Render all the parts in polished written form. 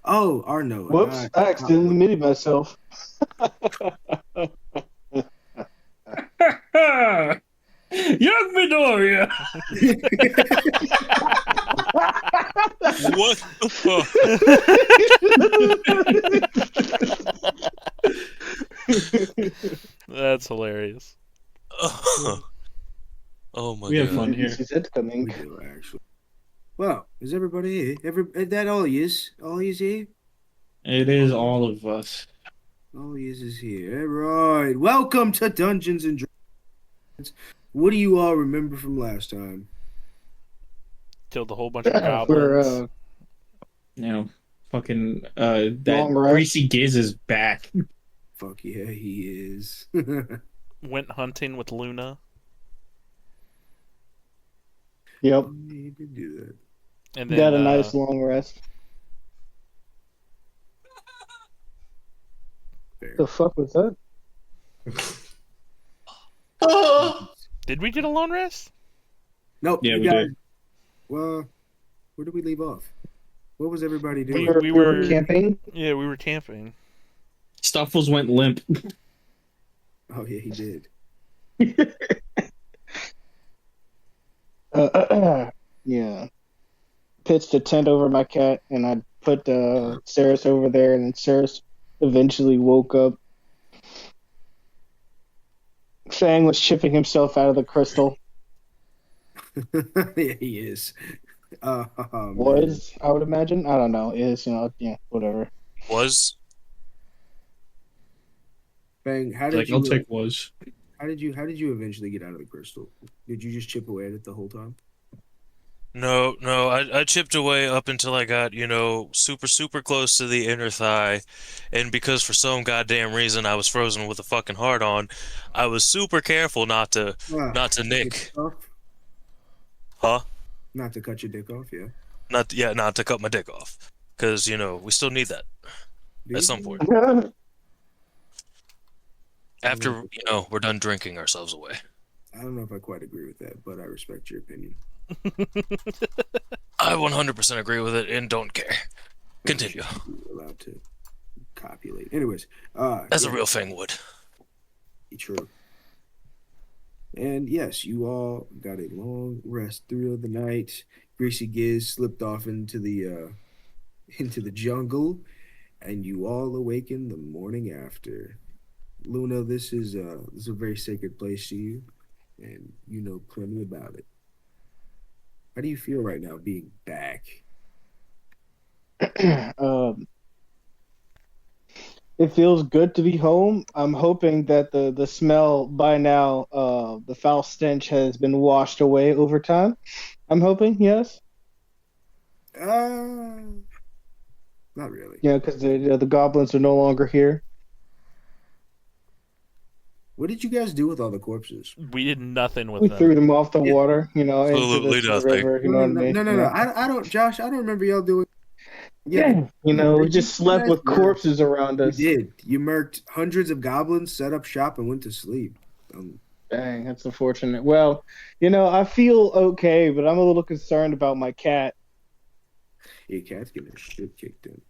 Oh, Arno, Whoops, I not accidentally muted myself. Young Midoriya! What the fuck? That's hilarious. Oh my We have god. fun here. It's coming. we do actually. Well, is everybody here? Is that all yous? All yous here? It is all of us. All yous is here. Right. Welcome to Dungeons and Dragons. What do you all remember from last time? Killed a whole bunch of We're goblins. Fucking Long that rest. Greasy Giz is back. Fuck yeah, he is. Went hunting with Luna. Yep. He did do that. And then Got a nice long rest. Fair. The fuck was that? did we get a long rest? Nope. Yeah, you we guys- did. Well, where did we leave off? What was everybody doing? We We were were camping. Yeah, we were camping. Stuffles went limp. Oh yeah, he did. Yeah. Pitched a tent over my cat, and I put Ceras over there, and then Ceras eventually woke up. Fang was chipping himself out of the crystal. Yeah, he is. Man. Was, I would imagine. I don't know. Is, yeah, whatever. Was? Bang, how did Like, you I'll take was. how did you eventually get out of the crystal? Did you just chip away at it the whole time? No, I chipped away up until I got, super close to the inner thigh. And because for some goddamn reason I was frozen with a fucking heart on, I was super careful not to Not to nick. off? Huh? Not to cut your dick off, yeah. Not to cut my dick off. Because, we still need that Do at you? some point. After, we're done drinking ourselves away. I don't know if I quite agree with that, but I respect your opinion. I 100% agree with it and don't care. Continue. You're allowed to copulate. Anyways, As a yeah, real thing would. true. And yes, you all got a long rest through the night. Greasy Giz slipped off into the jungle, and you all awaken the morning after. Luna, this is a very sacred place to you, and you know plenty about it. How do you feel right now being back? It feels good to be home. I'm hoping that the smell by now, the foul stench has been washed away over time. I'm hoping, yes. Not really. Yeah, because the goblins are no longer here. What did you guys do with all the corpses? We did nothing with We them. threw them off the Yeah. water, into Absolutely the nothing. river. You know what I mean? No. I don't, Josh. I don't remember y'all doing. Yeah, we just slept with corpses around You us. did. You murked hundreds of goblins, set up shop, and went to sleep. Dang, that's unfortunate. Well, I feel okay, but I'm a little concerned about my cat. Your cat's getting her shit kicked in.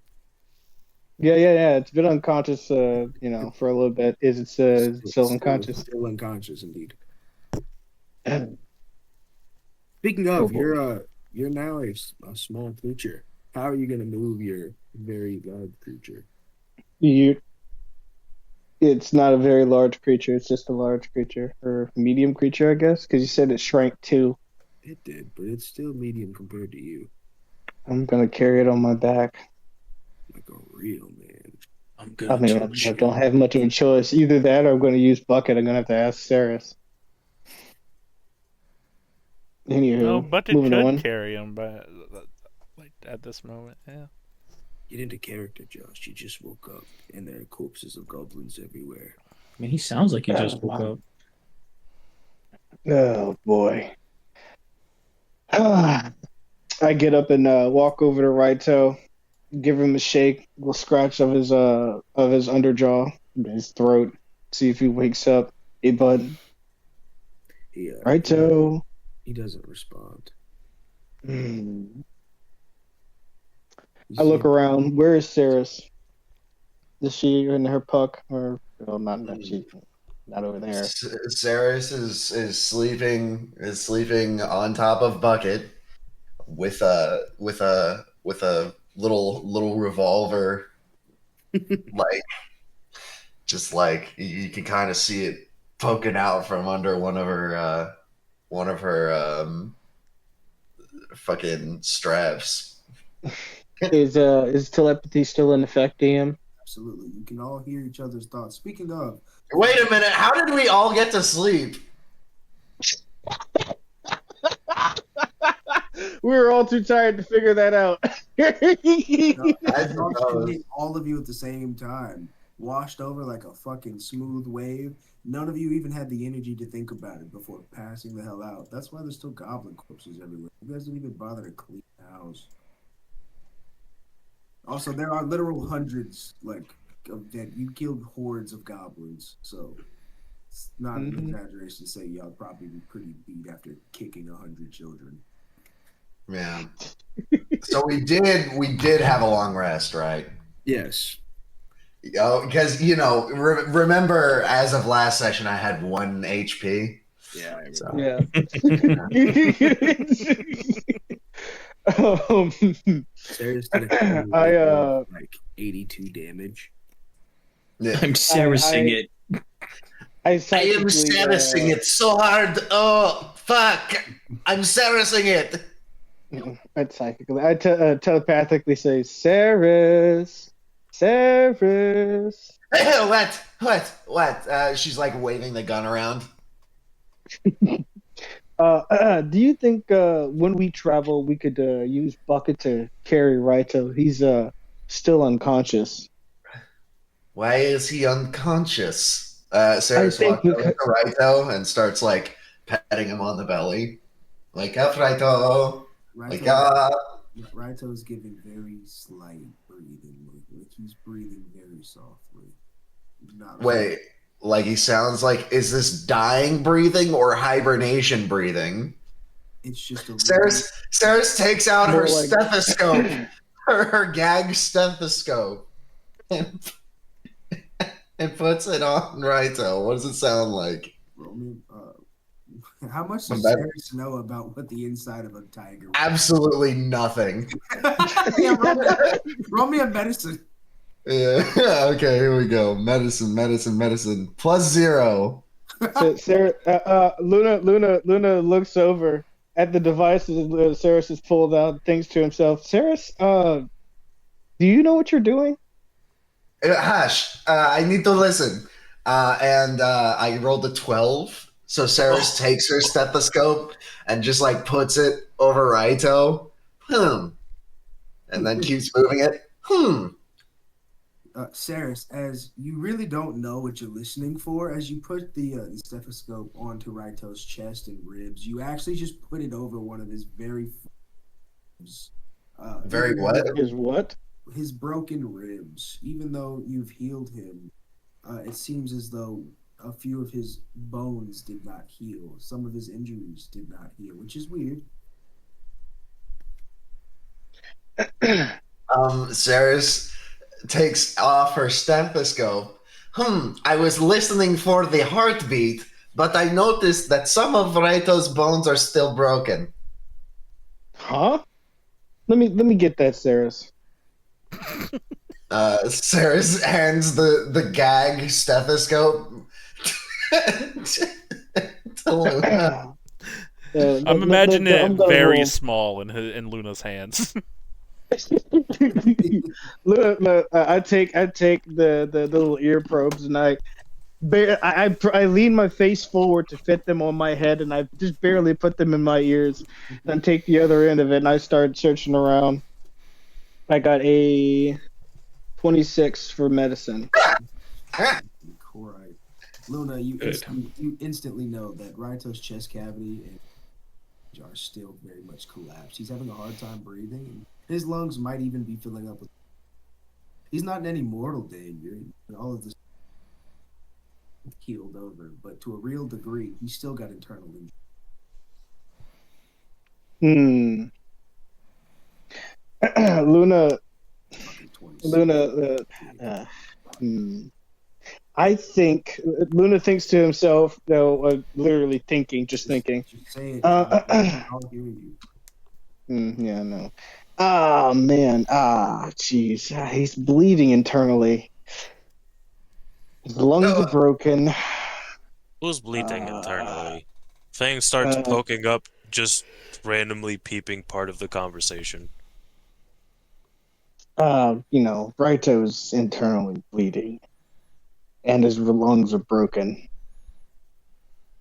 Yeah. It's been unconscious, for a little bit. Is it still unconscious? Still unconscious, indeed. Speaking of, you're now a small creature. How are you going to move your very large creature? It's not a very large creature. It's just a large creature or medium creature, I guess, because you said it shrank too. It did, but it's still medium compared to you. I'm gonna carry it on my back. Like a real man. I'm I mean, I don't have much of a choice. Either that, or I'm going to use bucket. I'm gonna have to ask Ceras. Anywho, No, Bucket moving could on. carry him, but like at this moment, yeah. Get into character, Josh. You just woke up, and there are corpses of goblins everywhere. I mean, he sounds like he just woke up. Oh boy. I get up and walk over to Raito, give him a shake, a little scratch of his underjaw, his throat, see if he wakes up. Hey, bud. Raito. He doesn't respond. I look around. Where is Ceras? Is she in her puck or well, not she not over there? Ceres is sleeping on top of Bucket with a little revolver, like just like you can kind of see it poking out from under one of her fucking straps. Is telepathy still in effect, DM? Absolutely. You can all hear each other's thoughts. Speaking of, Wait a minute, how did we all get to sleep? We were all too tired to figure that out. all of you at the same time, washed over like a fucking smooth wave. None of you even had the energy to think about it before passing the hell out. That's why there's still goblin corpses everywhere. You guys didn't even bother to clean the house. Also, there are literal hundreds, like, that you killed hordes of goblins. So it's not an exaggeration to say y'all probably be pretty beat after kicking 100 children. Yeah. So we did have a long rest, right? Yes. Oh, because remember, as of last session, I had 1 HP. Yeah. Yeah. Ceres did like 82 damage. Yeah. I'm Cerasing it. I am Cerasing it so hard. Oh, fuck. I'm Cerasing it. I telepathically say, Ceras. Ceras. What? She's like waving the gun around. Do you think when we travel, we could use Bucket to carry Raito? He's still unconscious. Why is he unconscious? Ceres walks over to Raito and starts like patting him on the belly. Like, up, Raito. Raito is giving very slight breathing. Like he's breathing very softly. Wait, like he sounds like, is this dying breathing or hibernation breathing? It's just a Ceres takes out her stethoscope, her gag stethoscope, and puts it on Raito. What does it sound like? How much does Ceres know about what the inside of a tiger is? Absolutely nothing. Roll me a medicine. Yeah. Okay, here we go. Medicine. +0. So Sarah, Luna looks over at the devices Ceres has pulled out, thinks to himself, Ceres, do you know what you're doing? Hush. I need to listen. And I rolled a 12. So Ceres takes her stethoscope and just like puts it over Raito. And then keeps moving it. Ceres, as you really don't know what you're listening for, as you put the stethoscope onto Raito's chest and ribs, you actually just put it over one of his very very what? His what? His broken ribs. Even though you've healed him, it seems as though a few of his bones did not heal. Some of his injuries did not heal, which is weird. Ceres takes off her stethoscope. I was listening for the heartbeat, but I noticed that some of Raito's bones are still broken. Huh? Let me get that, Ceres. Ceres hands the gag stethoscope to Luna. I'm imagining it very small in Luna's hands. Look, I take the little ear probes and I lean my face forward to fit them on my head, and I just barely put them in my ears. Then take the other end of it, and I start searching around. I got a 26 for medicine. Right. Luna, you instantly know that Raito's chest cavity and are still very much collapsed. He's having a hard time breathing, and his lungs might even be filling up with. He's not in any mortal danger. All of this healed over, but to a real degree, he's still got internal injury. Luna Luna, I think Luna thinks to himself, though, literally thinking, just thinking. Just say it. Uh, I'll hear you. yeah, no. Ah, man. Ah, jeez. He's bleeding internally. His lungs are broken. Who's bleeding internally? Fang starts poking up, just randomly peeping part of the conversation. Raito's internally bleeding. And his lungs are broken.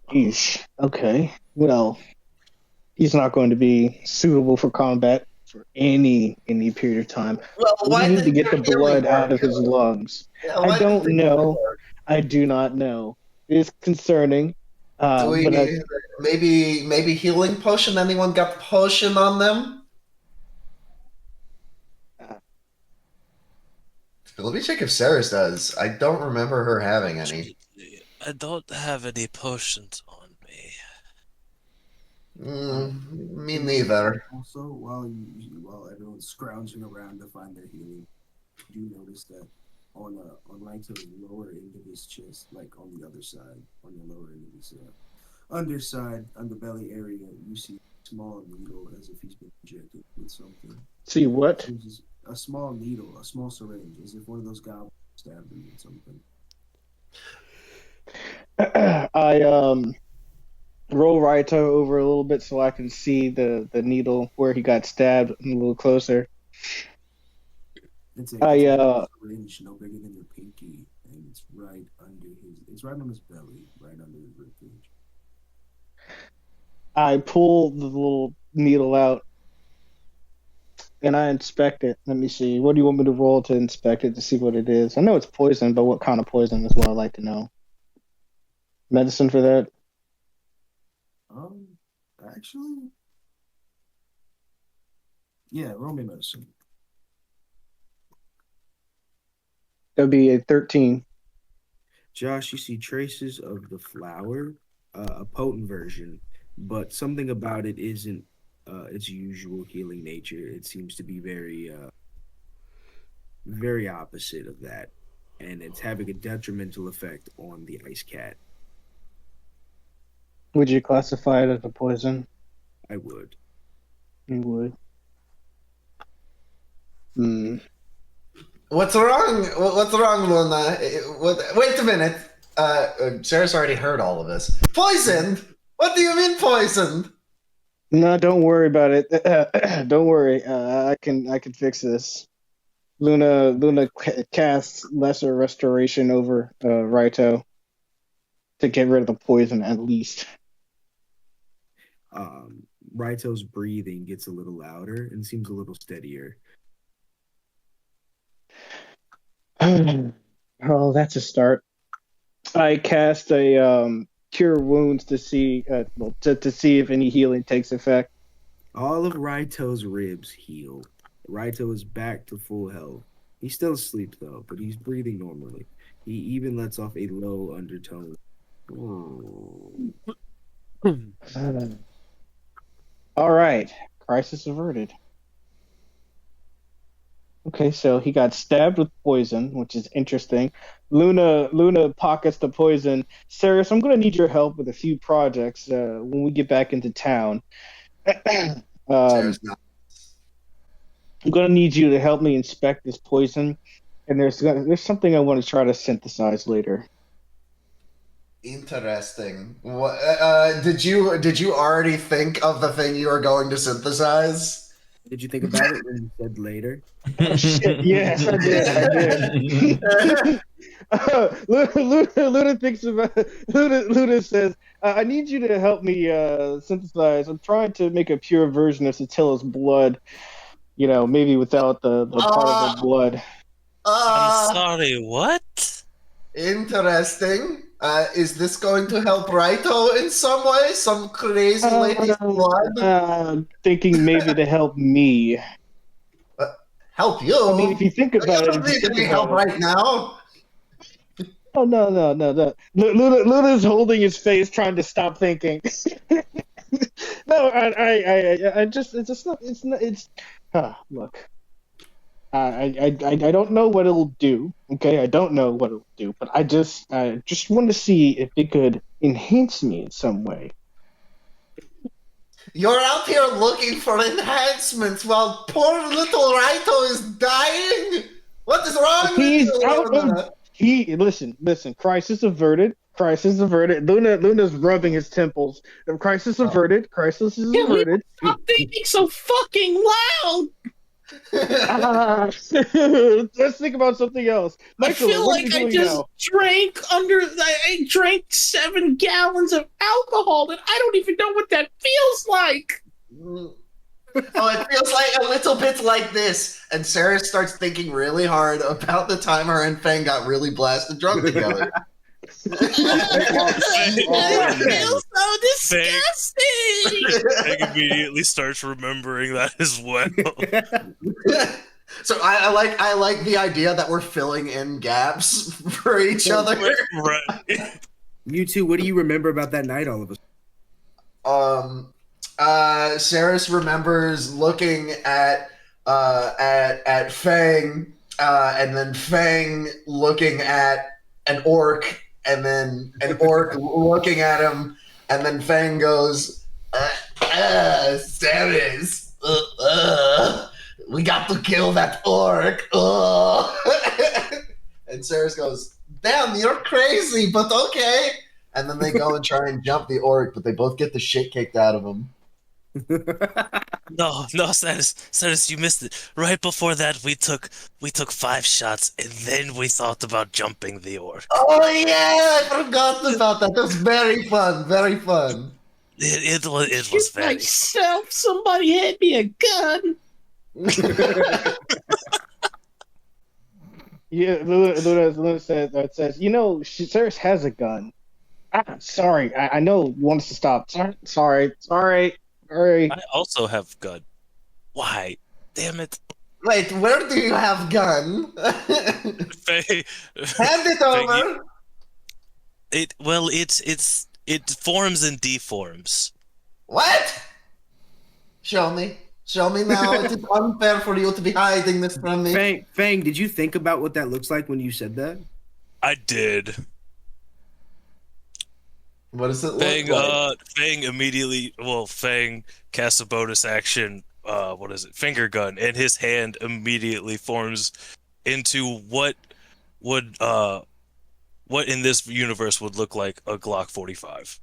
Eesh. Okay. Well, he's not going to be suitable for combat for any period of time. Well, We need to get the blood out of his lungs. Yeah, I don't know. I do not know. It is concerning. Maybe healing potion? Anyone got potion on them? Let me check if Ceras does. I don't remember her having any. I don't have any potions on me. Me neither. Also, while everyone's scrounging around to find their healing, you do notice that on Raito's lower end of his chest, like on the other side, on the lower end of his underside, on the belly area, you see a small needle as if he's been injected with something. See what? A small needle, a small syringe, as if one of those goblins stabbed him with something. I roll Raito over a little bit so I can see the needle where he got stabbed a little closer. It's a syringe no bigger than your pinky, and it's right on his belly, right under his ribcage. I pull the little needle out and I inspect it. Let me see. What do you want me to roll to inspect it to see what it is? I know it's poison, but what kind of poison is what I'd like to know. Medicine for that? Actually, yeah, roll me medicine. That'd be a 13. Josh, you see traces of the flower, a potent version, but something about it isn't its usual healing nature. It seems to be very opposite of that, and it's having a detrimental effect on the ice cat. Would you classify it as a poison? I would. You would. What's wrong? What's wrong, Luna? Wait a minute. Ceras already heard all of this. Poisoned? What do you mean poisoned? No, don't worry about it. Don't worry. I can fix this. Luna casts lesser restoration over Raito to get rid of the poison at least. Raito's breathing gets a little louder and seems a little steadier. Oh, that's a start. I cast a cure wounds to see to see if any healing takes effect. All of Raito's ribs heal. Raito is back to full health. He's still asleep though, but he's breathing normally. He even lets off a low undertone. All right, crisis averted. Okay, so he got stabbed with poison, which is interesting. Luna pockets the poison. Ceras, I'm going to need your help with a few projects when we get back into town. I'm going to need you to help me inspect this poison, and there's something I want to try to synthesize later. Interesting. What, did you already think of the thing you were going to synthesize? Did you think about it when you said later? Oh, shit, yes, I did. Luna thinks about Luna says, I need you to help me synthesize. I'm trying to make a pure version of Satilla's blood. Maybe without the part of the blood. I'm sorry, what? Interesting. Is this going to help Raito in some way? Some crazy lady's blood? Thinking maybe to help me. Help you? I mean, if you think about it, you don't need any help right now. Oh no! Luna's holding his face, trying to stop thinking. No, I just, it's just not, it's not, it's. Look, I don't know what it'll do. Okay, I don't know what it'll do, but I just want to see if it could enhance me in some way. You're out here looking for enhancements while poor little Raito is dying? What is wrong He's with you, out Luna? of listen. Crisis averted. Crisis averted. Luna's rubbing his temples. Crisis averted. Crisis is averted. Stop thinking so fucking loud. Let's think about something else. Michael, I feel what like are you I doing just now? I drank 7 gallons of alcohol, and I don't even know what that feels like. Oh, it feels like a little bit like this. And Sarah starts thinking really hard about the time her and Fang got really blasted drunk together. It feels so disgusting. Meg immediately starts remembering that as well. So I like the idea that we're filling in gaps for each other. Right. You two, what do you remember about that night? All of us. Ceras remembers looking at Fang, and then Fang looking at an orc, and then an orc looking at him, and then Fang goes, Ceres, we got to kill that orc. And Ceres goes, damn, you're crazy, but okay. And then they go and try and jump the orc, but they both get the shit kicked out of them. No, Ceres, you missed it. Right before that, we took 5 shots, and then we thought about jumping the orc. Oh yeah, I forgot about that. That was very fun, very fun. It was very. Myself, somebody hand me a gun. Yeah, Luna says, you know, Ceres has a gun. Sorry, I know you want us to stop. Sorry. I also have gun. Why? Damn it. Wait, where do you have gun? Faye, Hand it over. It forms and deforms. What? Show me now. It is unfair for you to be hiding this from me. Fang, did you think about what that looks like when you said that? I did. What does it look like? Fang immediately. Well, Fang casts a bonus action. What is it? Finger gun, and his hand immediately forms into what in this universe would look like a Glock 45.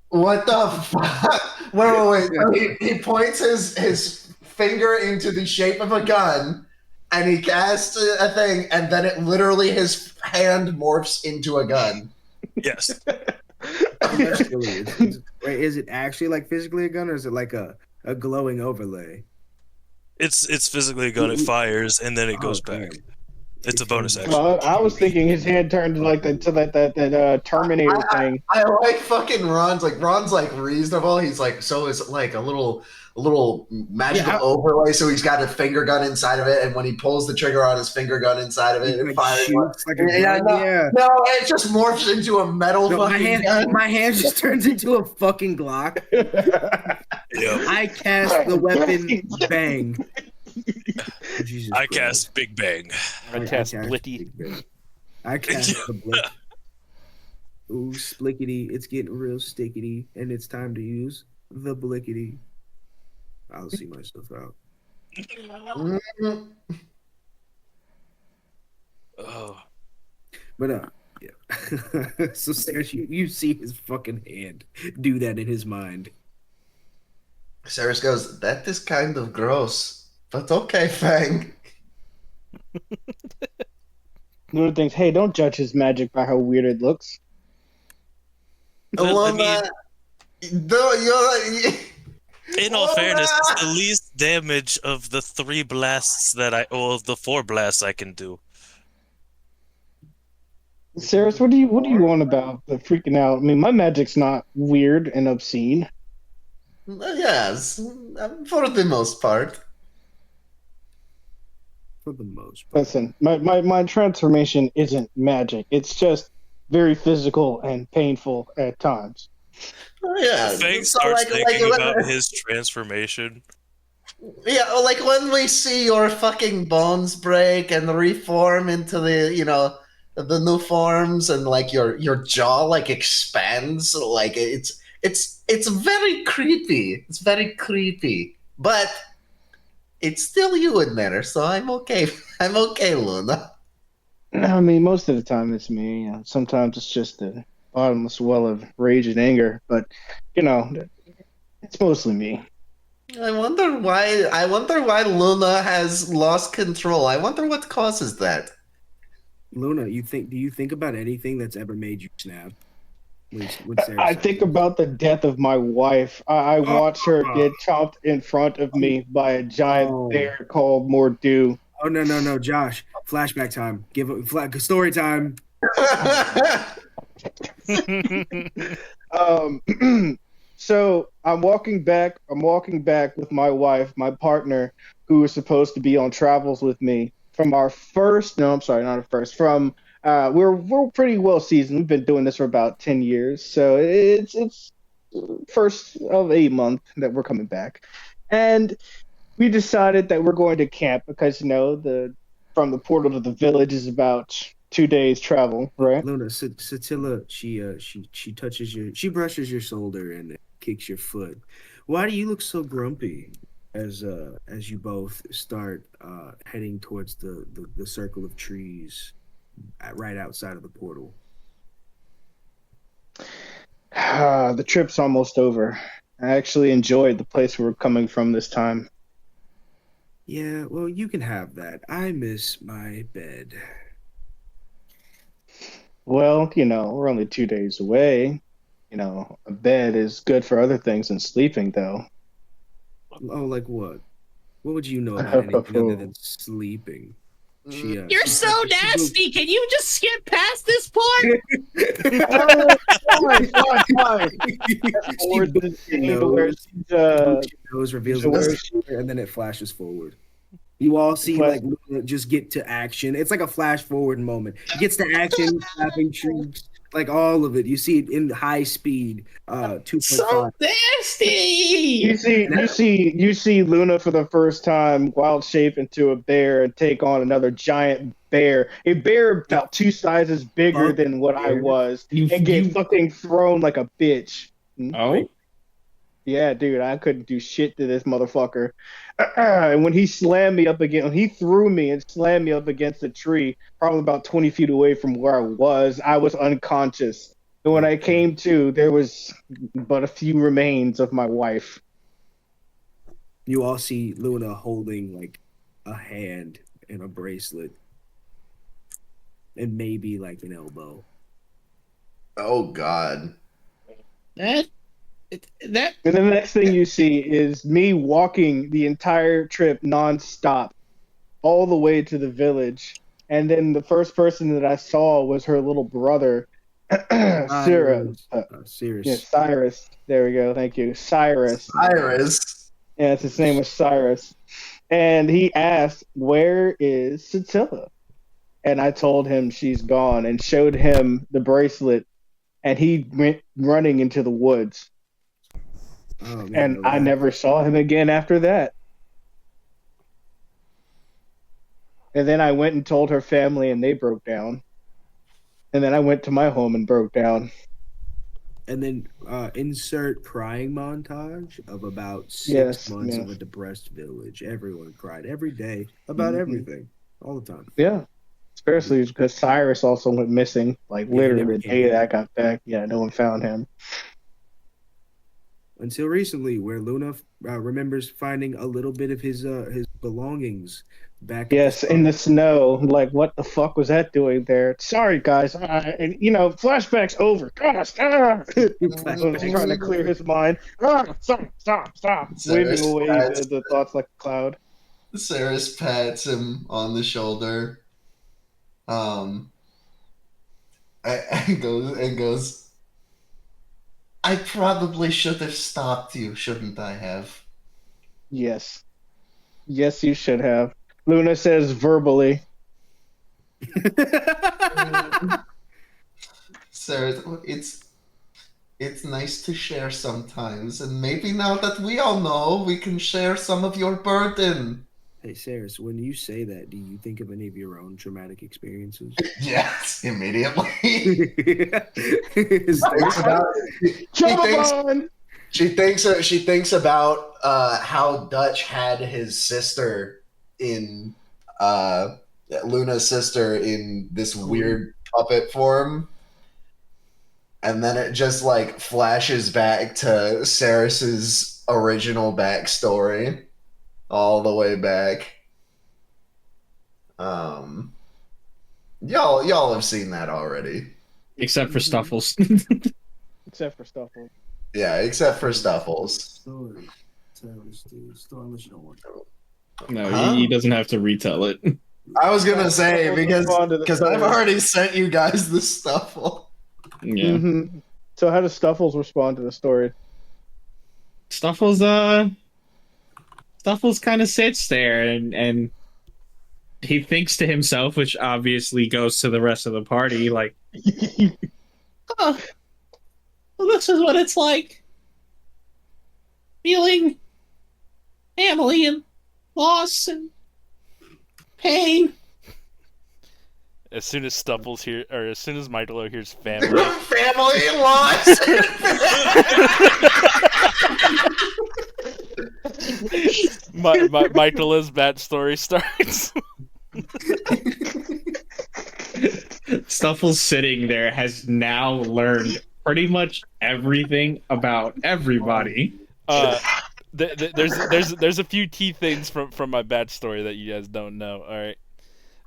What the fuck? Wait. So he points his finger into the shape of a gun, and he casts a thing, and then it literally his hand morphs into a gun. Yes. Wait, is it actually like physically a gun, or is it like a glowing overlay? It's physically a gun. It fires, and then it goes back. Damn. It's a bonus action. Well, I was thinking his hand turned like that Terminator thing. I like fucking Ron's. Like Ron's like reasonable. He's like, so is like a little magical overlay. So he's got a finger gun inside of it, and when he pulls the trigger on his finger gun inside of it, it fires. Like a gun, No, it just morphs into a metal fucking gun. My hand just turns into a fucking Glock. Yep. I cast the weapon bang. Jesus I Christ. cast Big Bang. I cast Blicky. Big Bang. I cast the blick. Ooh, splickety. It's getting real stickety, and it's time to use the blickety. I'll see myself out. Oh. But yeah. So seriously, you see his fucking hand do that in his mind. Ceres goes, that is kind of gross, but okay, Fang. Luna thinks, hey, don't judge his magic by how weird it looks. Well, I You're. In all fairness, it's the least damage of the 3 blasts the 4 blasts I can do. Ceres, what do you want about the freaking out? I mean, my magic's not weird and obscene. Yes, for the most part. For the most part. Listen, my transformation isn't magic. It's just very physical and painful at times. Yeah, Fang so starts thinking about his transformation. Yeah, like when we see your fucking bones break and reform into the new forms, and like your jaw like expands, like it's very creepy. It's very creepy, but it's still you in there, so I'm okay. I'm okay, Luna. I mean, most of the time it's me. Sometimes it's just a bottomless well of rage and anger, but you know, it's mostly me. I wonder why Luna has lost control. I wonder what causes that. Luna, do you think about anything that's ever made you snap? When Sarah I said think that? about the death of my wife. I watched her Oh, get chomped in front of me by a giant oh, bear called Mordu. oh, no, Josh! Flashback time. Give a story time. Um, so I'm walking back. I'm walking back with my wife, my partner, who was supposed to be on travels with me from our first. No, I'm sorry, not our first. From we're pretty well seasoned. We've been doing this for about 10 years, so it's first of a month that we're coming back, and we decided that we're going to camp because the from the portal to the village is about 2 days travel, right? Luna, Satilla, she brushes your shoulder and kicks your foot. Why do you look so grumpy as you both start heading towards the circle of trees right outside of the portal? The trip's almost over. I actually enjoyed the place we were coming from this time. Yeah, well, you can have that. I miss my bed. Well, we're only 2 days away. A bed is good for other things than sleeping, though. Oh, like what? What would you know about anything other than sleeping? You're so She goes. nasty. Can you just skip past this part? Why? She Or the boops your scene where nose. she's She boops your nose, reveals a where little she secret, and then it flashes forward. You all see flash, like Luna just get to action. It's like a flash forward moment. He gets to action, slapping trees, like all of it. You see it in high speed, So 2.5. nasty. you see Luna for the first time wild shape into a bear and take on another giant bear, a bear about two sizes bigger Fuck than what I there. was, You and get you fucking thrown like a bitch. oh Yeah, dude, I couldn't do shit to this motherfucker. And when he slammed me up again, when he threw me and slammed me up against a tree, probably about 20 feet away from where I was unconscious. And when I came to, there was but a few remains of my wife. You all see Luna holding like a hand and a bracelet and maybe like an elbow. Oh God. that that And then the next thing you see is me walking the entire trip nonstop, all the way to the village. And then the first person that I saw was her little brother, Sarah. Yeah, Ceras. Cyrus. There we go. Thank you. Cyrus. Iris. Yeah, his name was Cyrus. And he asked, "Where is Satilla?" And I told him she's gone and showed him the bracelet. And he went running into the woods. Oh man, And I never saw him again after that. And then I went and told her family, and they broke down. And then I went to my home and broke down. and then insert crying montage of about six Yes, months yeah. of a depressed village. Everyone cried every day about Hmm. everything, all the time. Yeah. Especially because Cyrus also went missing, like Yeah, he literally never the came day back. that I got back. Yeah, no one found him. Until recently, where Luna remembers finding a little bit of his belongings back at the Yes, in spot. the snow. Like, what the fuck was that doing there? Sorry, guys. And flashback's over. Gosh, I was trying to clear his mind. Stop. Waving Ceres away pats, the thoughts like a cloud. Ceres pats him on the shoulder. Um, and goes. I probably should have stopped you, shouldn't I have? Yes. Yes, you should have. Luna says verbally. Ceres, It's nice to share sometimes, and maybe now that we all know, we can share some of your burden. Hey, Ceras, when you say that, do you think of any of your own traumatic experiences? Yes, immediately. Is there- Thinks about Chobabon! she thinks about how Dutch had his sister in Luna's sister in this weird puppet form, and then it just like flashes back to Ceres's original backstory all the way back. Y'all have seen that already. Except for Stuffles. Except for Stuffle. Yeah, except for Stuffles. Story. Tell us the story unless you don't want to. No, Huh? he doesn't have to retell it. I was gonna say Stuffles respond to the because I've story. already sent you guys the Stuffle. Yeah. Mm-hmm. So how does Stuffles respond to the story? Stuffles kind of sits there and he thinks to himself, which obviously goes to the rest of the party, like, oh, well, this is what it's like. Feeling family and loss and pain. As soon as Stuffles here, or as soon as Michaelo hears family, Family loss. Michaelo's bad story starts. Stuffles sitting there has now learned pretty much everything about everybody. There's a few key things from my bad story that you guys don't know. All right.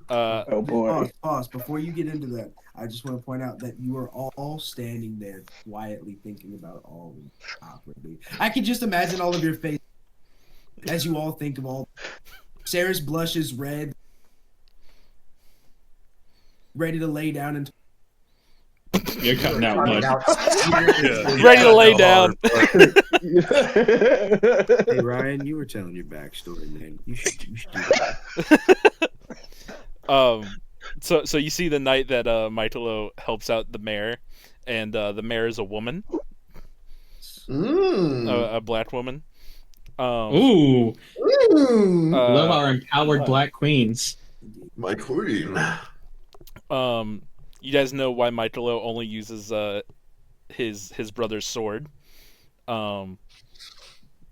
Oh boy. Pause. Before you get into that, I just want to point out that you are all standing there quietly thinking about all awkwardly. I can just imagine all of your faces as you all think of all. Sarah's blushes red, ready to lay down and. You're cutting out much. Ready to lay down. Hey Ryan, you were telling your backstory, man. You should do that. So you see the night that Michaelo helps out the mayor, and the mayor is a woman, a black woman. Ooh, love our empowered black queens. My queen. You guys know why Michaelo only uses his brother's sword,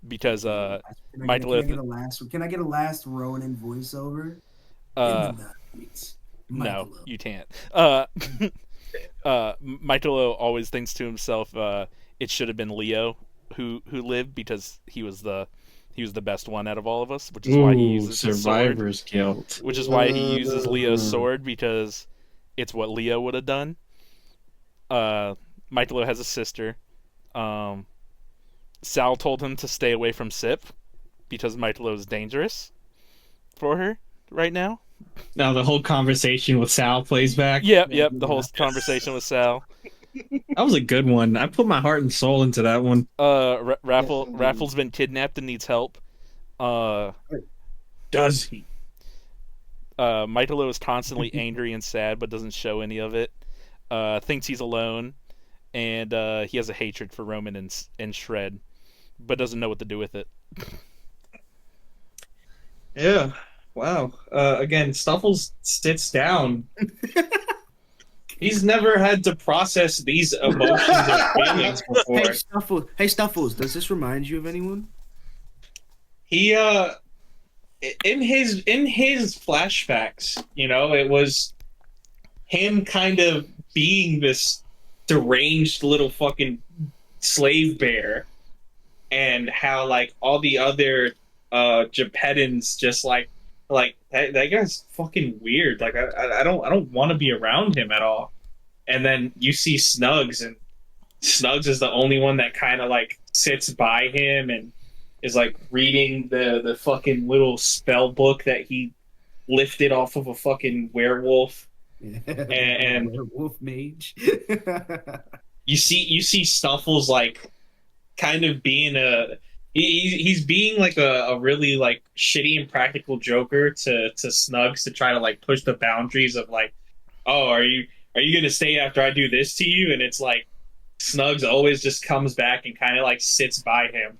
because Michaelo. Can I get a last Ronin voiceover? No, you can't. Michaelo always thinks to himself, it should have been Leo who lived because he was the best one out of all of us, which is why he uses his survivor's sword. guilt. Which is why he uses Leo's sword, because it's what Leo would have done. Michaelo has a sister. Sal told him to stay away from Sip because Michaelo is dangerous for her right now. Now the whole conversation with Sal plays back. Yep. The whole conversation with Sal. That was a good one. I put my heart and soul into that one. Raffle's been kidnapped and needs help. Does he? Michaelo is constantly angry and sad, but doesn't show any of it. Thinks he's alone, and he has a hatred for Roman and Shred, but doesn't know what to do with it. Yeah. Wow. Again, Stuffles sits down. He's never had to process these emotions or feelings before. Hey Stuffles, does this remind you of anyone? He in his flashbacks, it was him kind of being this deranged little fucking slave bear, and how like all the other Geppetans just like that guy's fucking weird. Like I don't want to be around him at all. And then you see Snugs, and Snugs is the only one that kind of like sits by him and is like reading the fucking little spell book that he lifted off of a fucking werewolf. And werewolf mage. you see Stuffles like kind of being he's being like a really like shitty and practical joker to Snugs to try to like push the boundaries of like, oh, are you gonna stay after I do this to you? And it's like Snugs always just comes back and kind of like sits by him.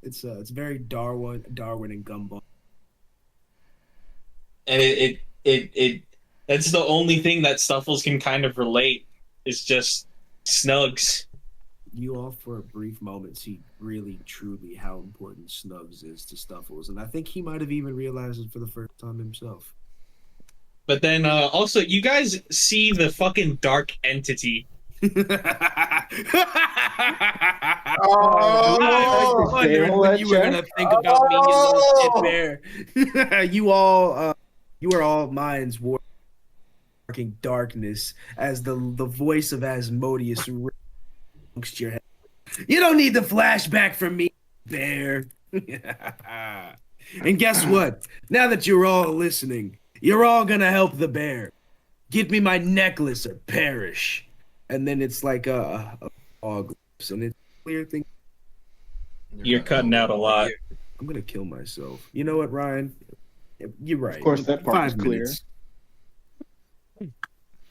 It's very Darwin and Gumball. And it that's the only thing that Stuffles can kind of relate is just Snugs. You all for a brief moment see really truly how important Snugs is to Stuffles, and I think he might have even realized it for the first time himself. But then also you guys see the fucking dark entity. Oh, I wondered when you were gonna think about me, you little shit bear. You are all minds working darkness as the voice of Asmodeus amongst your head. You don't need the flashback from me, bear. And guess what? Now that you're all listening, you're all gonna help the bear. Give me my necklace or perish. And then it's like a fog, and it's a clear thing. You're cutting out a lot. I'm gonna kill myself. You know what, Ryan? You're right. Of course, that part 5 is clear. minutes.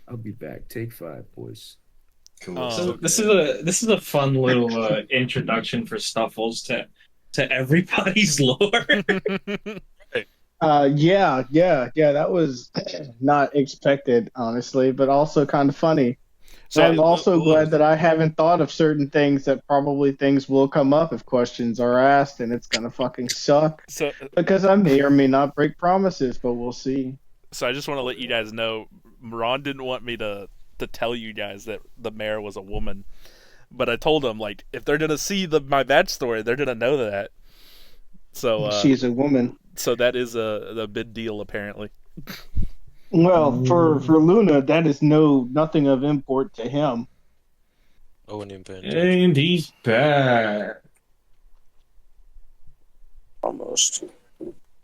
I'll be back. Take 5, boys. Cool. So this is a fun little introduction for Stuffles to everybody's lore. Yeah, that was not expected, honestly, but also kind of funny. So I'm also glad that I haven't thought of certain things that probably things will come up if questions are asked, and it's gonna fucking suck. So, Because I may or may not break promises, but we'll see. so I just want to let you guys know, Ron didn't want me to tell you guys that the mayor was a woman, but I told him, like, if they're gonna see my backstory, they're gonna know that. So She's a woman. so that is a big deal, apparently. Well, for Luna, that is nothing of import to him. Oh, and impend. And he's back. Almost.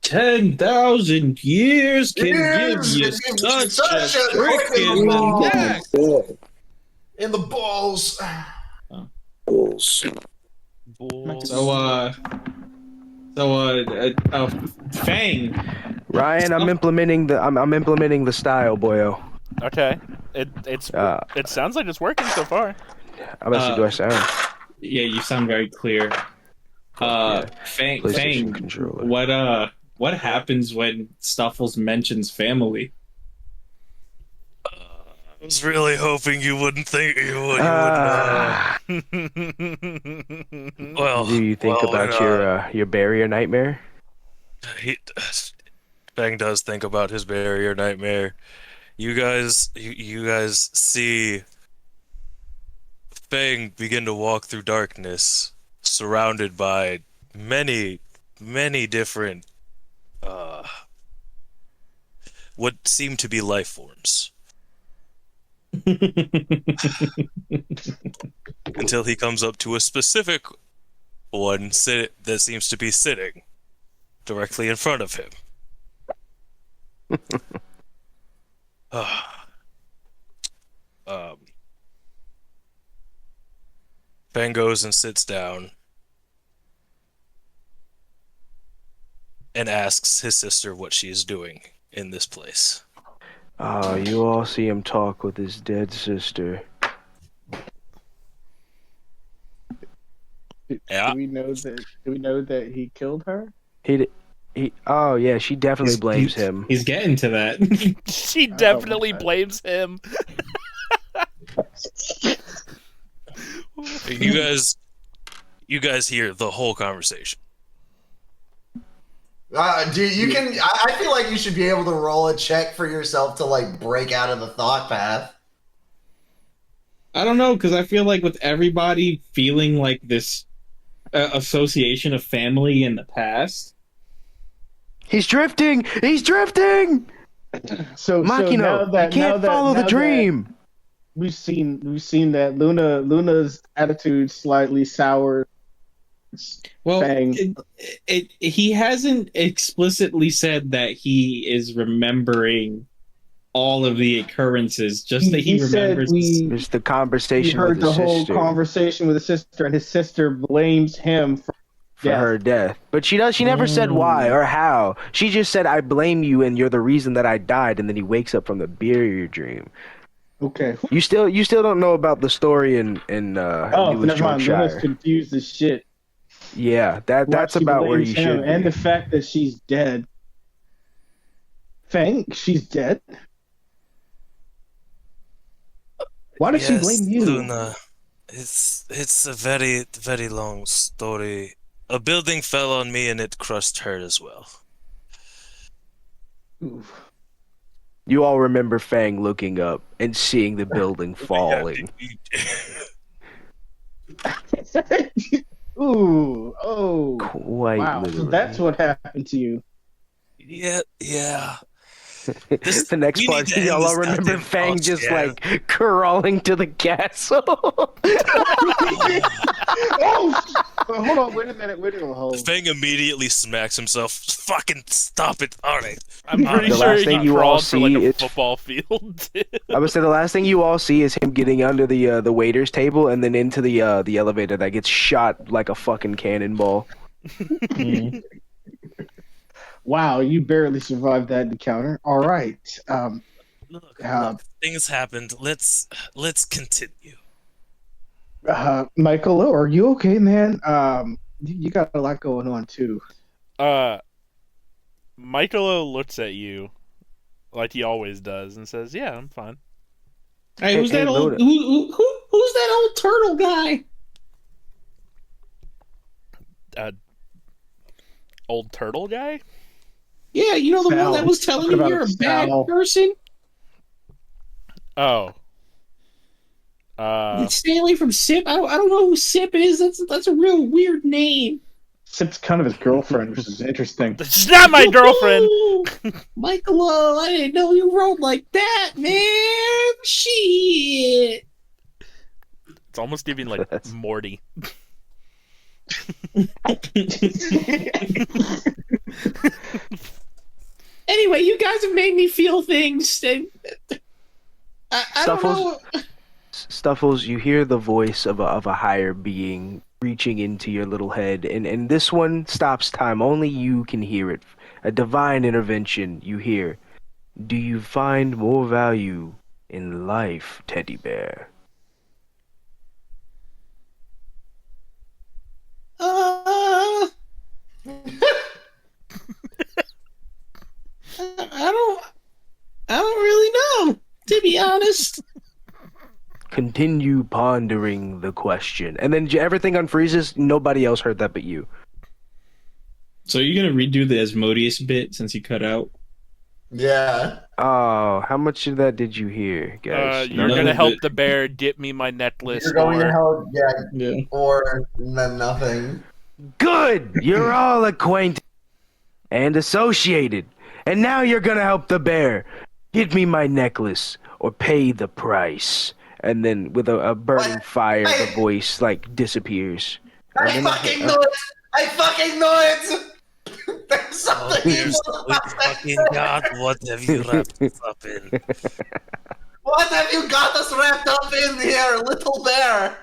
10,000 years can give you such a freaking neck. In the balls. Bulls. Fang. Ryan, I'm implementing the style, boyo. Okay, it sounds like it's working so far. How about do I sound? Yeah, you sound very clear. Fang, PlayStation controller. what happens when Stuffles mentions family? I was really hoping you wouldn't think you would. Well, Do you think about your barrier nightmare? Fang does think about his barrier nightmare. You guys see Fang begin to walk through darkness, surrounded by many different what seem to be life forms. Until he comes up to a specific one that seems to be sitting directly in front of him. Fang goes and sits down and asks his sister what she is doing in this place. You all see him talk with his dead sister. Yeah. Do we know that he killed her? Oh yeah, she definitely blames him. He's getting to that. She definitely blames him. You guys hear the whole conversation. I feel like you should be able to roll a check for yourself to like break out of the thought path. I don't know, because I feel like with everybody feeling like this association of family in the past. He's drifting. So Makino, you can't follow the dream. We've seen that Luna's attitude slightly soured. Well, Fang. he hasn't explicitly said that he is remembering all of the occurrences, just that he remembers. It's the conversation. He heard with his the whole sister. conversation with his sister, and his sister blames him for her death. But she never said why or how. She just said, "I blame you, and you're the reason that I died." And then he wakes up from the barrier dream. Okay. You still don't know about the story in Oh, Lewis never mind. Luna's Yorkshire. confused as shit. Yeah, Why that's she about where blames you him should and be. the fact that she's dead. Fang, she's dead. Why does she Yes, blame you? Luna. It's a very, very long story. A building fell on me and it crushed her as well. Oof. You all remember Fang looking up and seeing the building falling. Ooh, oh, Quite wow. So literally. that's what happened to you. Yeah. The next We part, need to end y'all all this remember goddamn Fang boss, just yeah. like crawling to the castle. Oh, hold on, wait a minute, hold. Fang immediately smacks himself. Fucking stop it! All right. I'm pretty The sure last he thing you all crawled for like see a is- football field. I would say the last thing you all see is him getting under the waiter's table and then into the elevator that gets shot like a fucking cannonball. Wow, you barely survived that encounter. All right. Look, Uh, things happened. Let's continue. Michaelo, are you okay, man? You got a lot going on too. Michaelo looks at you like he always does and says, "Yeah, I'm fine." Hey, who's Hey, that old? Luna. Who's that old turtle guy? Old turtle guy? Yeah, you know the one that was telling you Talking you're a about bad Sal. person. Oh. Stay away from Sip. I don't know who Sip is. That's a real weird name. Sip's kind of his girlfriend, which is interesting. It's not my girlfriend! Michaelo, I didn't know you rolled like that, man. Shit. It's almost giving like Morty. Anyway, you guys have made me feel things. And I don't know. Stuffles, you hear the voice of a higher being reaching into your little head, and this one stops time. Only you can hear it. A divine intervention, you hear. Do you find more value in life, teddy bear? I don't really know, to be honest. Continue pondering the question. And then everything unfreezes. Nobody else heard that but you. So you're gonna redo the Asmodeus bit since he cut out? Yeah. Oh, how much of that did you hear, guys? You're None gonna of help it. the bear get me my necklace. You're going to or... hell, yeah, Yeah. or nothing. Good! You're all acquainted and associated. And now you're gonna help the bear. Get me my necklace or pay the price. And then with a burning What? fire, the voice like disappears. I And then- fucking know it! I fucking know it! There's something Dear evil sweet about that. fucking God, what have you wrapped us up in? What have you got us wrapped up in here, little bear?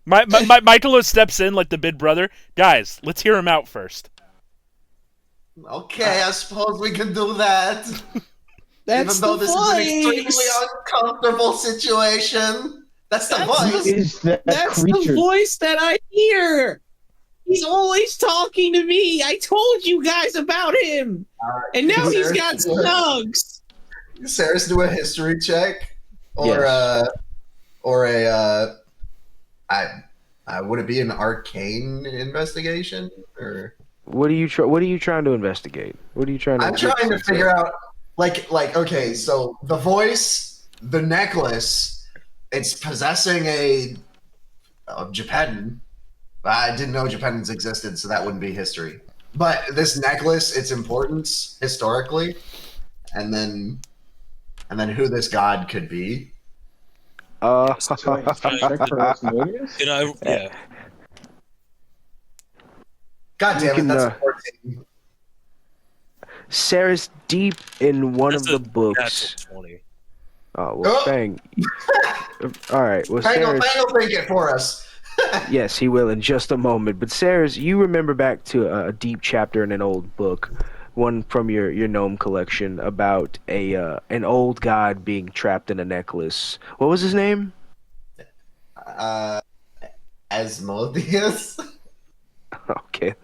Michaelo steps in like the big brother. Guys, let's hear him out first. Okay, I suppose we can do that. That's Even though the this is an voice. extremely uncomfortable situation. That's the That's voice. Is that That's creature? the voice that I hear. He's always talking to me. I told you guys about him. And now he's got snugs. Ceras, do a history check, or Yes. would it be an arcane investigation, or What are you trying to investigate? What are you trying to? I'm trying to figure out, like okay, so the voice, the necklace, it's possessing a Japan. I didn't know Japans existed, so that wouldn't be history. But this necklace, its importance historically, and then who this god could be. Check for Asmodeus? Yeah. God You damn it, can, that's 14. Ceras, deep in one That's of the a books. natural 20. Oh well, Oh. Fang. All right, well, Fangle Ceras. think it for us. Yes, he will in just a moment. But Ceras, you remember back to a deep chapter in an old book one from your gnome collection about a an old god being trapped in a necklace. What was his name? Asmodeus. Okay.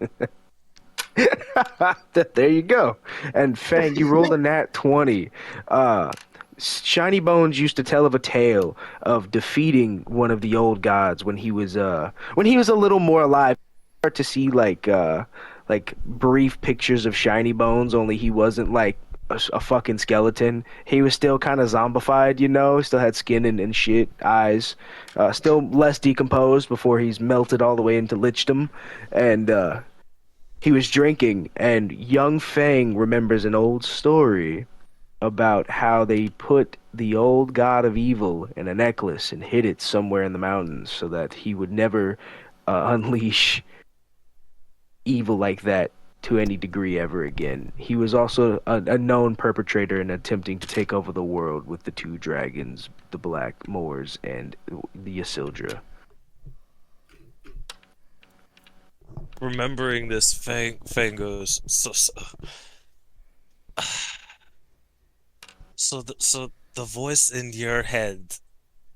There you go. And Fang, you rolled a nat 20. Shiny Bones used to tell of a tale of defeating one of the old gods when he was a little more alive. Start to see like brief pictures of Shiny Bones, only he wasn't like a fucking skeleton. He was still kind of zombified, you know, still had skin and shit, eyes. Still less decomposed before he's melted all the way into lichdom. And he was drinking, and young Fang remembers an old story about how they put the old god of evil in a necklace and hid it somewhere in the mountains so that he would never unleash evil like that to any degree ever again. He was also a known perpetrator in attempting to take over the world with the two dragons, the Black Moors and the Ysildra. Remembering this, Fang goes, so the voice in your head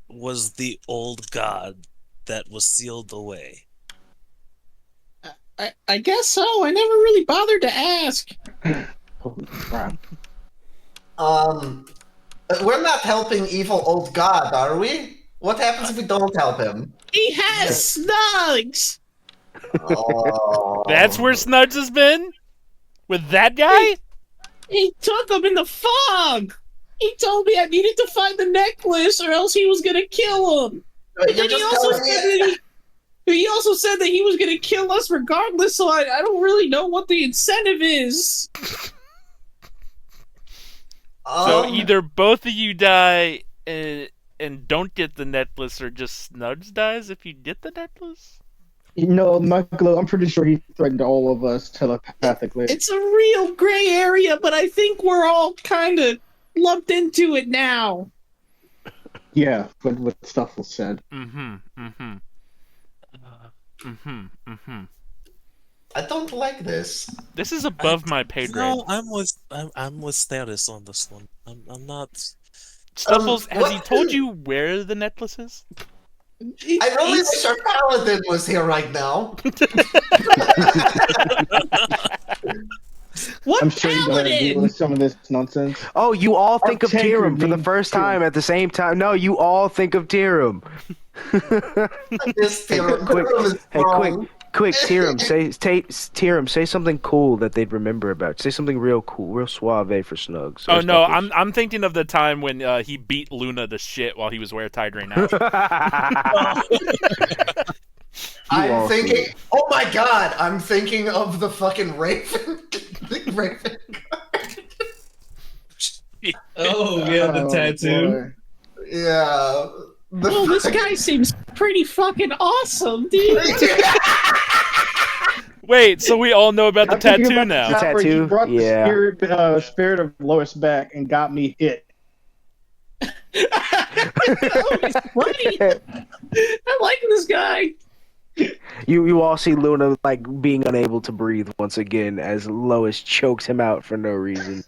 was the old god that was sealed away. I guess so. I never really bothered to ask. Holy crap. We're not helping evil old god, are we? What happens if we don't help him? He has Snugs. Oh. That's where Snugs has been? With that guy? He took him in the fog. He told me I needed to find the necklace or else he was going to kill him. And then he also said that he was going to kill us regardless, so I don't really know what the incentive is. So either both of you die and don't get the necklace, or just Snugs dies if you get the necklace? No, Michaelo, I'm pretty sure he threatened all of us telepathically. It's a real gray area, but I think we're all kind of lumped into it now. Yeah, when what stuff was said. I don't like this. This is above my pay grade. No, I'm with status on this one. I'm not. Snuffles, has he what- told you where the necklace is? I really wish our paladin was here right now. What I'm sure you're gonna deal paladin? with some of this nonsense. Oh, you all think of tanker Tyrum for the named first Tyrum. time at the same time. No, you all think of Tyrum. This Tyrum quick, is hey, wrong. quick, Tyrum, say something cool that they'd remember about. Say something real cool, real suave for Snugs. Oh no, I'm thinking of the time when he beat Luna to shit while he was wear-tied right now. I'm thinking. Oh my god! I'm thinking of the fucking Raven. The Raven. Oh, yeah, the tattoo. Boy. Yeah. Oh, this guy seems pretty fucking awesome, dude. Wait, so we all know about the I'm thinking tattoo about now? the time where Tattoo? He brought Yeah. the spirit of Lois back and got me hit. Oh, he's funny. I like this guy. You all see Luna like being unable to breathe once again as Lois chokes him out for no reason.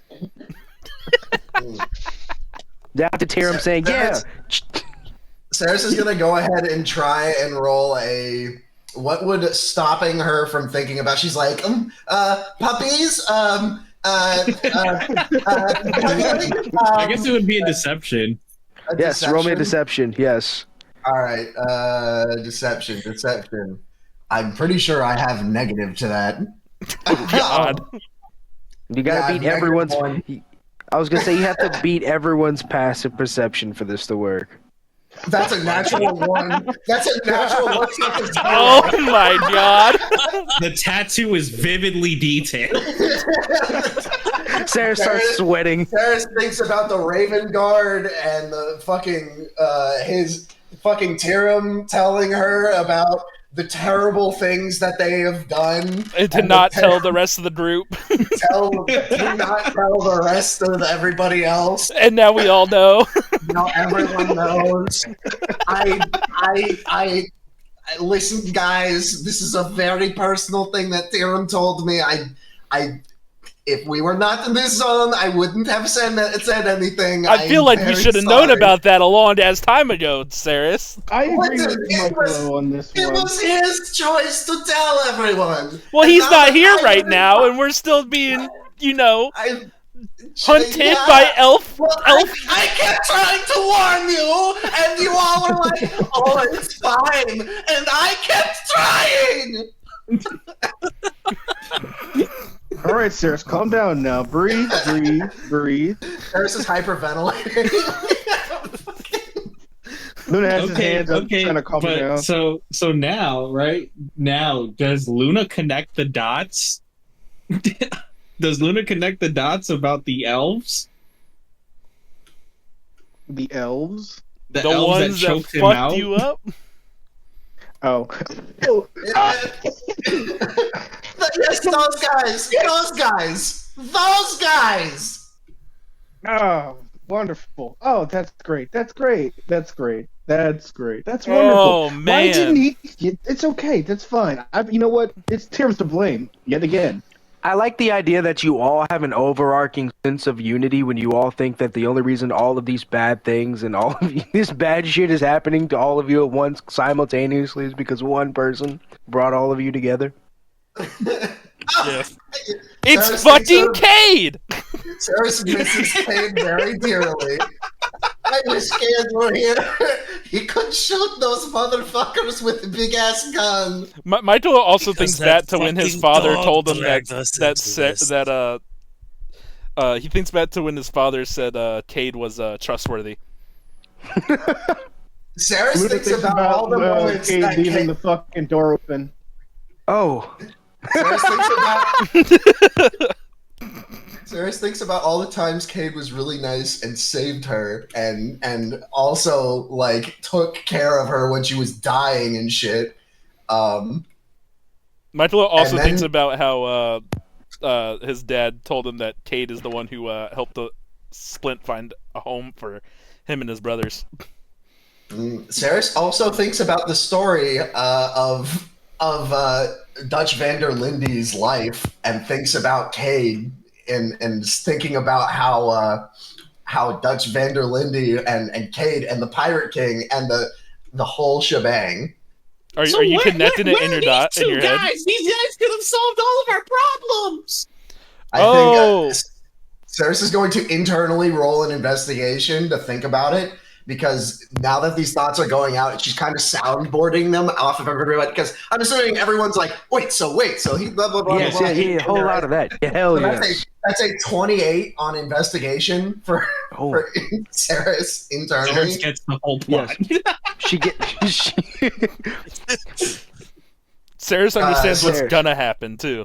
Down to Tyrum saying, "Yeah." Ceras is gonna go ahead and try and roll a. What would stopping her from thinking about? She's like, puppies. I guess it would be a deception. Yes, roll me a deception. Yes. All right, deception. I'm pretty sure I have negative to that. God. You gotta Yeah, beat everyone's. -1. I was gonna say you have to beat everyone's passive perception for this to work. That's a natural one. That's a natural one. Oh my god. The tattoo is vividly detailed. Sarah starts sweating. Ceras thinks about the Raven Guard and the fucking his fucking Tyrum telling her about the terrible things that they have done. And to not tell the rest of the group. do not tell the rest of everybody else. And now we all know. Now everyone knows. I listen, guys. This is a very personal thing that Tyrum told me. if we were not in this zone, I wouldn't have said anything. I feel like we should have known about that a long ass time ago, Ceras. I agree Listen, with Michaelo on this It one. was his choice to tell everyone. Well, And he's now not that here I right didn't- now, and we're still being, I- hunted yeah. by elf. Well, I kept trying to warn you, and you all were like, "Oh, it's fine," and I kept trying. All right, Ceras, calm down now. Breathe. Ceras is hyperventilating. Luna has his hands up, trying to calm down. So now, right now, does Luna connect the dots? Does Luna connect the dots about the elves? The elves? The The elves ones that choked him fucked out? you up? Oh. Yes, those guys. Oh, wonderful. Oh, that's great. That's wonderful. Oh, Why man. didn't he? It's okay. That's fine. You know what? It's Tyrum's to blame yet again. I like the idea that you all have an overarching sense of unity when you all think that the only reason all of these bad things and all of this bad shit is happening to all of you at once simultaneously is because one person brought all of you together. Yeah. It's fucking Kade! Ceras misses Kade very dearly. I wish Kade were here. He could shoot those motherfuckers with a big ass gun. Michaelo also Because thinks that that to when his fucking father dog told him dragged us into this. he thinks back to when his father said Kade was trustworthy. Ceras Luna thinks about all the moments Kade that leaving Kade. the fucking door open. Oh, Ceras thinks about all the times Kade was really nice and saved her, and also like took care of her when she was dying and shit. Michaelo also And then- thinks about how his dad told him that Kade is the one who helped the Splint find a home for him and his brothers. Ceras also thinks about the story of Dutch van der Linde's life and thinks about Kade and is thinking about how Dutch van der Linde and Kade and the Pirate King and the whole shebang. Are you connecting it in your head? These guys could have solved all of our problems. I think Ceras is going to internally roll an investigation to think about it, because now that these thoughts are going out, she's kind of soundboarding them off of everybody. Because I'm assuming everyone's like, wait, so he blah blah blah. yes, blah, yeah, a whole lot of that. Yeah, hell So yes. that's a 28 on investigation for Ceras internally. Ceras gets the whole plot. She Ceras understands what's Ceras. gonna happen too.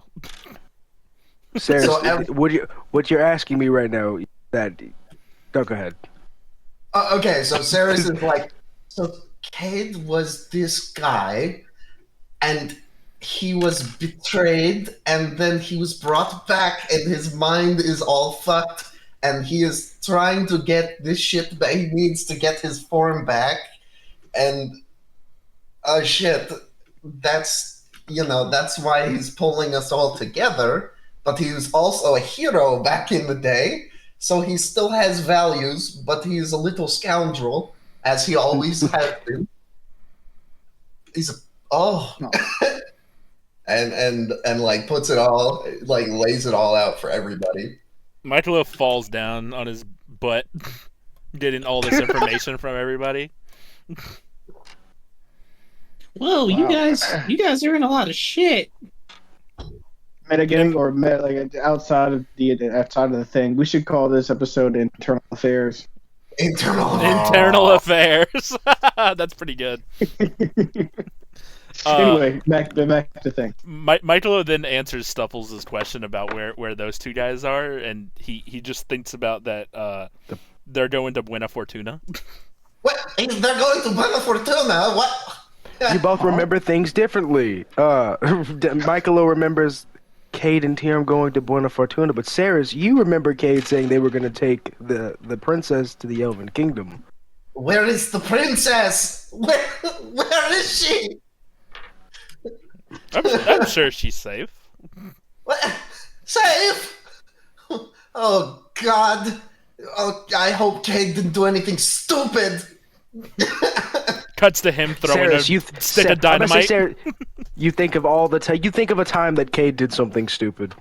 Ceras, So what you're asking me right now, that... Oh, go ahead. Okay, so Ceras is like, so Kade was this guy, and he was betrayed, and then he was brought back, and his mind is all fucked, and he is trying to get this shit back. He needs to get his form back, and shit, that's why he's pulling us all together. But he was also a hero back in the day. So he still has values, but he's a little scoundrel, as he always has been. He's and like puts it all, like lays it all out for everybody. Michaelo falls down on his butt, getting all this information from everybody. Whoa, you guys are in a lot of shit. Metagaming or outside of the thing. We should call this episode Internal Affairs. Internal affairs. That's pretty good. Anyway, back to the thing. Michaelo then answers Stuffles' question about where those two guys are, and he just thinks about that they're going to Buena Fortuna. What? They're going to Buena Fortuna? What? You both remember things differently. Michaelo remembers Kade and Tyrum going to Buena Fortuna, but Ceras, you remember Kade saying they were going to take the princess to the Elven Kingdom. Where is the princess? Where is she? I'm sure she's safe. What? Safe? Oh God! Oh, I hope Kate didn't do anything stupid. Cuts to him throwing Ceras, a stick of dynamite. You think of all the time. You think of a time that Cade did something stupid.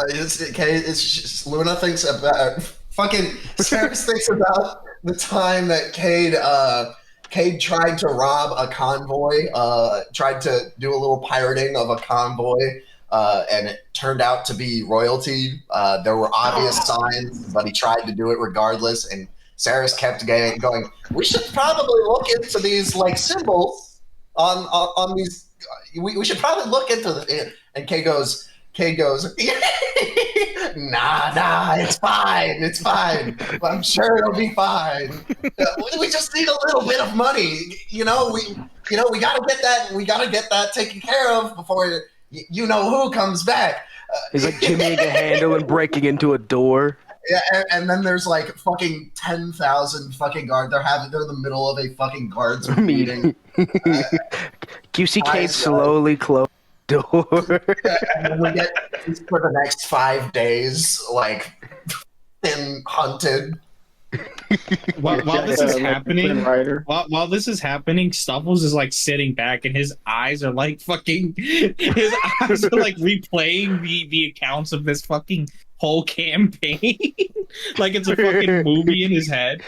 It's just Luna thinks about fucking Ceres thinks about the time that Cade tried to rob a convoy, tried to do a little pirating of a convoy, and it turned out to be royalty. There were obvious signs, but he tried to do it regardless, and Ceres kept going, we should probably look into these like symbols on these. We should probably look into the. And Kay goes, nah, it's fine. I'm sure it'll be fine. We just need a little bit of money, we gotta get that taken care of before you know who comes back. He's like jimmying a handle and breaking into a door. Yeah, and then there's like fucking 10,000 fucking guards. They're in the middle of a fucking guards meeting. You see Kate slowly close the door. And then we get for the next 5 days, like, been hunted. While this is happening, while this is happening, Stuffles is like sitting back, and his eyes are like fucking. His eyes are like replaying the accounts of this fucking whole campaign, like it's a fucking movie in his head.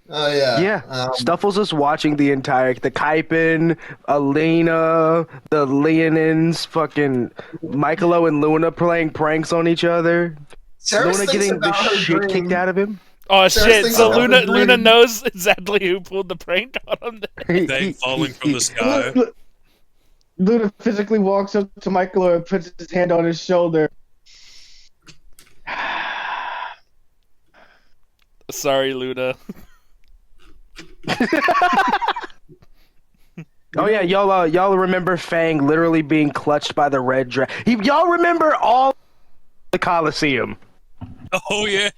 Oh yeah, yeah. Stuffles is watching the Kaipen, Alina, the Leonins, fucking Michaelo and Luna playing pranks on each other. Ceres Luna getting the shit kicked out of him. Oh shit! So Luna knows exactly who pulled the prank on him. They falling from the sky. Luna physically walks up to Michaelo and puts his hand on his shoulder. Sorry, Luna. Oh yeah, y'all remember Fang literally being clutched by the red dragon? Y'all remember all the Coliseum? Oh yeah.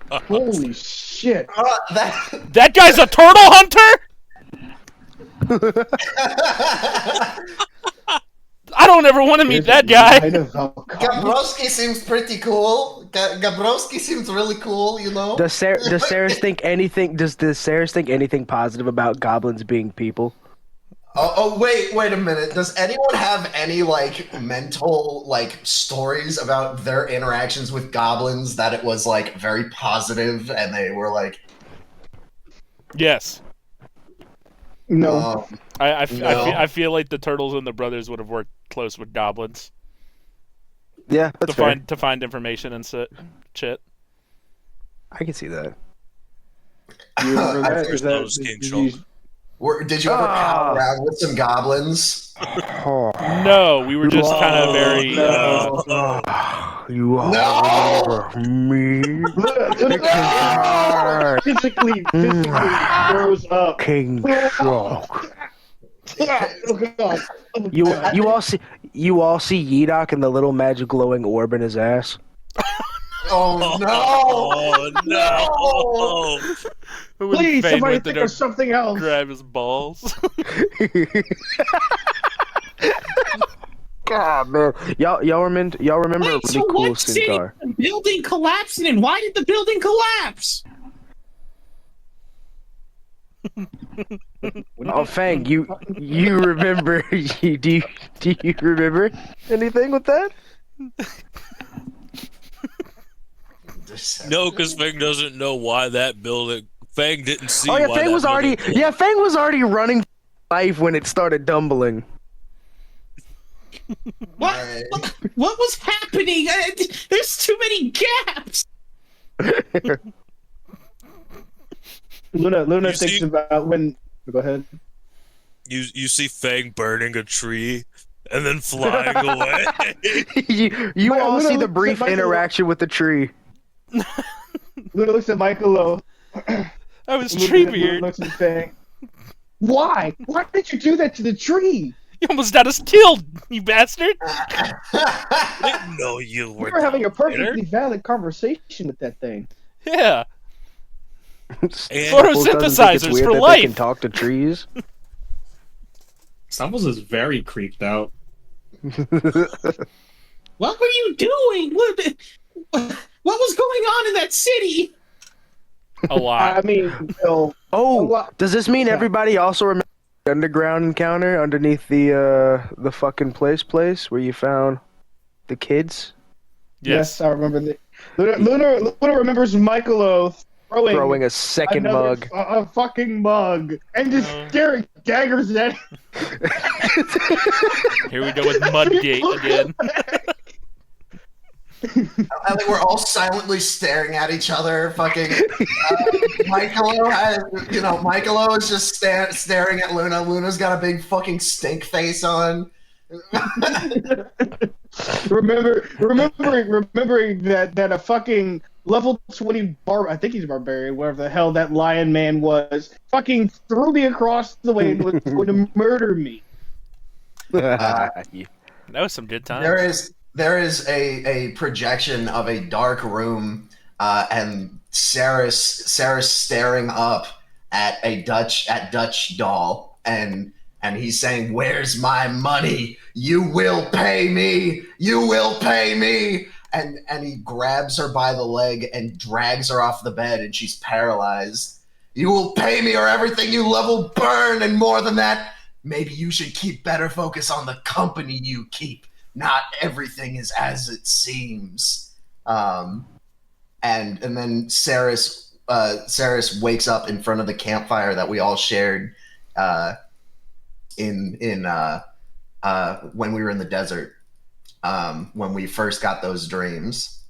Holy shit! That guy's a turtle hunter. I don't ever want to meet that guy. Gabrowski seems pretty cool. Gabrowski seems really cool, Does Ceras think anything? Does Ceras think anything positive about goblins being people? Oh wait a minute. Does anyone have any like mental like stories about their interactions with goblins that it was like very positive and they were like? Yes. No. I feel like the turtles and the brothers would have worked close with goblins. Yeah, that's fair. To find information and shit. I can see that. You remember did you ever pal around with some goblins? No, we were just kind of very. You all remember me? Physically throws up. King Shark. Oh god. You all see Yeedok and the little magic glowing orb in his ass. Oh no! Please, somebody think of something else. Grab his balls. God, man, y'all remember a really cool Centaur. Building collapsing, and why did the building collapse? Oh, Fang, you remember? Do you remember anything with that? No, because Fang doesn't know why that building. Fang didn't see. Oh yeah, why Fang was already. Yeah, Fang was already running for life when it started tumbling. What was happening? There's too many gaps. Luna thinks about when. Go ahead. You see Fang burning a tree and then flying away. you all see the brief interaction with the tree. Luna looks at Michaelo. I was Treebeard. Looks at Fang. Why? Why did you do that to the tree? You almost got us killed, you bastard! I didn't know you were. We were having a perfectly valid conversation with that thing. Yeah. Photosynthesizers for life. They can talk to trees. Stumbles is very creeped out. What were you doing? What was going on in that city? A lot. I mean, Bill, Oh, does this mean everybody also remembers the underground encounter underneath the fucking place where you found the kids? yes, I remember that. Luna remembers Michaelo Throwing a second mug. a fucking mug, and just staring daggers at him. Here we go with Mudgate again. I think we're all silently staring at each other. Fucking Michaelo is just staring at Luna. Luna's got a big fucking stink face on. remembering that a fucking level 20 I think he's a barbarian, whatever the hell that lion man was, fucking threw me across the way and was going to murder me. That was some good times. There is a projection of a dark room and Ceras staring up at Dutch doll and he's saying, "Where's my money? You will pay me. You will pay me." And he grabs her by the leg and drags her off the bed and she's paralyzed. "You will pay me or everything you love will burn, and more than that, maybe you should keep better focus on the company you keep. Not everything is as it seems." And then Ceras wakes up in front of the campfire that we all shared in when we were in the desert, when we first got those dreams.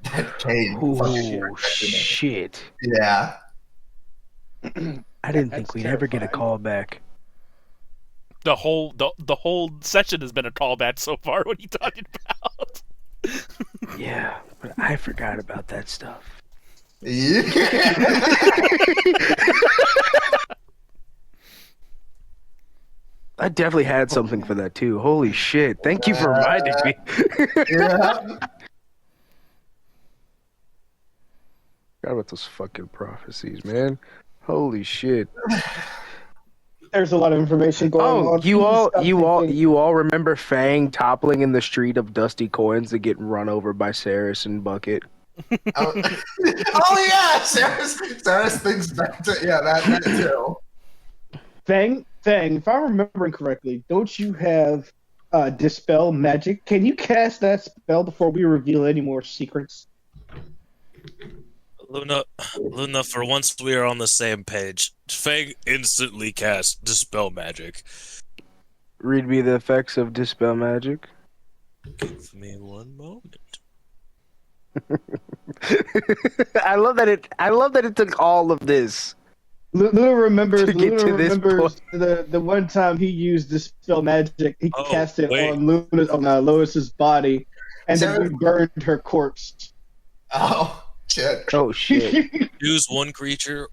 That Kade. Oh shit! Yeah. I didn't think we'd ever get a call back. The whole session has been a callback so far. What are you talking about? Yeah, but I forgot about that stuff. Yeah. I definitely had something for that too. Holy shit! Thank you for reminding me. Yeah. Forgot about those fucking prophecies, man. Holy shit! There's a lot of information going on. You all remember Fang toppling in the street of dusty coins and getting run over by Ceras and Bucket? Oh yeah, Ceras thinks back to that too. Fang, if I'm remembering correctly, don't you have Dispel Magic? Can you cast that spell before we reveal any more secrets? Luna, for once we are on the same page. Fang instantly cast Dispel Magic. Read me the effects of Dispel Magic. Give me one moment. I love that it took all of this. Luna remembers the one time he used Dispel Magic. He cast it on Lois's body, and then we burned her corpse. Oh shit! Oh shit! Choose one creature,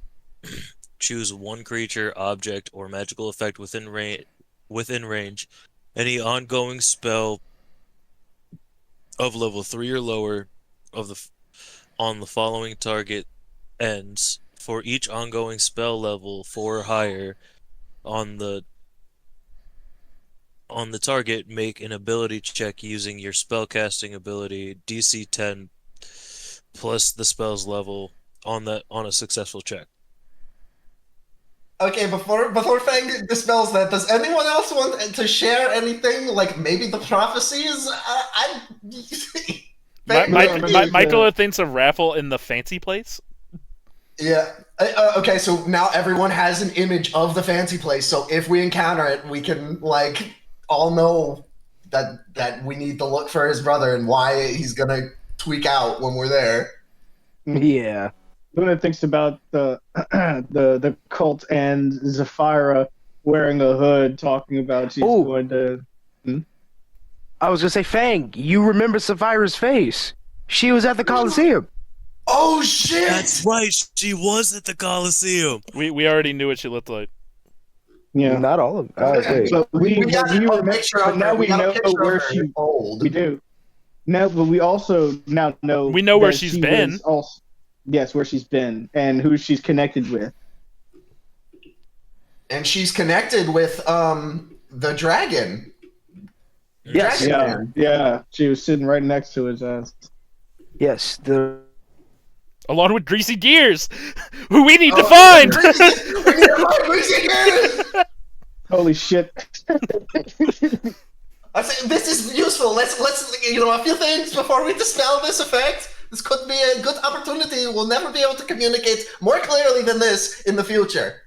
object, or magical effect within range. Any ongoing spell of level 3 or lower on the following target ends. For each ongoing spell level 4 or higher on the target, make an ability check using your spellcasting ability DC 10 plus the spell's level on a successful check. Okay, before Fang dispels that, does anyone else want to share anything? Like maybe the prophecies? Michaelo thinks of raffle in the fancy place. Yeah. Okay, so now everyone has an image of the fancy place. So if we encounter it, we can all know that we need to look for his brother and why he's gonna tweak out when we're there. Yeah. Luna thinks about the cult and Zafira wearing a hood, talking about she's going to. I was gonna say, Fang, you remember Zafira's face? She was at the Coliseum. Oh shit! That's right. She was at the Coliseum. We already knew what she looked like. Yeah, not all of them. So we got a picture of her. Now we know where she's old. We do. Now, but we also now know. We know where she's been. Yes, where she's been and who she's connected with. And she's connected with the dragon. Yes. Yeah. She was sitting right next to his ass. Yes, the Along with Greasy Gears, who we need to Oh, find. we need to find Greasy Gears! Holy shit. I say this is useful. Let's a few things before we dispel this effect. This could be a good opportunity. We'll never be able to communicate more clearly than this in the future.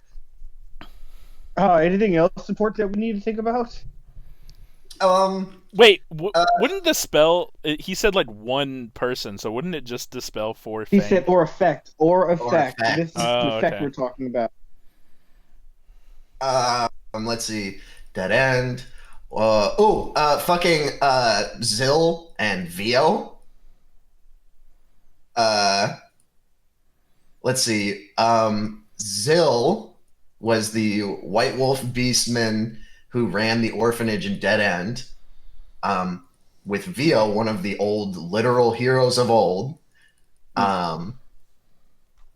Anything else important that we need to think about? Wait, wouldn't the spell? He said like one person, so wouldn't it just dispel for? He Fang? said or effect. Or effect. This is the effect okay. we're talking about. Let's see. Dead end. Fucking Zill and Vio. Let's see. Zill was the White Wolf Beastman who ran the orphanage in Dead End. With Vio, one of the old literal heroes of old. Saved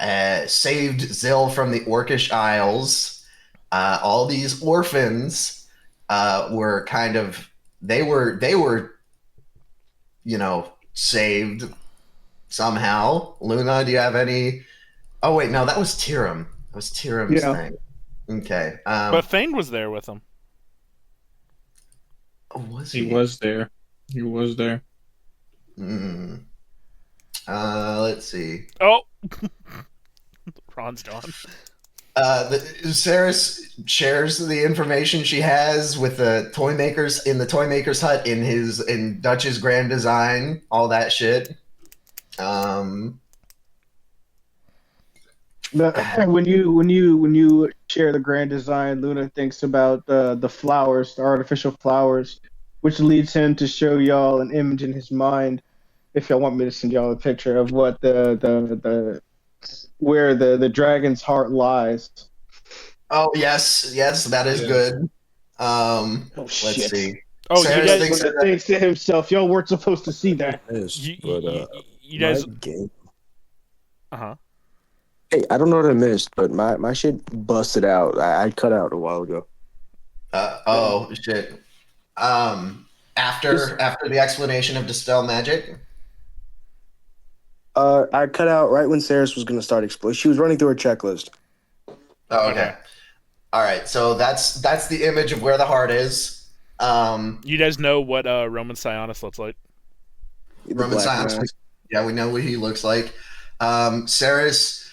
Zill from the Orcish Isles. All these orphans were kind of they were saved somehow. Luna, do you have any? Oh wait, no, that was Tyrum. That was Tyrum's thing. Okay. But Fang was there with him. Was he was there. He was there. Let's see. Oh, Ron's gone. Ceras shares the information she has with the toy makers in the toy maker's hut in Dutch's grand design, all that shit. When you share the grand design, Luna thinks about the flowers, the artificial flowers, which leads him to show y'all an image in his mind. If y'all want me to send y'all a picture of what where the dragon's heart lies. Oh yes, that is good. Let's shit. see. Oh, Ceras you guys thinks to himself, y'all weren't supposed to see that. You guys. Uh-huh. Hey, I don't know what I missed, but my shit busted out. I cut out a while ago. Oh shit. After the explanation of dispel magic. I cut out right when Ceras was gonna start exploding. She was running through her checklist. Oh, okay. All right. So that's the image of where the heart is. You guys know what Roman Sionis looks like? Roman Sionis. Yeah, we know what he looks like. Ceras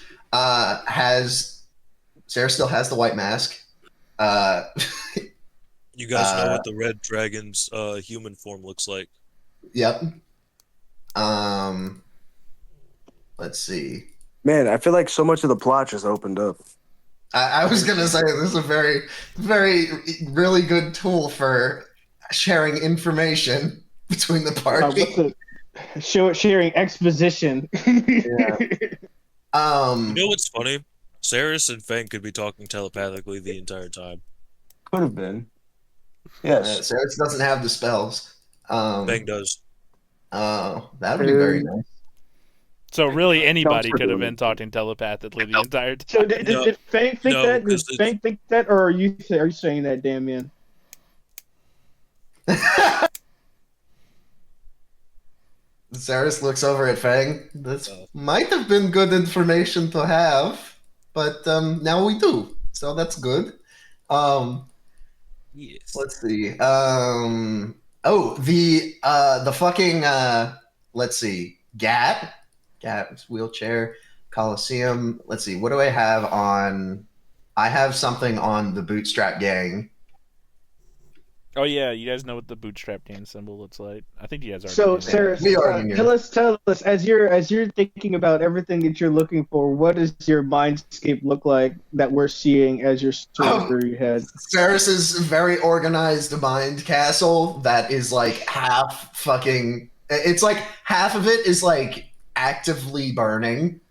still has the white mask. You guys know what the red dragon's human form looks like. Yep. Let's see. Man, I feel like so much of the plot just opened up. I was gonna say this is a very, very, really good tool for sharing information between the party. Sharing exposition. Yeah. You know what's funny? Ceras and Fang could be talking telepathically the entire time. Could have been. Yes. Ceras doesn't have the spells. Fang does. Oh, that would be very nice. So really, anybody could have been talking telepathically the entire time. So did Fang think that? Did Fang think that, or are you saying that, Damien? Ceras looks over at Fang. This might have been good information to have, but now we do, so that's good. Yes. Let's see. The fucking let's see. Gat's wheelchair, Coliseum. Let's see. What do I have on? I have something on the Bootstrap Gang. Oh yeah, you guys know what the Bootstrap Gang symbol looks like. I think you guys are. So, Sarah, tell us as you're thinking about everything that you're looking for. What does your mindscape look like that we're seeing as you're sorting through your head? Ceras' very organized mind castle that is like half fucking. It's like half of it is like actively burning,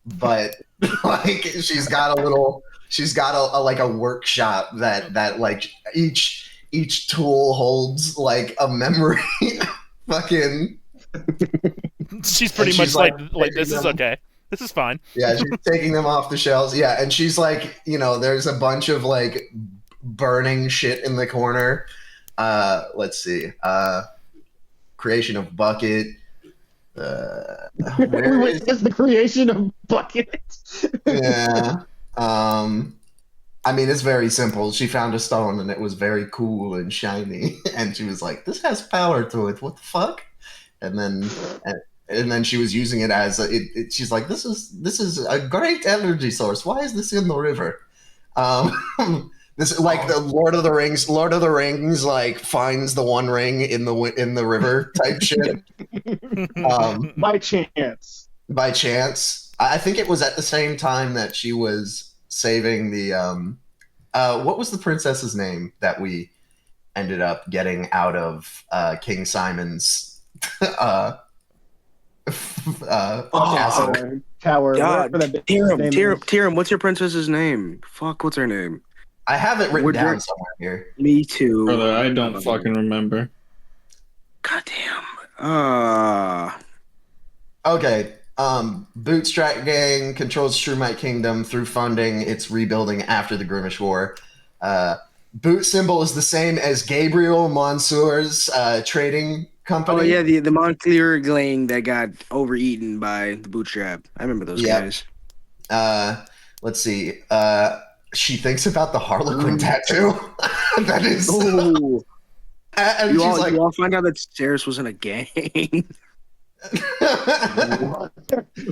but like she's got a workshop that like each tool holds like a memory. Fucking. She's pretty much like this is okay. This is fine. Yeah, she's taking them off the shelves. Yeah, and she's like, there's a bunch of like burning shit in the corner. Let's see. Creation of bucket. Where We is? witnessed the creation of Bucket. Yeah. I mean, it's very simple. She found a stone and it was very cool and shiny, and she was like, "This has power to it. What the fuck?" And then, and, and then she was using it as she's like, "This is a great energy source. Why is this in the river?" This is like the Lord of the Rings. Lord of the Rings like finds the one ring in the river type shit. By chance. By chance. I think it was at the same time that she was saving the what was the princess's name that we ended up getting out of King Simon's castle? Tower. God, Whatever that bitch's name is. Tyrum, what's your princess's name? Fuck, what's her name? I have it written Would down you- somewhere here. Me too. Brother, I don't fucking remember. Goddamn. Okay. Bootstrap Gang controls Shroomite Kingdom through funding its rebuilding after the Grimish War. Boot symbol is the same as Gabriel Monsour's trading company. Oh yeah, the Montclair gang that got overeaten by the Bootstrap. I remember those Yep. guys. Let's see. She thinks about the Harlequin tattoo. That is. Oh, And she's like, you all find out that Ceras was in a gang.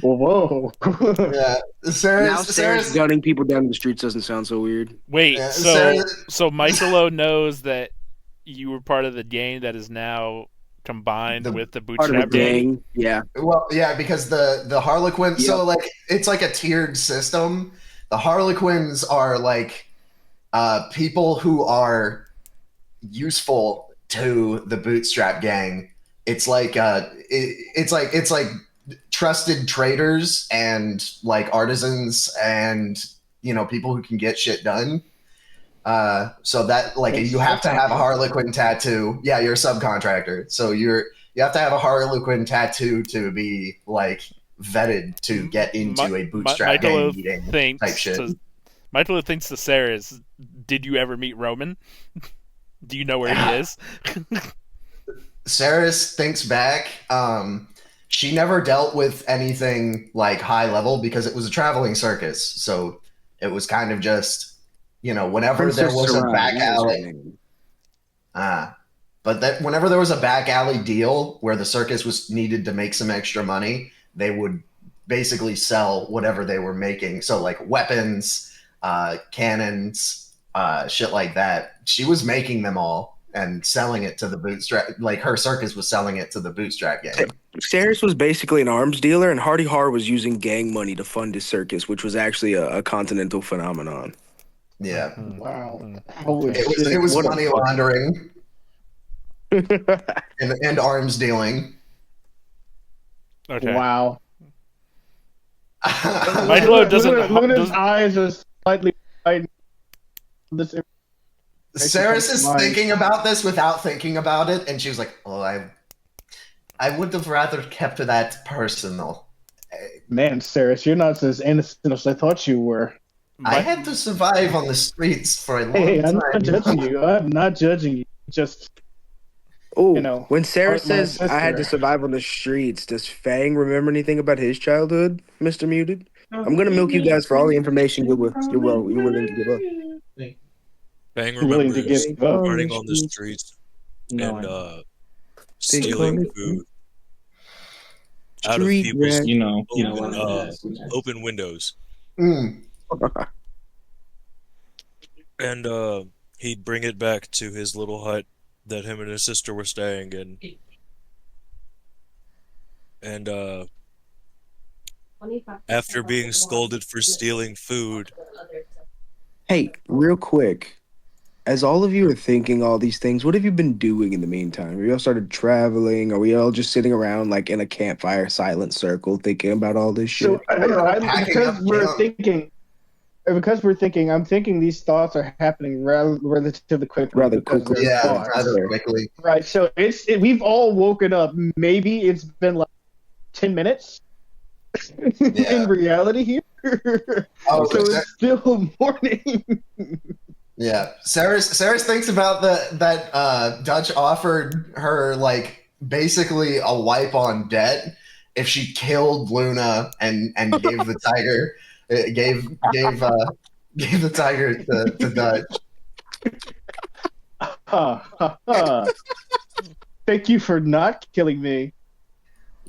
Whoa. yeah. Now Ceras, Ceras gunning people down in the streets doesn't sound so weird. Wait, Yeah, so Michaelo knows that you were part of the gang that is now combined with the Part of Bootstrap the gang. gang, yeah. Well, yeah, because the Harlequin. Yep. So like, it's like a tiered system. The Harlequins are like people who are useful to the Bootstrap Gang. It's like it's like trusted traders and like artisans and people who can get shit done. So that like you have to have a Harlequin tattoo. Yeah, you're a subcontractor, so you have to have a Harlequin tattoo to be like vetted to get into a Bootstrap Gang meeting type shit. Michaelo thinks to Ceras, did you ever meet Roman? Do you know where he is? Ceras thinks back. She never dealt with anything like high level because it was a traveling circus. So it was kind of just, whenever there was a back alley. But that whenever there was a back alley deal where the circus was needed to make some extra money, they would basically sell whatever they were making. So like weapons, cannons, shit like that. She was making them all and selling it to the Bootstrap. Like her circus was selling it to the Bootstrap Gang. Ceras was basically an arms dealer, and Hardy Har was using gang money to fund his circus, which was actually a continental phenomenon. Yeah. Wow. Holy It was What a money fuck- laundering and arms dealing. Okay. Wow. Michaelo doesn't. Luna's eyes are slightly widened. This Ceras is thinking about this without thinking about it, and she was like, "Oh, I would have rather kept that personal. man, Ceras, you're not as innocent as I thought you were. I had to survive on the streets for a long Hey, I'm time." not judging you. I'm not judging you. Just Oh, when part Ceras of my says I had to sister. survive on the streets, does Fang remember anything about his childhood, Mr. Muted? I'm gonna milk you guys for all the information you're willing to give up. Bang willing to remembers give up. running on the streets No, and stealing food out of Street people's rat. you know open, what it is. open windows. Mm. And he'd bring it back to his little hut that him and his sister were staying in. And after being scolded for stealing food, Hey, real quick, as all of you are thinking all these things, what have you been doing in the meantime? Have you all started traveling? Are we all just sitting around like in a campfire, silent circle, thinking about all this shit? So Packing because up we're camp. thinking, I'm thinking these thoughts are happening relatively quickly. Rather because quickly. they're Yeah, thoughts. rather quickly. Right. So we've all woken up. Maybe it's been like 10 minutes. Yeah. In reality here. Oh, So it's still morning. Yeah, Ceras thinks about that Dutch offered her like basically a wipe on debt if she killed Luna and gave the tiger gave the tiger to Dutch. Thank you for not killing me.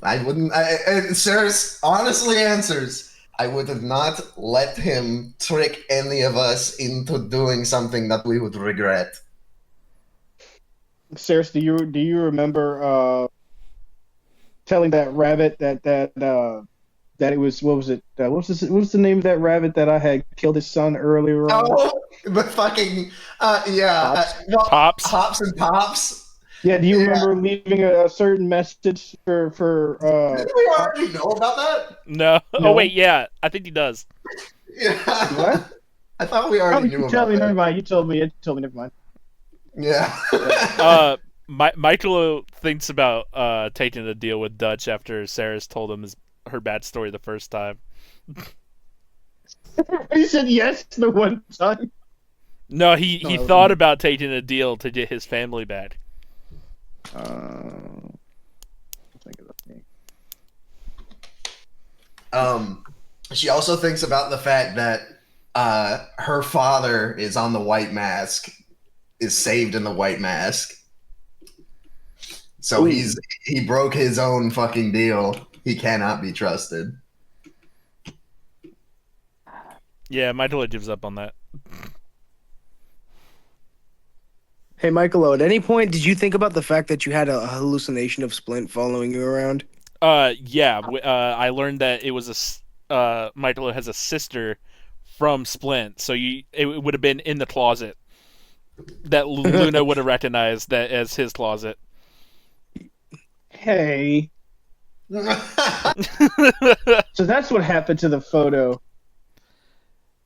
I wouldn't. And Ceres honestly answers, I would have not let him trick any of us into doing something that we would regret. Ceres, do you remember telling that rabbit that it was what was it? What was the name of that rabbit that I had killed his son earlier on? Oh, the fucking yeah, well, Pops. Hops and Pops. Yeah, do you remember leaving a certain message for Didn't we already know about that? No. No. Oh wait, yeah. I think he does. Yeah. What? I thought we Oh, already you knew tell about me. Never that. mind. You told me. Never mind. Yeah. Michaelo thinks about taking a deal with Dutch after Ceres told him her bad story the first time. He said yes the one time. No, he No, thought about taking a deal to get his family back. She also thinks about the fact that her father is on the White Mask, is saved in the White Mask. So Ooh. he broke his own fucking deal. He cannot be trusted. Yeah, Michaelo gives up on that. Hey, Michaelo, at any point did you think about the fact that you had a hallucination of Splint following you around? Yeah. I learned that it was Michaelo has a sister from Splint, so it would have been in the closet that Luna would have recognized that as his closet. Hey. So that's what happened to the photo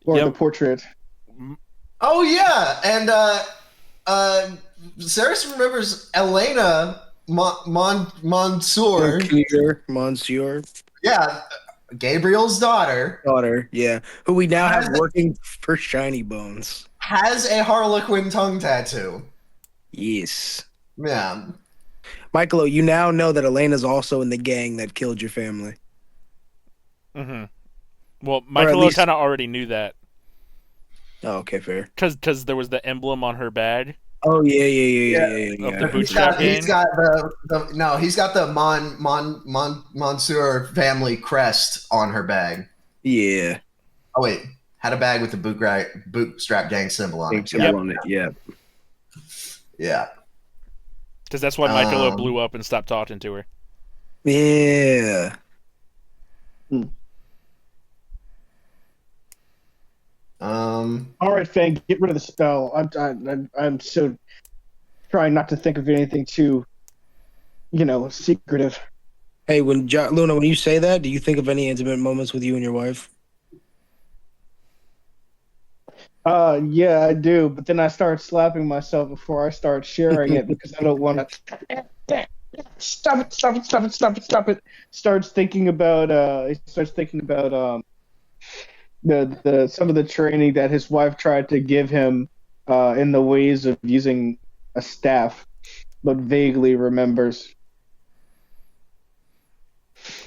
or Yep. the portrait. Oh yeah, and Ceres remembers Elena Mansour. Monsieur. Yeah, Gabriel's daughter Yeah, who we now have working for Shiny Bones. has a Harlequin tongue tattoo. Yes. Yeah. Michaelo, you now know that Elena's also in the gang that killed your family. Mm-hmm. Well, Michaelo least- kind of already knew that Oh, okay, fair. because there was the emblem on her bag. Oh, yeah. Of the bootstrap gang. He's got the Mansour family crest on her bag. Yeah. Oh wait, had a bag with the bootstrap gang symbol on it. Symbol on it, yeah. Yeah. Because that's why Michaelo blew up and stopped talking to her. Yeah. All right, Fang, get rid of the spell. I'm so trying not to think of anything too, secretive. Hey, Luna, when you say that, do you think of any intimate moments with you and your wife? Yeah, I do, but then I start slapping myself before I start sharing it because I don't want to. Stop it! Starts thinking about the some of the training that his wife tried to give him in the ways of using a staff, but vaguely remembers.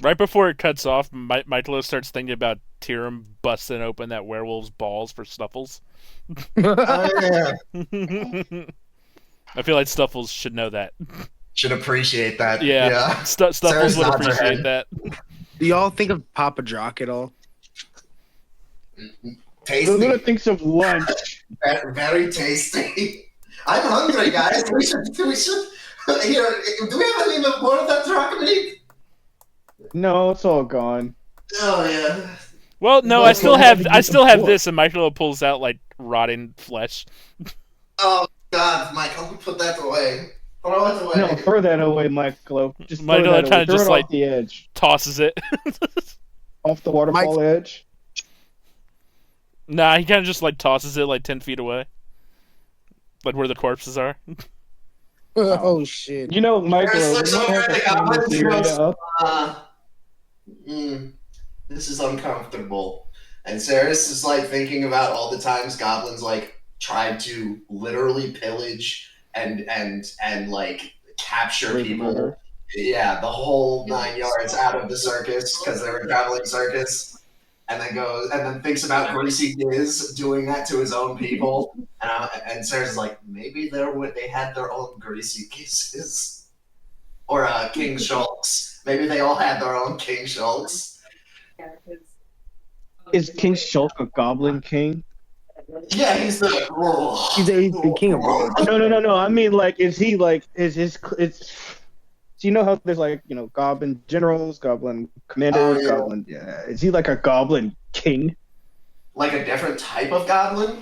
Right before it cuts off, Michaelo starts thinking about Tyrum busting open that werewolf's balls for Snuffles. Oh, yeah. I feel like Snuffles should know that. Should appreciate that. Yeah. Snuffles Sarah's would nods her appreciate head. that. Do y'all think of Papa Jock at all? Tasty. Luna thinks of lunch. Very tasty. I'm hungry, guys. We should. Here, do we have any more of that dragon meat? No, it's all gone. Oh yeah. Well, no, No, I still well, have how did you get the this, and Michaelo pulls out like rotting flesh. Oh God, Michael, put that away. Throw it away. No, throw that away, Michaelo. Just throw Michaelo that away. kinda Throw just, it like- off the edge, Tosses it. off the waterfall edge. Nah, he kind of just like tosses it like 10 feet away, like where the corpses are. Oh, shit. You know, Michaelo, There's we have to something clean I this want area to up. This is uncomfortable. And Ceres is like thinking about all the times goblins like tried to literally pillage and like capture Rape people murder. Yeah, the whole 9 yards out of the circus because they were traveling circus, and then thinks about Greasy Giz doing that to his own people, and Sarah's like, maybe they had their own Greasy Gizzes or King Schultz. Maybe they all had their own King Schultz. Is King Shulk a goblin king? Yeah, he's the He's the king of blood. No. I mean, like, is he like is his? It's. So you know how there's like goblin generals, goblin commanders, yeah. goblin. Yeah, is he like a goblin king? Like a different type of goblin.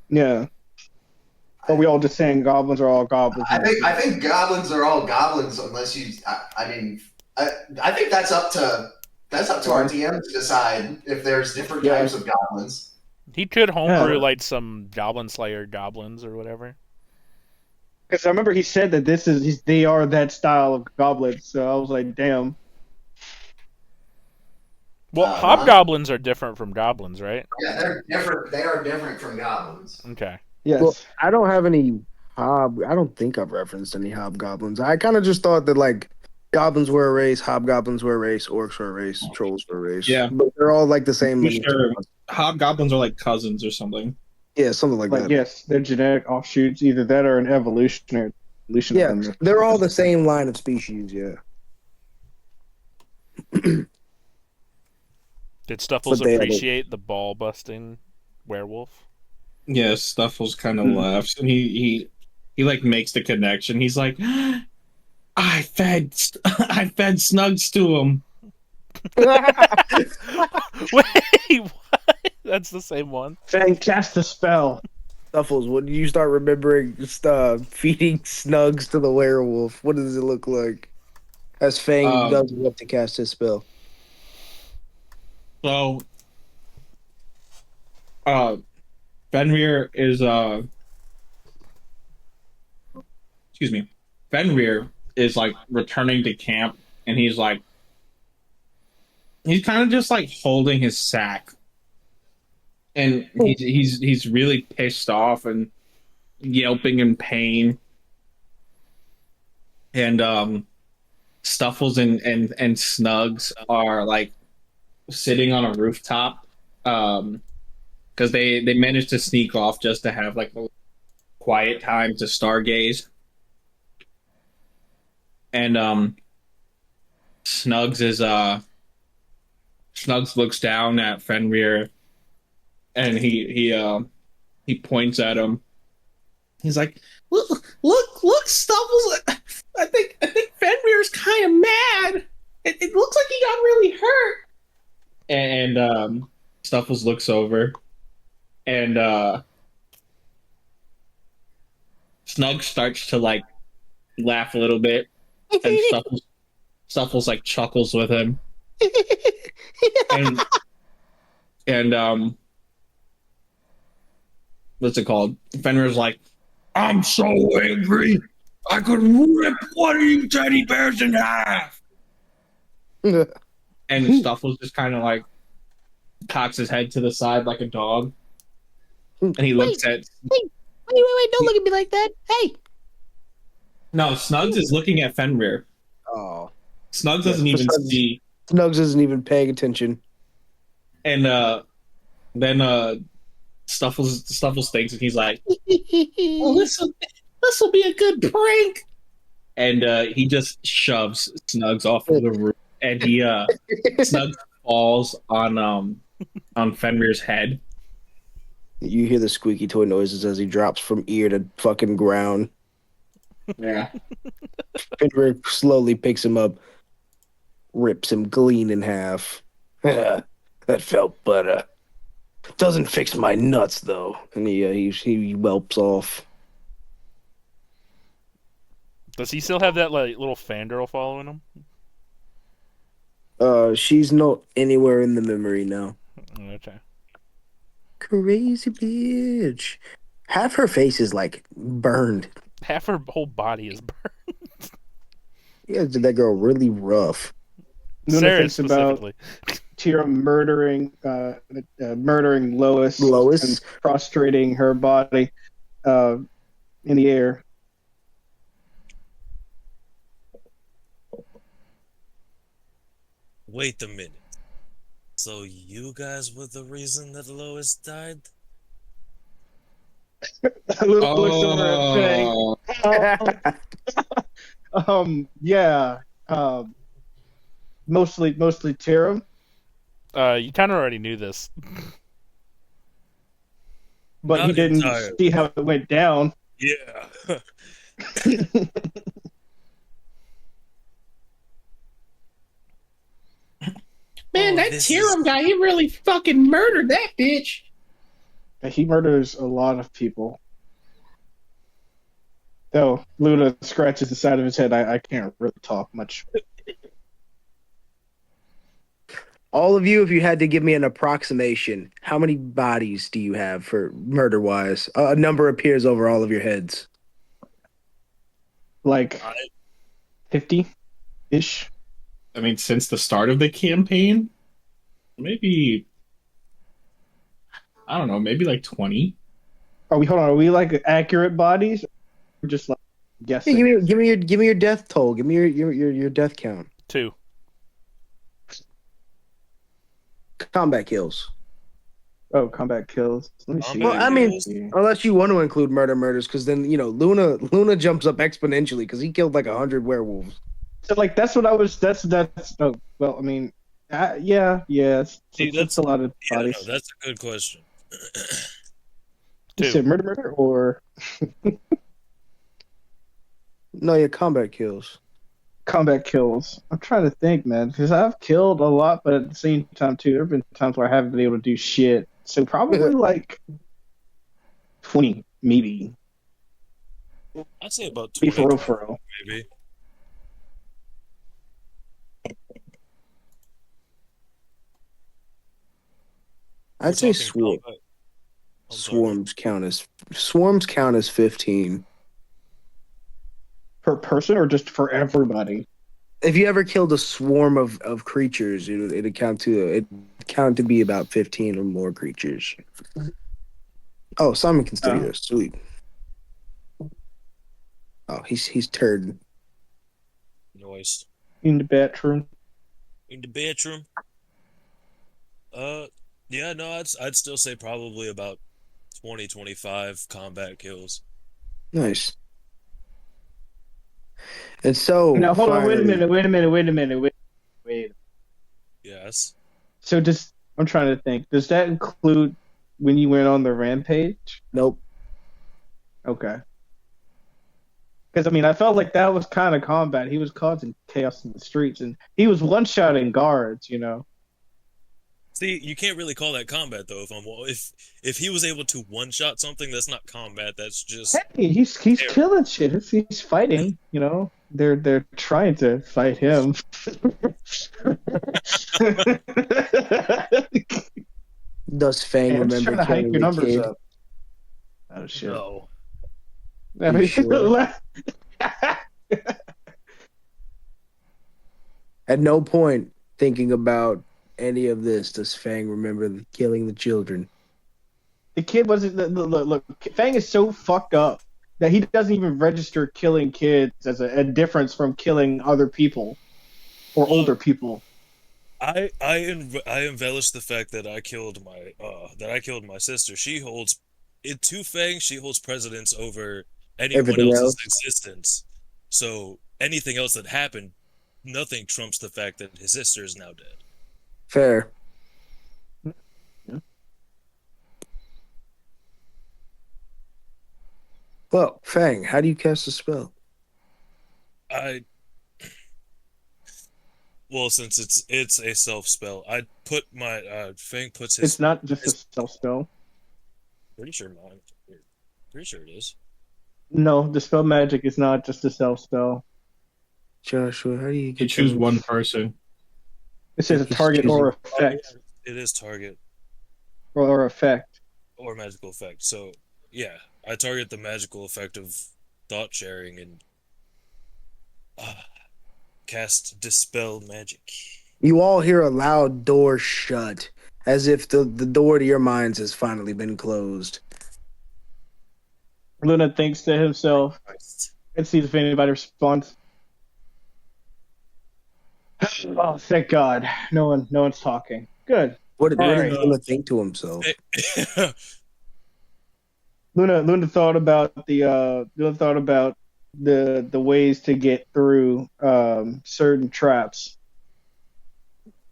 Yeah. Or are we all just saying goblins are all goblins? I think goblins are all goblins unless you. I think that's up to our DM to decide if there's different types of goblins. He could homebrew like some Goblin Slayer goblins or whatever. Because I remember he said that they are that style of goblins. So I was like, damn. Well, hobgoblins are different from goblins, right? Yeah, they're different. They are different from goblins. Okay. Yes. Well, I don't have any I don't think I've referenced any hobgoblins. I kind of just thought that like goblins were a race, hobgoblins were a race, orcs were a race, trolls were a race. Yeah. But they're all like the same. Sure. Hobgoblins are like cousins or something. Yeah, something like that. Yes, they're genetic offshoots, either that or an evolution. Yeah, they're all the same line of species. Yeah. Did Stuffles appreciate the ball busting werewolf? Yeah, Stuffles kind of laughs, and he like makes the connection. He's like, I fed Snugs to him. Wait, what? That's the same one. Fang cast the spell. Stuffles, when you start remembering feeding Snugs to the werewolf, what does it look like? As Fang does what to cast his spell. So, Fenrir is Fenrir is like returning to camp, and he's kind of just like holding his sack, and he's really pissed off and yelping in pain, and Stuffles and Snugs are like sitting on a rooftop, because they managed to sneak off just to have like a quiet time to stargaze. And Snugs looks down at Fenrir, and he points at him. He's like, look, Stuffles. I think Fenrir's kind of mad. It looks like he got really hurt. And Stuffles looks over, and Snug starts to like laugh a little bit, and Stuffles like chuckles with him, and what's it called? Fenrir's like, I'm so angry, I could rip one of you teddy bears in half. And Stuffles just kind of like cocks his head to the side like a dog, and he looks at. Wait! Don't look at me like that. Hey. No, Snugs is looking at Fenrir. Oh. Snugs doesn't even see. Snugs isn't even paying attention. And then Stuffles thinks, and he's like, "Well, this will be a good prank." And he just shoves Snugs off of the roof, and he Snugs falls on Fenrir's head. You hear the squeaky toy noises as he drops from ear to fucking ground. Yeah. Fenrir slowly picks him up, rips him clean in half. That felt better. Doesn't fix my nuts though. And he whelps off. Does he still have that like little fangirl following him? She's not anywhere in the memory now. Okay. Crazy bitch. Half her face is like burned. Half her whole body is burned. Yeah, that girl really rough. Ceras specifically. Tyrum murdering Lois and prostrating her body in the air. Wait a minute. So you guys were the reason that Lois died? Luna looks over at Fang. Oh, Yeah. Um, mostly Tyrum, You kind of already knew this. but he Not didn't entirely. see how it went down. Yeah. man, Oh, that this is Tyrum guy, he really fucking murdered that bitch. He murders a lot of people. Though Luna scratches the side of his head, I can't really talk much. All of you, if you had to give me an approximation, how many bodies do you have for murder wise? A number appears over all of your heads. Like I 50-ish. I mean, since the start of the campaign, maybe I don't know, maybe like 20. Are we like accurate bodies? Or just like Hey, guessing? give me your death toll. Give me your death count. 2. Combat kills. Oh, combat kills. Let me see. Combat Well, I mean, kills? unless you want to include murders, because then Luna jumps up exponentially because he killed like 100 werewolves. So like that's what I was. That's. Oh well, I mean, yeah. See, It's a lot of yeah, no, bodies. that's a good question. You 2. said murder, or No, your combat kills. combat kills. I'm trying to think, man, because I've killed a lot, but at the same time too, there have been times where I haven't been able to do shit. So probably like 20, maybe. I'd say about Be 20, for real. maybe. We're I'd say talking combat. I'm sorry. swarms count as 15. Per person or just for everybody? If you ever killed a swarm of creatures, it'd count to be about 15 or more creatures. Oh, Simon can still Oh. hear us. Sweet. Oh, he's turd. Noise. In the bedroom. In the bedroom. Yeah, no, I'd still say probably about 20, 25 combat kills. Nice. And so Now hold on, finally, wait a minute. Yes. So I'm trying to think. Does that include when you went on the rampage? nope. Okay. Because I mean, I felt like that was kind of combat. He was causing chaos in the streets, and he was one-shotting guards. You know. See, you can't really call that combat though. If he was able to one shot something, that's not combat. That's just Hey, he's terror. killing shit. He's fighting. You know, they're trying to fight him. Does Fang Yeah, I'm just remember trying to hype killing your the numbers kid? up. Oh shit. No. I mean, sure? At no point thinking about any of this does Fang remember killing the children. the kid wasn't. Look, Fang is so fucked up that he doesn't even register killing kids as a difference from killing other people or Well, older people. I embellish the fact that I killed my sister. She holds in Two Fang. She holds precedence over anyone Everything else's else, existence. So anything else that happened, nothing trumps the fact that his sister is now dead. fair. Well, Fang, how do you cast a spell? I Well, since it's a self spell, I put my Fang puts It's his not just a his self spell. pretty sure mine. Pretty sure it is. No, the spell magic is not just a self spell. Joshua, how do you You get choose those? one person. It says a He's target choosing- or Oh, effect yeah, it is target or effect. or magical effect. So yeah, I target the magical effect of thought sharing and cast dispel magic. You all hear a loud door shut, as if the door to your minds has finally been closed. Luna thinks to himself and sees if anybody responds. Oh, thank God. No one's talking. Good. What All did right. Luna think to himself? Luna thought about the ways to get through certain traps.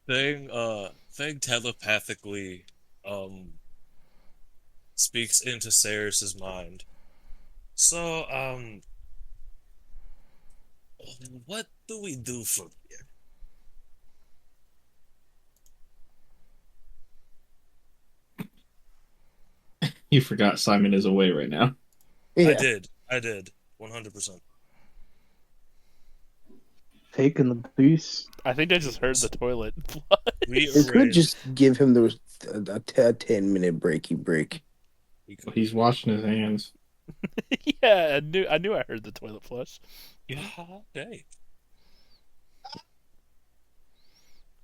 Thing telepathically speaks into Ceres' mind. So, what do we do from here? You forgot Simon is away right now. Yeah. I did. 100%. Taking the piece. I think I just heard the toilet. We You could arranged. just give him a 10-minute breaky break. He's washing his hands. Yeah, I knew I heard the toilet flush. Yeah, okay.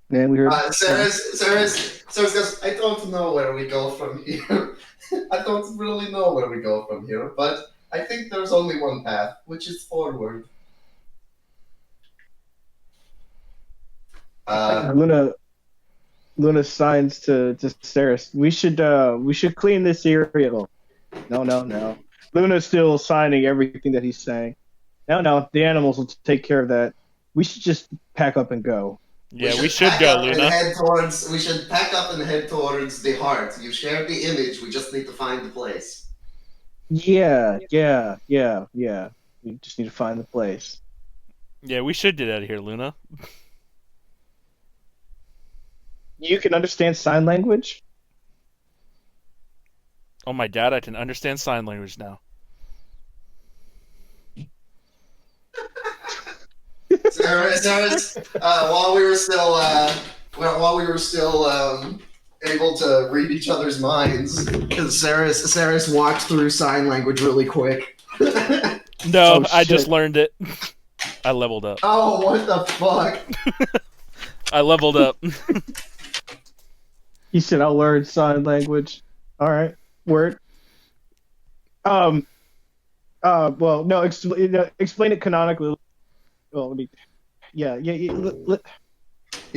Man, we heard. Ceres goes, I don't know where we go from here. I don't really know where we go from here, but I think there's only one path, which is forward. Luna signs to Ceres. We should clean this area. Oh, no. Luna's still signing everything that he's saying. No. The animals will take care of that. We should just pack up and go. Yeah, we should go, Luna. We should pack up and head towards the heart. You shared the image. We just need to find the place. Yeah. We just need to find the place. Yeah, we should get out of here, Luna. You can understand sign language? Oh my dad, I can understand sign language now. Ceres, while we were still able to read each other's minds, because Ceres walked through sign language really quick. No, Oh, I just shit. learned it. I leveled up. Oh, what the fuck? I leveled up. He said, "I'll learn sign language." All right, word. Well, no. Explain it canonically. Well, let me. Yeah. He's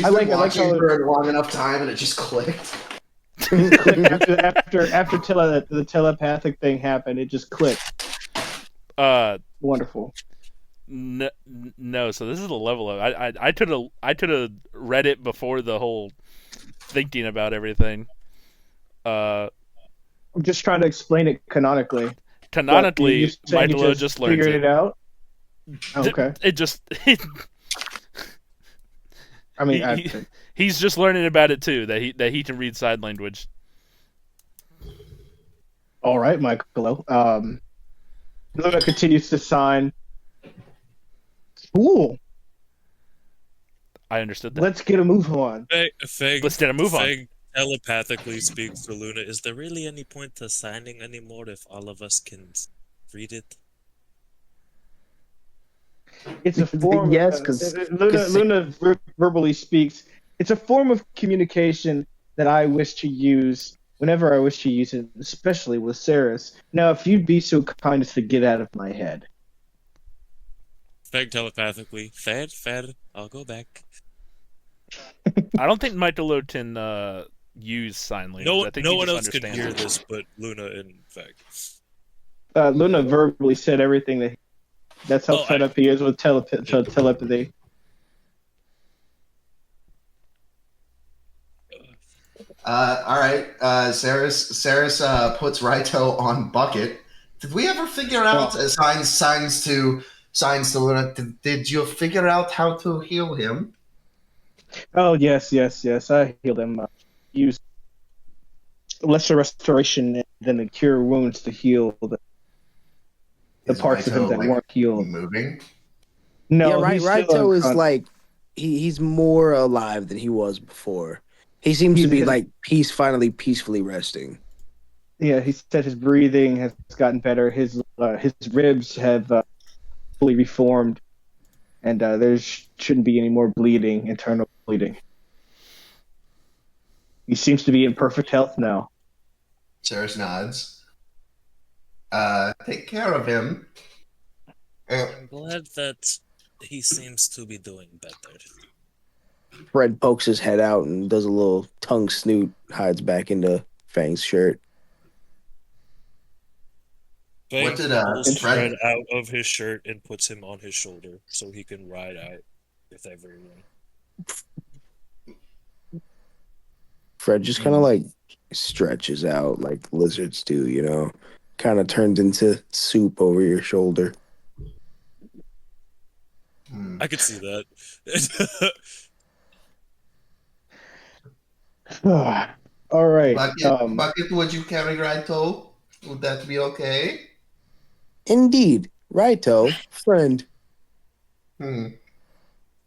I been like watching how for a long enough time, and it just clicked. after the telepathic thing happened, it just clicked. Wonderful. No. So this is the level of I could have read it before the whole thinking about everything. I'm just trying to explain it canonically. Canonically, You're saying you Michaelo just learns figured it. it out. Okay. It just I mean, he's just learning about it too. That he can read sign language. all right, Michaelo. Luna continues to sign. Cool. I understood that. Let's get a move on. Let's get a move on. Fang telepathically speaks to Luna. Is there really any point to signing anymore if all of us can read it? It's a form. Yes, 'cause Luna verbally speaks. It's a form of communication that I wish to use whenever I wish to use it, especially with Ceres. Now, if you'd be so kind as to get out of my head. Fang telepathically. Fair. I'll go back. I don't think Michaelo can use sign language. I think No he one just else can understands hear it. this but Luna and Fang. Luna verbally said everything that's how fed up he is with telepathy. All right. Ceres puts Raito on bucket. Did we ever figure out signs to Luna? Did you figure out how to heal him? Oh yes. I healed him. Use lesser restoration than the cure wounds to heal the parts of him that weren't healed. Moving. No, Yeah, right. he's still Raito is unconscious. like he's more alive than he was before. He seems to be like peacefully resting. Yeah, he said his breathing has gotten better. His ribs have fully reformed, and there shouldn't be any more bleeding, internal bleeding. He seems to be in perfect health now. Ceres nods. Take care of him. I'm glad that he seems to be doing better. Fred pokes his head out and does a little tongue snoot, hides back into Fang's shirt. What Fang did pulls Fred Fred? out of his shirt and puts him on his shoulder so he can ride out with everyone. Fred just kind of like stretches out like lizards do, you know? Kind of turns into soup over your shoulder. Hmm. I could see that. All right. Bucket, would you carry Raito? Would that be okay? Indeed. Righto, friend. Hmm.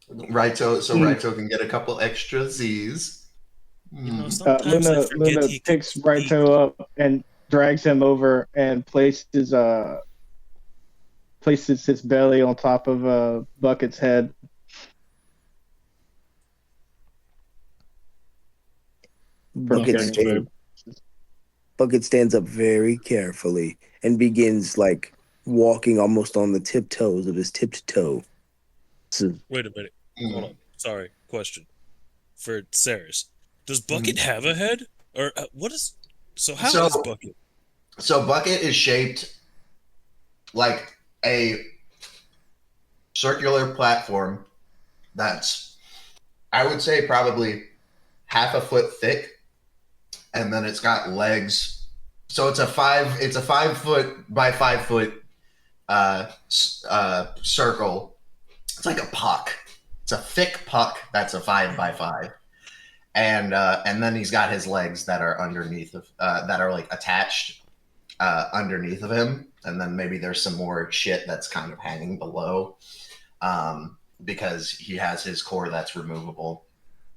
Raito, so Hmm. Raito can get a couple extra Z's. You know, Hmm. sometimes I forget Luna he can picks speak. Raito up and drags him over and places his belly on top of Bucket's head. Bucket Okay. stands, Bucket stands up very carefully and begins like walking almost on the tiptoes of his tipped toe. So, Wait a minute. Hold Hmm. on. Sorry. Question for Ceras. Does Hmm. Bucket have a head? Or what is. So, how So, is Bucket? so Bucket is shaped like a circular platform that's, I would say, probably half a foot thick, and then it's got legs. So it's a 5 foot by 5 foot circle. It's like a puck. It's a thick puck that's a 5 by 5, and then he's got his legs that are underneath of that are like attached underneath of him, and then maybe there's some more shit that's kind of hanging below, because he has his core that's removable.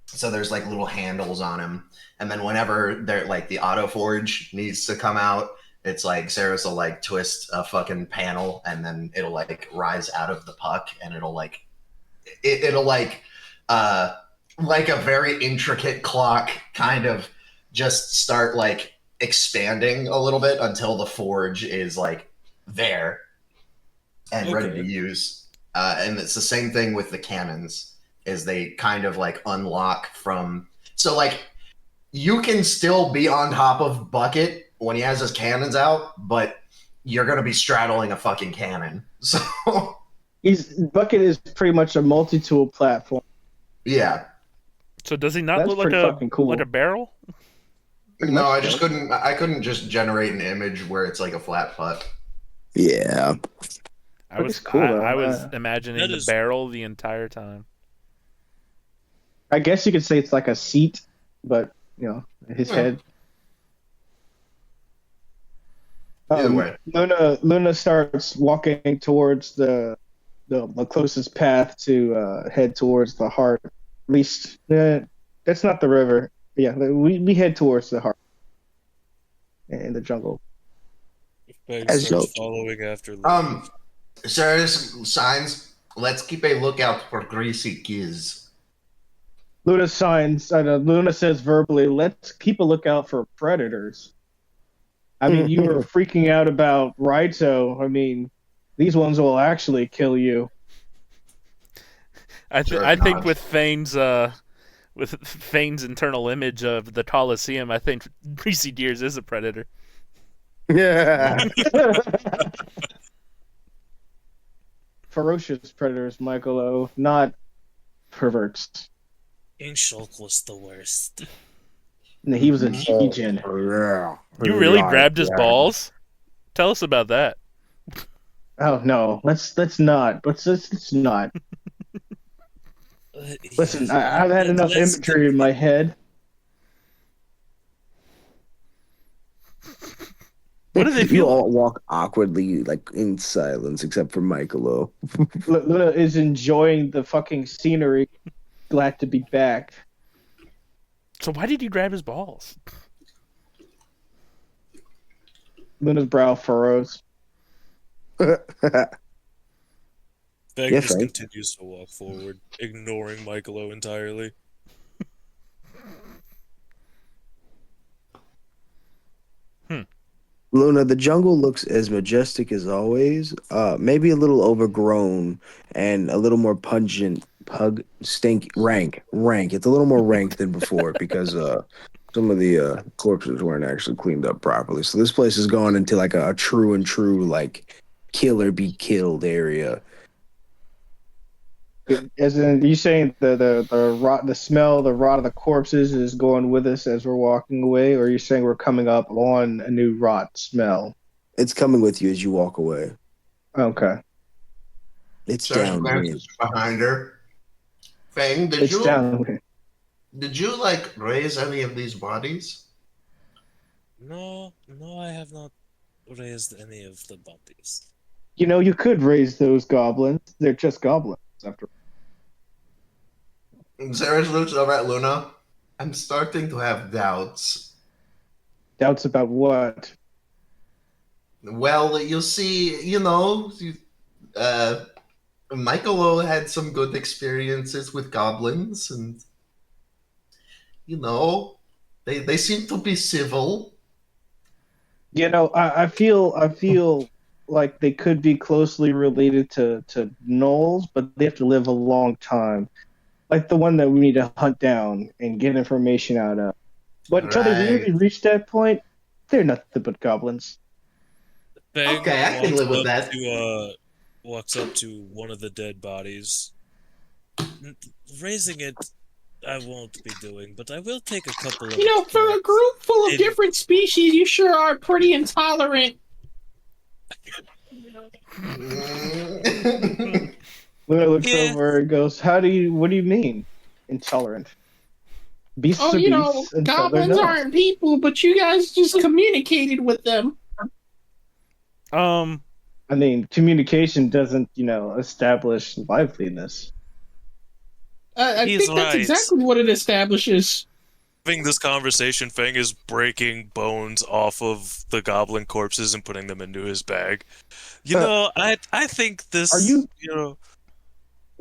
So there's like little handles on him, and then whenever they're like the auto forge needs to come out, it's like Ceras will like twist a fucking panel, and then it'll like rise out of the puck, and it'll uh like a very intricate clock kind of just start like expanding a little bit until the forge is like there and ready to Okay. use. And it's the same thing with the cannons, is they kind of like unlock from. So like you can still be on top of Bucket when he has his cannons out, but you're gonna be straddling a fucking cannon. So Bucket is pretty much a multi-tool platform. yeah. So does he not That's look like pretty a fucking cool. like a barrel? Pretty No, much I just so. couldn't. I couldn't just generate an image where it's like a flat puck. yeah. Looks cool though. I was imagining That the is. barrel the entire time. I guess you could say it's like a seat, but you know, his Yeah. head. Either way. Luna starts walking towards the closest path to head towards the heart. At least that's not the river. Yeah, we head towards the heart in the jungle. Fang As starts you following after Luna. Serious signs. Let's keep a lookout for greasy kids. Luna signs. Luna says verbally, "Let's keep a lookout for predators." I mean, you were freaking out about Raito. I mean, these ones will actually kill you. I Sure, think nods. with Fane's internal image of the Colosseum, I think Greasy Gears is a predator. yeah. Ferocious predators, Michaelo, not perverts. King Shulk was the worst. No, he was a Mhm. Legion. Yeah. You really Right, grabbed his yeah. balls? Tell us about that. Oh no, let's not. Let's not. Listen, I've had enough Let's- imagery in my head. What do they You feel? all walk awkwardly, like in silence, except for Michaelo. Luna is enjoying the fucking scenery. Glad to be back. So why did you grab his balls? Luna's brow furrows. Fang Yeah, just Fang. continues to walk forward, ignoring Michaelo entirely. Luna, the jungle looks as majestic as always, maybe a little overgrown and a little more pungent Pug stink rank. It's a little more rank than before because some of the corpses weren't actually cleaned up properly. So this place is going into like a true and true like kill or be killed area. As in, you saying the rot, the smell, the rot of the corpses is going with us as we're walking away, or are you saying we're coming up on a new rot smell? It's coming with you as you walk away. Okay, It's Ceres down here. glances behind her. Fang, it's down. did you like raise any of these bodies? No, no, I have not raised any of the bodies. You know, you could raise those goblins. They're just goblins after. Ceres looks over at Luna. I'm starting to have doubts. Doubts about what? Well, you see, uh, Michaelo had some good experiences with goblins, and they seem to be civil. You know, I feel like they could be closely related to gnolls, but they have to live a long time. Like the one that we need to hunt down and get information out of. But until they Right. really reach that point, they're nothing but goblins. Fang Okay, I can live with that. walks up to one of the dead bodies. Raising it, I won't be doing, but I will take a couple of. You know, for a group full of different species, you sure are pretty intolerant. Luna looks Yeah. over and goes, what do you mean? Intolerant. Beasts Oh, are you know, beasts, and so they're goblins not. aren't people, but you guys just communicated with them. Um, I mean, communication doesn't, establish liveliness. I He's think that's right. exactly what it establishes. Having this conversation, Fang is breaking bones off of the goblin corpses and putting them into his bag. I think this. Are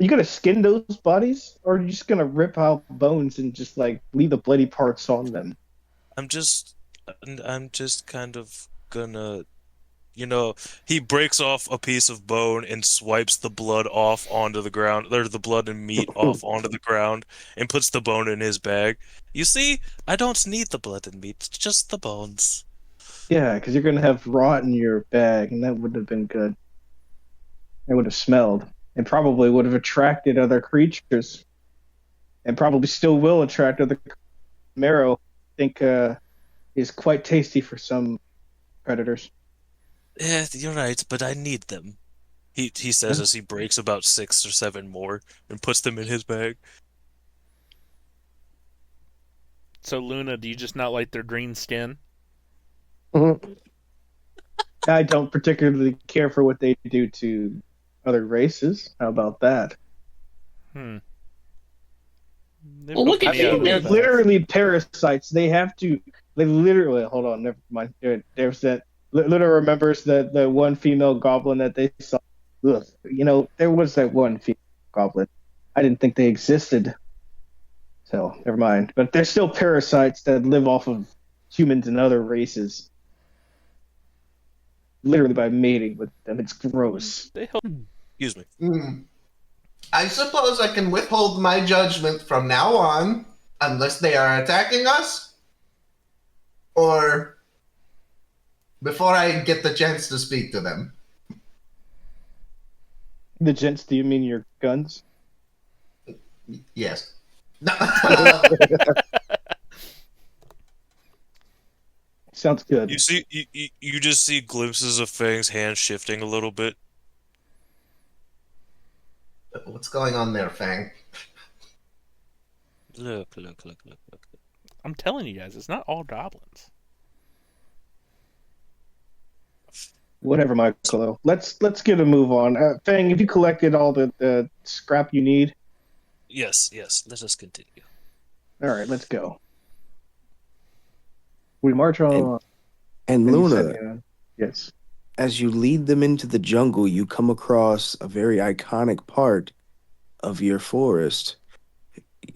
you gonna skin those bodies, or are you just gonna rip out bones and just like leave the bloody parts on them? I'm just kind of gonna. He breaks off a piece of bone and swipes the blood off onto the ground, or the blood and meat off onto the ground, and puts the bone in his bag. You see, I don't need the blood and meat, just the bones. Yeah, because you're gonna have rot in your bag, and that wouldn't have been good. It would have smelled, and probably would have attracted other creatures, and probably still will attract other. Marrow, I think, is quite tasty for some predators. Yeah, you're right, but I need them. He says as he breaks about 6 or 7 more and puts them in his bag. so Luna, do you just not like their green skin? I don't particularly care for what they do to other races. How about that? They've Well, look got at me you, out of They're man. that. literally parasites. They literally, hold on, never mind. There's that, Luna remembers the one female goblin that they saw. Ugh, there was that one female goblin. I didn't think they existed. So, never mind. But they're still parasites that live off of humans and other races. Literally by mating with them. It's gross. They help. Excuse me. I suppose I can withhold my judgment from now on, unless they are attacking us, or before I get the chance to speak to them. The gents, do you mean your guns? Yes. No. Sounds good. You just see glimpses of Fang's hand shifting a little bit. What's going on there, Fang? Look. I'm telling you guys, it's not all goblins. Whatever, Michaelo. Let's get a move on. Fang, have you collected all the scrap you need? Yes, let us continue. All right, let's go. We march on. And you Luna, said, yes. as you lead them into the jungle, you come across a very iconic part of your forest.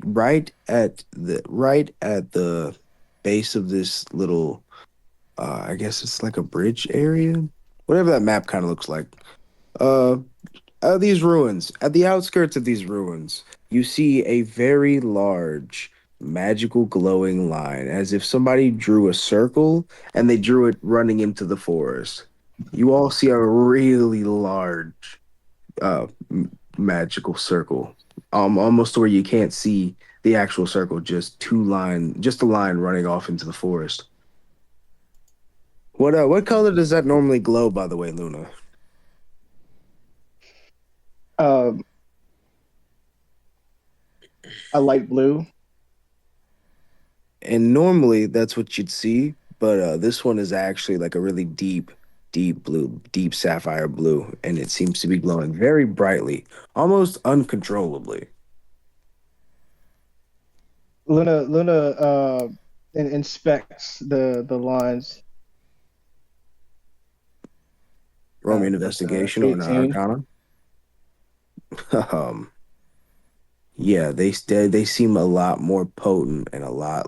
Right at the base of this little, I guess it's like a bridge area, whatever that map kind of looks like. These ruins. At the outskirts of these ruins, you see a very large, magical glowing line, as if somebody drew a circle and they drew it running into the forest. You all see a really large, magical circle, almost to where you can't see the actual circle, just a line running off into the forest. What color does that normally glow, by the way, Luna? Um, a light blue. And normally that's what you'd see, but this one is actually like a really deep blue, deep sapphire blue, and it seems to be glowing very brightly, almost uncontrollably. Luna inspects the lines. Roll me an That's investigation or an 18. arcana. um, yeah, they seem a lot more potent and a lot.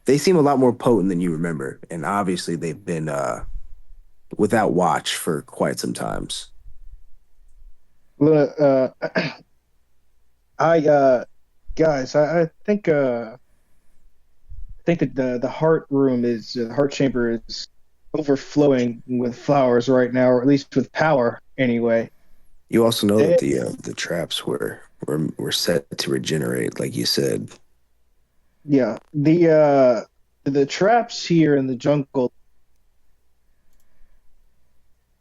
They seem a lot more potent than you remember, and obviously they've been without watch for quite some times. Luna, I guys, I think that the heart room is the heart chamber is overflowing with flowers right now, or at least with power anyway. You also know that They, the traps were set to regenerate, like you said. yeah, the traps here in the jungle.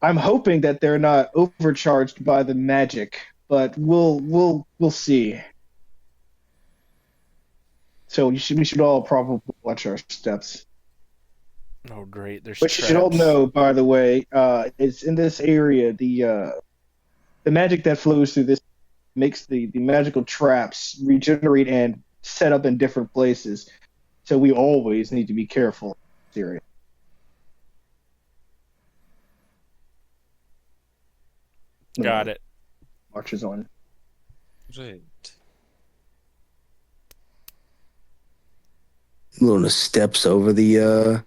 I'm hoping that they're not overcharged by the magic, but we'll see. So we should all probably watch our steps. Oh, great! There's What you should all traps. know, by the way, is in this area the magic that flows through this makes the magical traps regenerate and set up in different places. So we always need to be careful in this area. Got it. Marches on. Right. Luna steps over the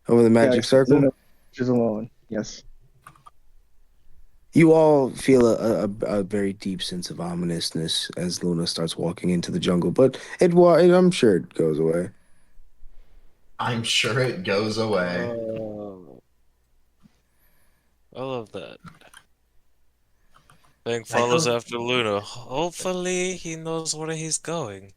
magic Yes, circle. Luna marches alone. Yes. You all feel a very deep sense of ominousness as Luna starts walking into the jungle, but I'm sure it goes away. I'm sure it goes away. Oh, I love that. Fang I follows don't- after Luna. Hopefully, he knows where he's going.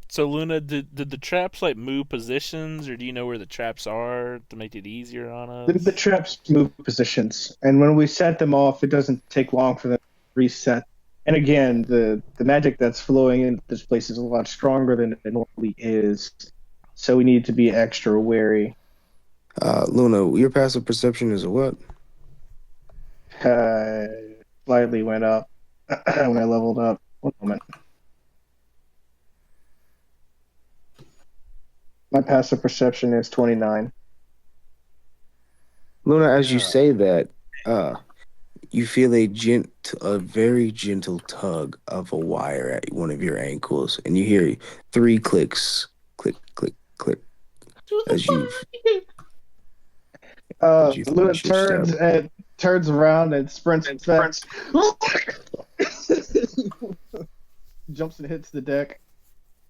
So Luna, did the traps like move positions, or do you know where the traps are to make it easier on us? The traps move positions, and when we set them off, it doesn't take long for them to reset. And again, the magic that's flowing into this place is a lot stronger than it normally is, so we need to be extra wary. Luna, your passive perception is a what? Uh, Slightly went up when I leveled up. One moment. My passive perception is 29. Luna, as you Yeah. say that, you feel a very gentle tug of a wire at one of your ankles, and you hear 3 clicks, click, click, click, as you Luna finish your step. turns around and sprints back. Jumps and hits the deck.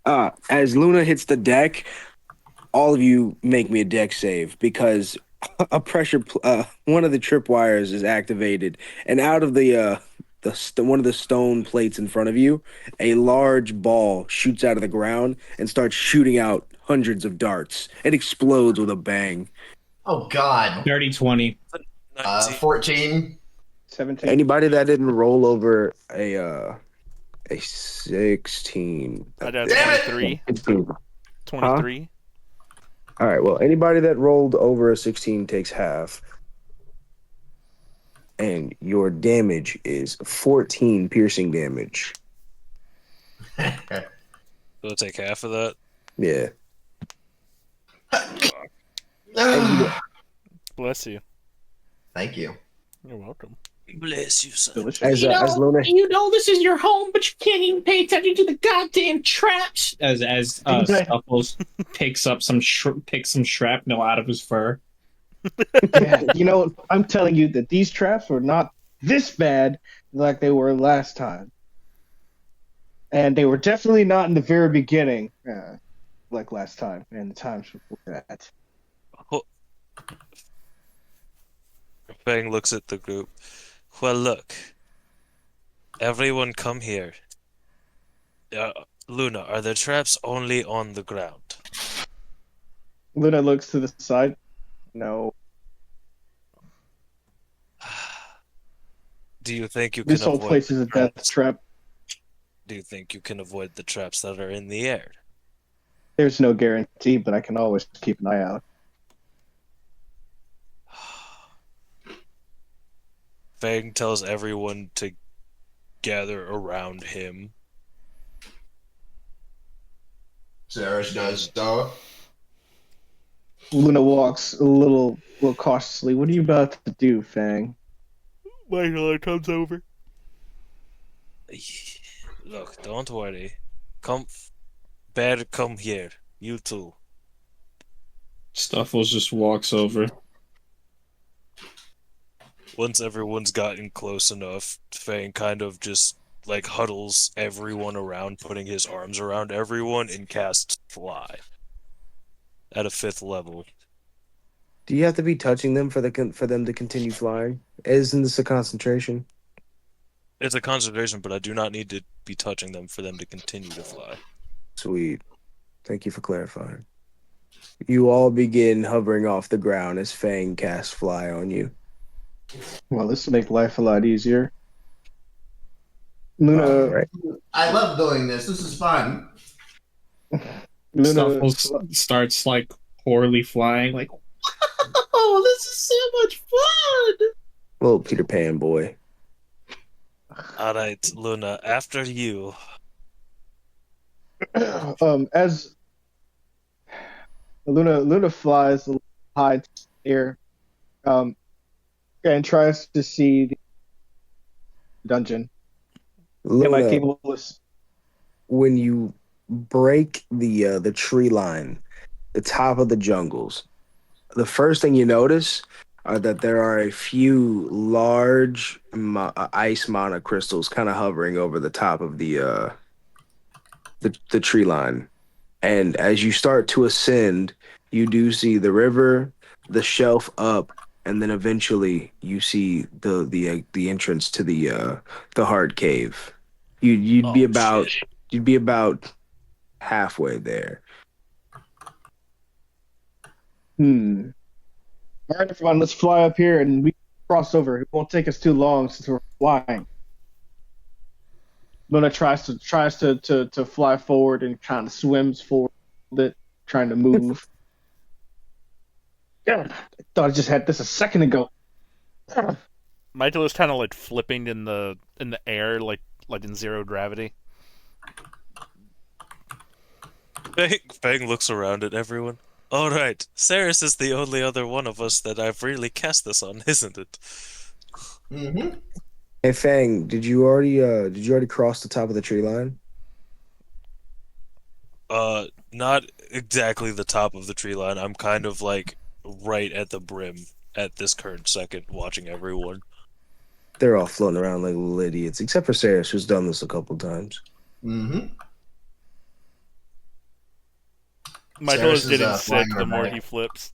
As Luna hits the deck, all of you make me a deck save because one of the tripwires is activated, and out of one of the stone plates in front of you, a large ball shoots out of the ground and starts shooting out hundreds of darts. It explodes with a bang. Oh God. Dirty 20. 19. 14. 17. Anybody that didn't roll over a 16. I got Damn it! 23. 15. 23. All right, well, anybody that rolled over a 16 takes half. And your damage is 14 piercing damage. We'll take half of that. Yeah. Bless you. Thank you. You're welcome. Bless you, son. Delicious. As Luna You know this is your home, but you can't even pay attention to the goddamn traps. As Scuffles picks some shrapnel out of his fur. Yeah, I'm telling you that these traps were not this bad like they were last time, and they were definitely not in the very beginning, like last time and the times before that. Ho- Fang looks at the group. Well, look, everyone come here. Luna, are the traps only on the ground? Luna looks to the side. No, Do you think you can this whole avoid place the is a death traps? trap. Do you think you can avoid the traps that are in the air? There's no guarantee, but I can always keep an eye out. Fang tells everyone to gather around him. Ceras does so. Luna walks a little cautiously. What are you about to do, Fang? Michaelo comes over. Look, don't worry. Come, Bear, come here. You too. Stuffles just walks over. Once everyone's gotten close enough, Fang kind of just like huddles everyone around, putting his arms around everyone and casts Fly at a 5th level. Do you have to be touching them for them to continue flying? Isn't this a concentration? It's a concentration, but I do not need to be touching them for them to continue to fly. Sweet. Thank you for clarifying. You all begin hovering off the ground as Fang casts fly on you. Well, this will make life a lot easier. Luna, Right. I love doing this. This is fun. Luna, Stuffles starts like poorly flying, like, oh, this is so much fun. Little Peter Pan boy. All right, Luna, after you. as Luna flies a little high to the air, and tries to see the dungeon. Am I Luna, capable of? when you break the tree line, the top of the jungles, the first thing you notice are that there are a few large ice monocrystals kind of hovering over the top of the tree line. And as you start to ascend, you do see the river, the shelf up, and then eventually you see the entrance to the hard cave. You'd be Oh, about shit. you'd be about halfway there. All right, everyone, let's fly up here and we cross over. It won't take us too long since we're flying. Luna tries to fly forward and kind of swims forward a bit, trying to move. Yeah, I thought I just had this a second ago. Michael is kind of like flipping in the air, like in zero gravity. Fang looks around at everyone. All right, Ceras is the only other one of us that I've really cast this on, isn't it? Mm-hmm. Hey Fang, did you already cross the top of the tree line? Not exactly the top of the tree line. I'm kind of like right at the brim at this current second, watching everyone. They're all floating around like little idiots, except for Ceres, who's done this a couple times. Mm-hmm. Michael is Ceres is, getting flying sick on the her more back. he flips.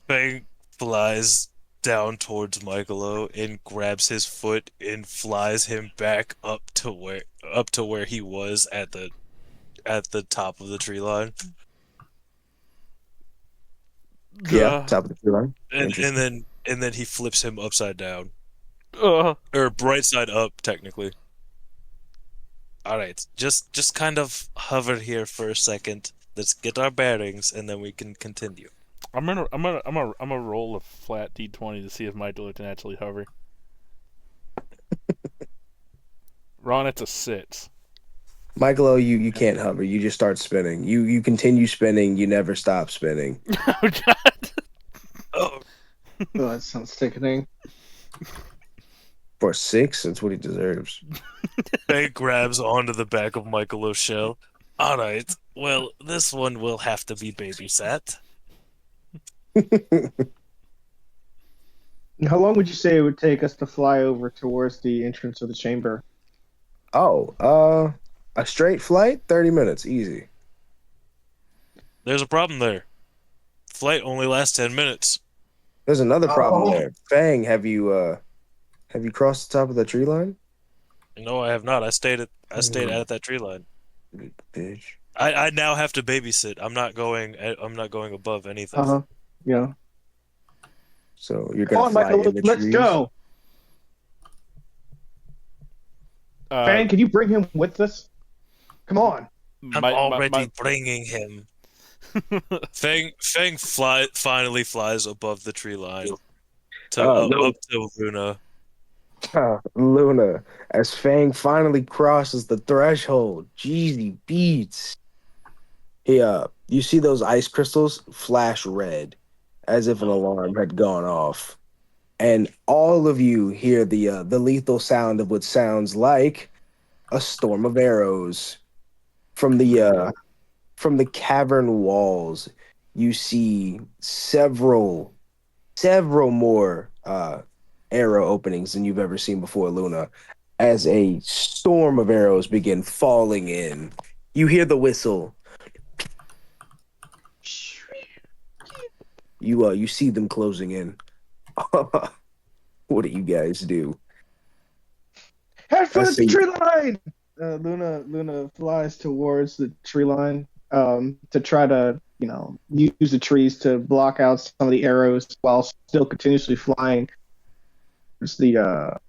Fang flies down towards Michaelo and grabs his foot and flies him back up to where he was at the top of the tree line. Yeah, top of the tree line. And Interesting. then he flips him upside down. Uh, Or right side up, technically. Alright, just kind of hover here for a second. Let's get our bearings and then we can continue. I'm gonna roll a flat d20 to see if Michael can actually hover. Ron, it's a 6. Michaelo, you can't hover. You just start spinning. You continue spinning. You never stop spinning. Oh god. Oh, Oh, that sounds sickening. For 6, that's what he deserves. Fang grabs onto the back of Michaelo's shell. Alright, well, this one will have to be babysat. How long would you say it would take us to fly over towards the entrance of the chamber? A straight flight, 30 minutes, easy. There's a problem there. Flight only lasts 10 minutes. There's another problem Oh. there. Fang, have you crossed the top of the tree line? No, I have not. I stayed at that tree line. Good bitch. I now have to babysit. I'm not going above anything. Uh huh. Yeah. So you're Come gonna on, fly Michael. in the Let's trees? go. Fang, can you bring him with us? Come on. I'm already bringing him. Fang finally flies above the tree line No. up to Luna. Luna, as Fang finally crosses the threshold. Jeezy beats. You see those ice crystals flash red, as if an alarm had gone off, and all of you hear the lethal sound of what sounds like a storm of arrows from the cavern walls. You see several more arrow openings than you've ever seen before, Luna, as a storm of arrows begin falling in. You hear the whistle. You see them closing in. What do you guys do? Head for I the see. tree line. Luna flies towards the tree line to try to use the trees to block out some of the arrows while still continuously flying. It's the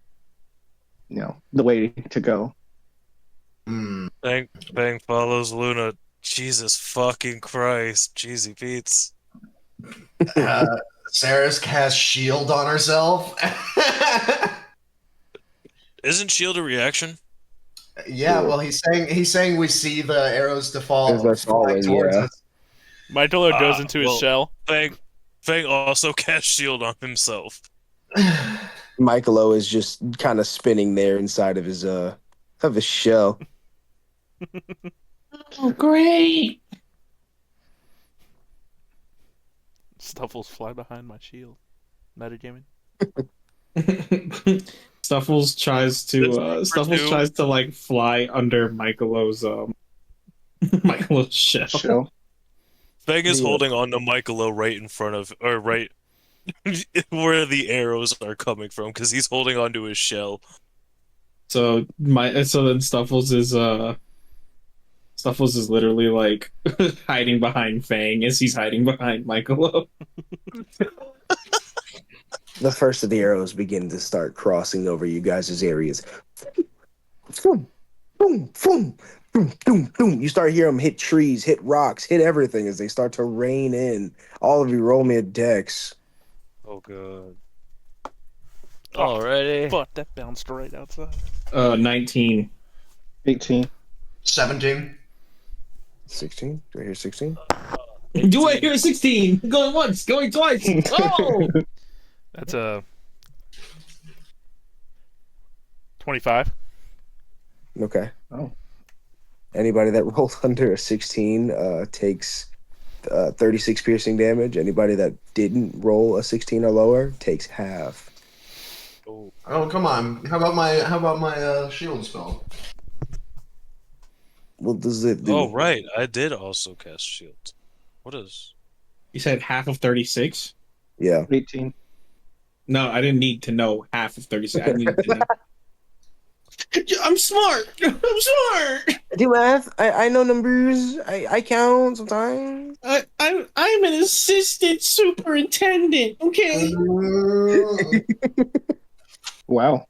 way to go. Fang follows Luna. Jesus fucking Christ. Jeezy Pete's. Ceras casts shield on herself. Isn't shield a reaction? Yeah, well, he's saying we see the arrows to fall As they're falling, towards yeah. us. Michaelo goes into his shell. Fang also casts shield on himself. Michaelo is just kind of spinning there inside of his shell. Oh, great. Stuffles fly behind my shield. Metagaming. Stuffles tries to like fly under Michaelo's Michaelo's shell. Fang is holding on to Michaelo right in front of, or right where the arrows are coming from, because he's holding onto his shell. So then Stuffles is literally like hiding behind Fang as he's hiding behind Michaelo. The first of the arrows begin to start crossing over you guys' areas. Boom, boom, boom, boom, boom, boom. You start hearing them hit trees, hit rocks, hit everything as they start to rain in. All of you roll me a dex. Oh god. Alrighty. Fuck, that bounced right outside. 19. 18. 17. 16? Do I hear 16? Do I hear 16? Going once, going twice. Oh! That's a 25. Okay. Oh. Anybody that rolled under a 16 takes 36 piercing damage. Anybody that didn't roll a 16 or lower takes half. Oh, come on. How about my shield spell? What does it do? Oh right, I did also cast shield. What is? You said half of 36? Yeah. 18. No, I didn't need to know half of 36. I needed to know. I'm smart. I'm smart. I do math. I know numbers. I count sometimes. I'm an assistant superintendent. Okay. Wow.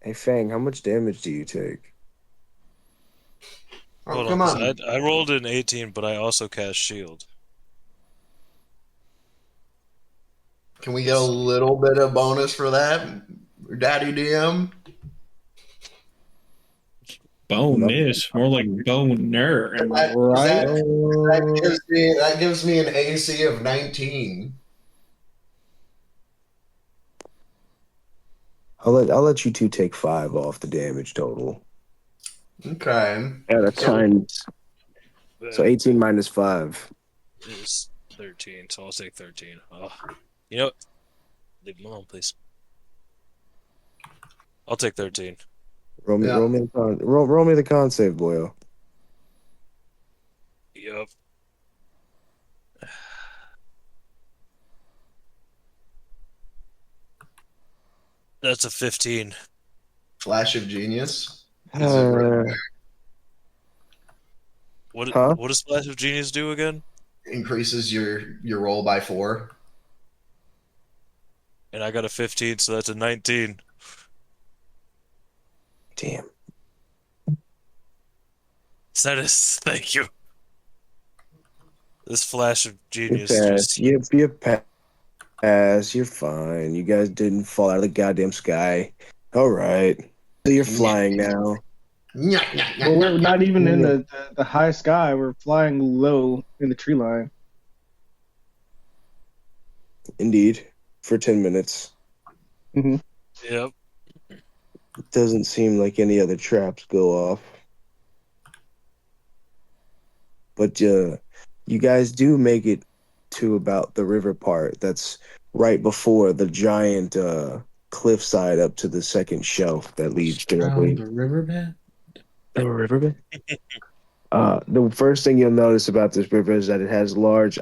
Hey Fang, how much damage do you take? Oh, Hold come on, on. 'cause I rolled an 18, but I also cast shield. Can we get a little bit of bonus for that, Daddy DM? Bone-ish. More like boner. Am I right? That gives me an AC of 19. I'll let you two take 5 off the damage total. Okay. Yeah, that's fine. So 18 minus 5. Is 13, so I'll take 13. Oh, you know what? Leave him alone, please. I'll take 13. Roll me, Yeah. roll me the roll me the con save, boyo. Yup. That's a 15. Flash of genius. Is it right there? What Huh? what does Flash of Genius do again? Increases your roll by 4. And I got a 15, so that's a 19. Damn. Ceras, thank you. This Flash of You Genius pass. just You pass. You're fine. You guys didn't fall out of the goddamn sky. All right. So you're flying now. Well, we're not even in the high sky. We're flying low in the tree line. Indeed. For 10 minutes. Yep. It doesn't seem like any other traps go off. But you guys do make it to about the river part. That's right before the giant cliffside up to the second shelf that leads directly. Around the riverbed. The riverbed? The first thing you'll notice about this river is that it has large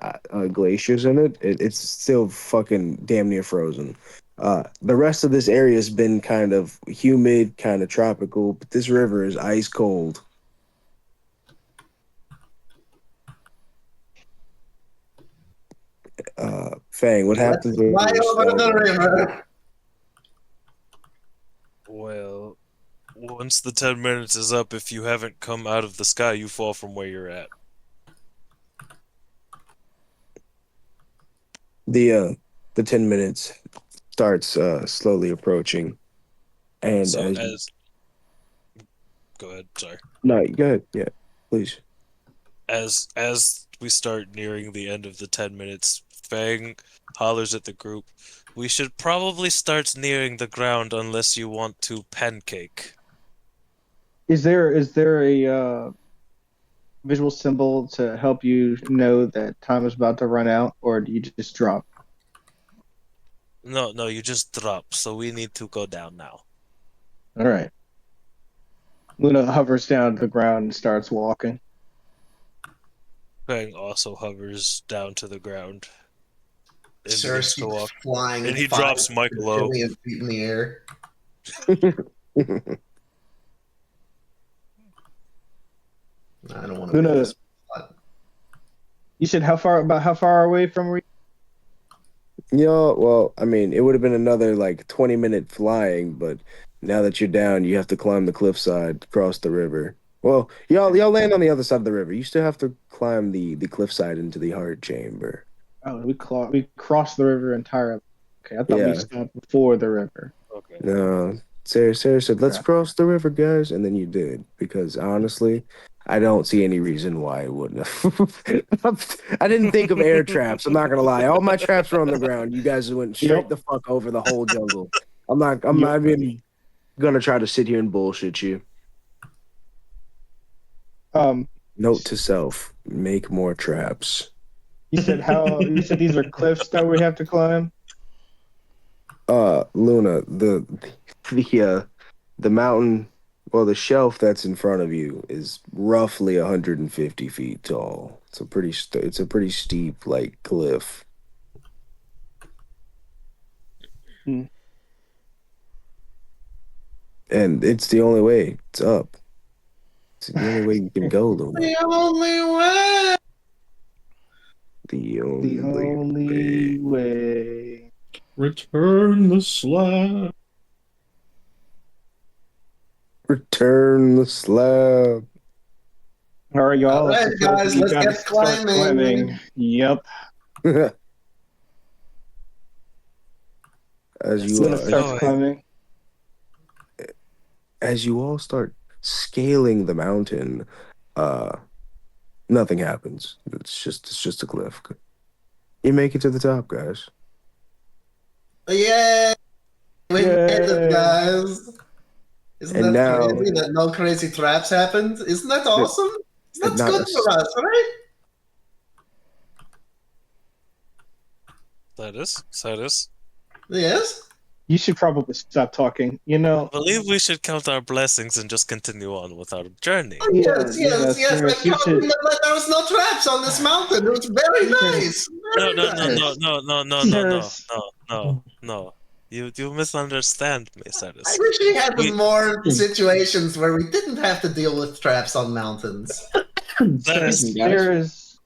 glaciers in it. It's still fucking damn near frozen. The rest of this area has been kind of humid, kind of tropical, but this river is ice cold. Fang, what happens when Fly you're over the starving? river. Well, once the 10 minutes is up, if you haven't come out of the sky, you fall from where you're at. The 10 minutes starts slowly approaching, and So as go ahead, sorry. no, go ahead, yeah, please. As we start nearing the end of the 10 minutes, Fang hollers at the group. We should probably start nearing the ground unless you want to pancake. Is there a visual symbol to help you know that time is about to run out, or do you just drop? No, you just drop, so we need to go down now. All right. Luna hovers down to the ground and starts walking. Fang also hovers down to the ground. And Ceras begins to walk. keeps flying. And he 5 drops Michaelo. billion feet in the air. I don't want to. Luna, you said how far away from where? Yeah, well, I mean, it would have been another like 20-minute flying, but now that you're down, you have to climb the cliffside, cross the river. Well, y'all land on the other side of the river. You still have to climb the cliffside into the heart chamber. Oh, we crossed the river entirely. Okay, I thought we Yeah. stopped before the river. Okay. No, Sarah said, "Let's Okay. cross the river, guys," and then you did because honestly, I don't see any reason why it wouldn't have. I didn't think of air traps. I'm not gonna lie. All my traps were on the ground. You guys went straight Yep. the fuck over the whole jungle. I'm not even gonna try to sit here and bullshit you. Note to self: make more traps. You said these are cliffs that we have to climb? Luna, the mountain, well, the shelf that's in front of you is roughly 150 feet tall. It's a pretty steep like cliff. Hmm. And it's the only way. It's up. It's the only way you can go, Luna. The only way. The The only only way. Return the slab. Return the slab. All right, y'all. All right, guys, You let's gotta get start climbing. Yep. As you Luna starts climbing. as you all start scaling the mountain, nothing happens. It's just a cliff. You make it to the top, guys. Yay! We made it, Yay. guys. Isn't And that now- crazy that no crazy traps happened? Isn't that awesome? That's not good a- for us, right? Cyrus. Yes. You should probably stop talking. You I know. believe we should count our blessings and just continue on with our journey. Oh, yes, yes. I'm Cyrus, you counting should. that there was no traps on this mountain. It was very nice. No, Very no, no, no, nice. no, no, no, no, no, Cyrus. no. You misunderstand me, I Cyrus. wish we had We- more situations where we didn't have to deal with traps on mountains. Cyrus, Cyrus.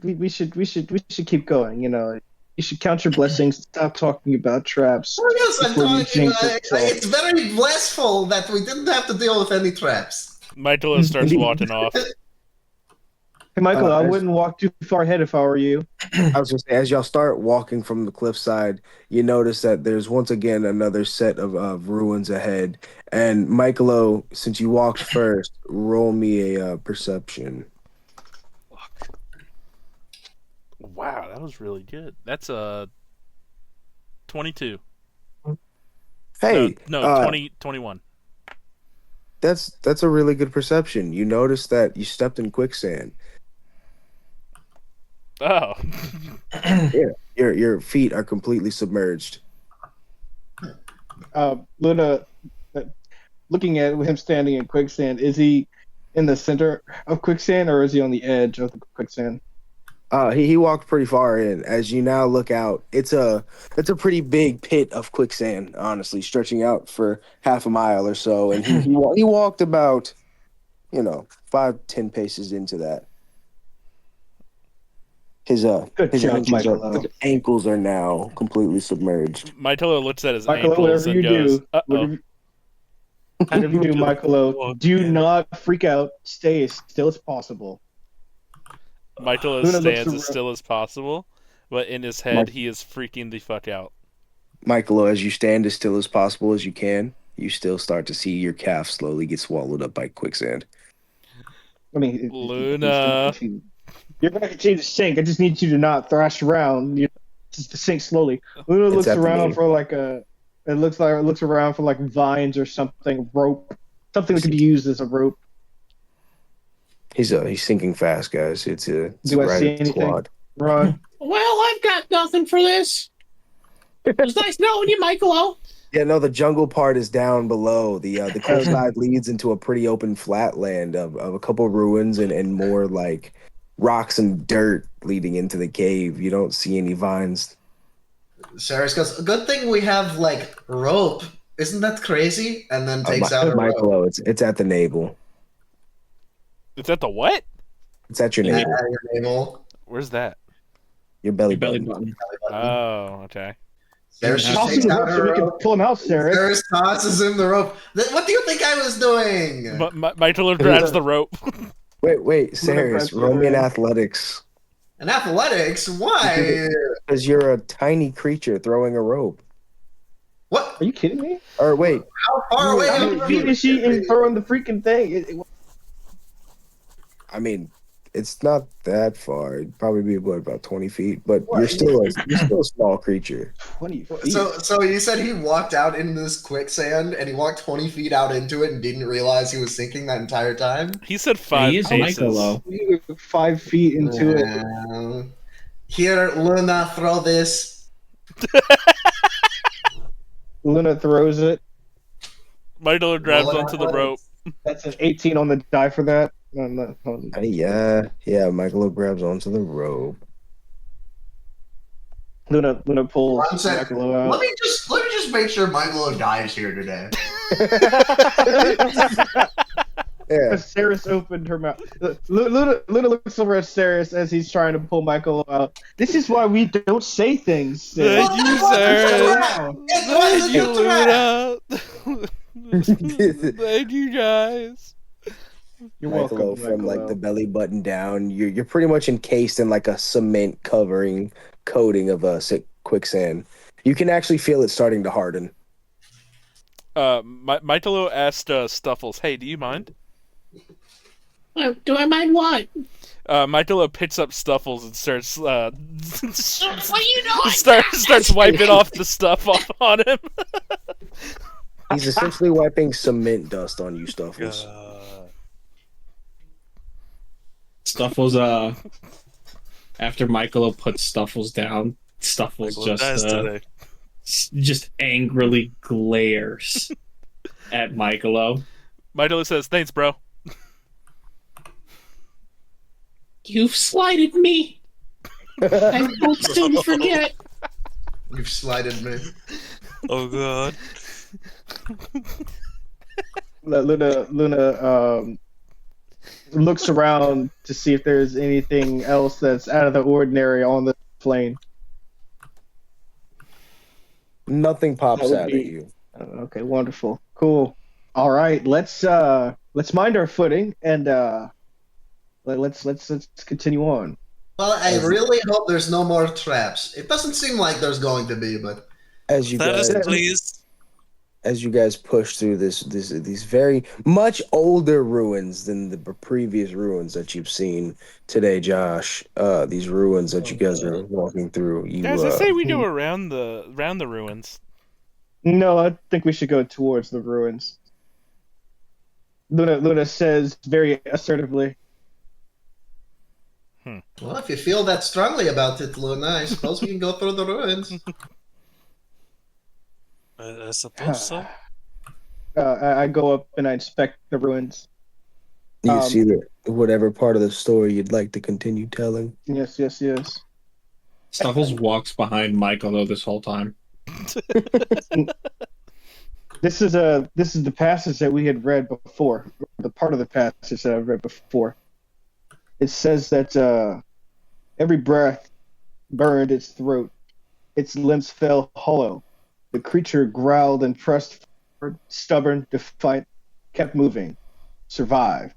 We should keep going. You know, you should count your blessings. Stop talking about traps. Oh, yes, I'm before you talking. jinx yourself. It's very blissful that we didn't have to deal with any traps. Michaelo starts walking off. Hey, Michael, I as- wouldn't walk too far ahead if I were you. I was just as y'all start walking from the cliffside, you notice that there's once again another set of ruins ahead. And Michaelo, since you walked first, roll me a perception. Wow, that was really good. That's 22. Hey, no, 21. that's a really good perception. You notice that you stepped in quicksand. Oh. Your feet are completely submerged. Luna, looking at him standing in quicksand, is he in the center of quicksand or is he on the edge of the quicksand? He walked pretty far in. As you now look out, it's a pretty big pit of quicksand, honestly, stretching out for half a mile or so. And he walked about, 5-10 paces into that. His Good job, Michaelo. ankles are now completely submerged. Michaelo looks at his Michaelo, ankles and goes, "Uh-oh." Whatever you do, Michaelo, do not freak out. Stay as still as possible. Michaelo Luna looks stands around. as still as possible, but in his head, he is freaking the fuck out. Michaelo, as you stand as still as possible as you can, you still start to see your calf slowly get swallowed up by quicksand. I mean, Luna. You're going to continue to sink. I just need you to not thrash around. Just to sink slowly. Luna looks up to around me. for looks around for like vines or something, rope, something that could be used as a rope. He's sinking fast, guys. It's Do I right see at the anything? squad. Ron, Well, I've got nothing for this. It was nice knowing you, Michaelo. Yeah, no, the jungle part is down below. The cliffside leads into a pretty open flatland of a couple ruins and more like rocks and dirt leading into the cave. You don't see any vines. Ceras goes, good thing we have, rope. Isn't that crazy? And then takes out a rope. Michaelo, it's at the navel. It's at the what? It's at your At navel. your navel. Where's that? Your belly Belly button. button. Oh, okay. Ceras just toss him takes the out rope a so we can rope. pull him out, Sarah. Ceras tosses him the rope. What do you think I was doing? But Michaelo grabs the rope. Wait, Ceres, grabs roll me in your- athletics. In athletics? Why? Because you're a tiny creature throwing a rope. What? Are you kidding me? Or wait, How far away How am many feet is she in throwing the freaking thing? I mean, it's not that far. It'd probably be about 20 feet, but you're still a small creature. 20 feet. So you said he walked out into this quicksand and he walked 20 feet out into it and didn't realize he was sinking that entire time? He said 5 He is paces. Michaelo. You were 5 feet into it. Here, Luna, throw this. Luna throws it. Michaelo grabs Roll it onto the athletics. rope. That's an 18 on the die for that. No. Yeah, Michaelo grabs onto the rope. Luna pulls One sec. Michaelo out. Let me just make sure Michaelo dies here today. Yeah, Ceres opened her mouth. Luna looks over at Ceres as he's trying to pull Michael out. This is why we don't say things. Ceres. Thank you, Well, Sarah. It wasn't a trap. Thank you, guys. You're Michaelo, welcome, from Michaelo. the belly button down, you're pretty much encased in like a cement coating of quicksand. You can actually feel it starting to harden. Michaelo asked Stuffles, "Hey, do you mind?" Do I mind what? Michaelo picks up Stuffles and starts What are you doing? starts wiping off the stuff off on him. He's essentially wiping cement dust on you, Stuffles. Stuff was After Michaelo puts Stuffles down, Stuffles Like, what guys today? just angrily glares at Michaelo. Michaelo says, "Thanks, bro." You've slighted me. I won't soon forget. You've slighted me. Oh god. Luna looks around to see if there's anything else that's out of the ordinary on the plane. Nothing pops would out be- at you. Okay, wonderful, cool. All right, let's mind our footing and let's continue on. Well, I really hope there's no more traps. It doesn't seem like there's going to be, but As you Status, guys, please. as you guys push through these very much older ruins than the previous ruins that you've seen today, Josh. These ruins that you guys are walking through. You Guys, I say we go around the ruins. No, I think we should go towards the ruins. Luna says very assertively. well, if you feel that strongly about it, Luna, I suppose we can go through the ruins. I suppose so. I go up and I inspect the ruins. you see whatever part of the story you'd like to continue telling. Yes. Stuffles walks behind Michaelo this whole time. This is the passage that we had read before. The part of the passage that I've read before. It says that every breath burned its throat. Its limbs fell hollow. The creature growled and pressed forward, stubborn, defiant, kept moving, survived.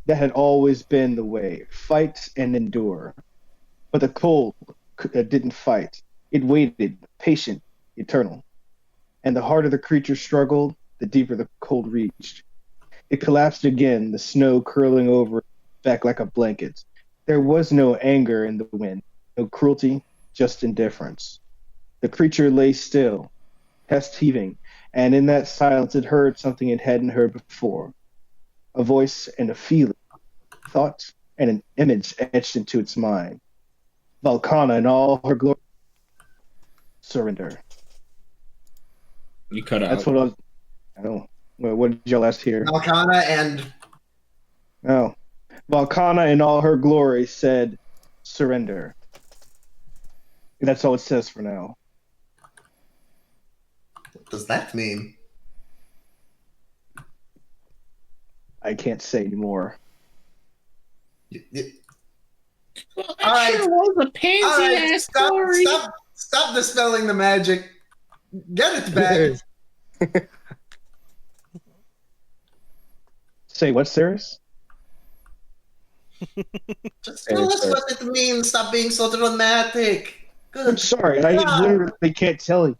That had always been the way. Fight and endure. But the cold didn't fight. It waited, patient, eternal. And the harder the creature struggled, the deeper the cold reached. It collapsed again, the snow curling over its back like a blanket. There was no anger in the wind, no cruelty, just indifference. The creature lay still, chest heaving, and in that silence it heard something it hadn't heard before. A voice and a feeling, thought and an image etched into its mind. Valkana in all her glory. Surrender. You cut out. That's what I was. Oh, what did y'all last hear? Malkana and Oh, Valkana in all her glory said, "Surrender." That's all it says for now. what does that mean? I can't say anymore. Well, that All right. sure was a All pansy right, ass story. stop dispelling the magic. Get it back. Say what, Ceras? Just tell us what it means. Stop being so dramatic. I'm Good. sorry, I God. literally can't tell you.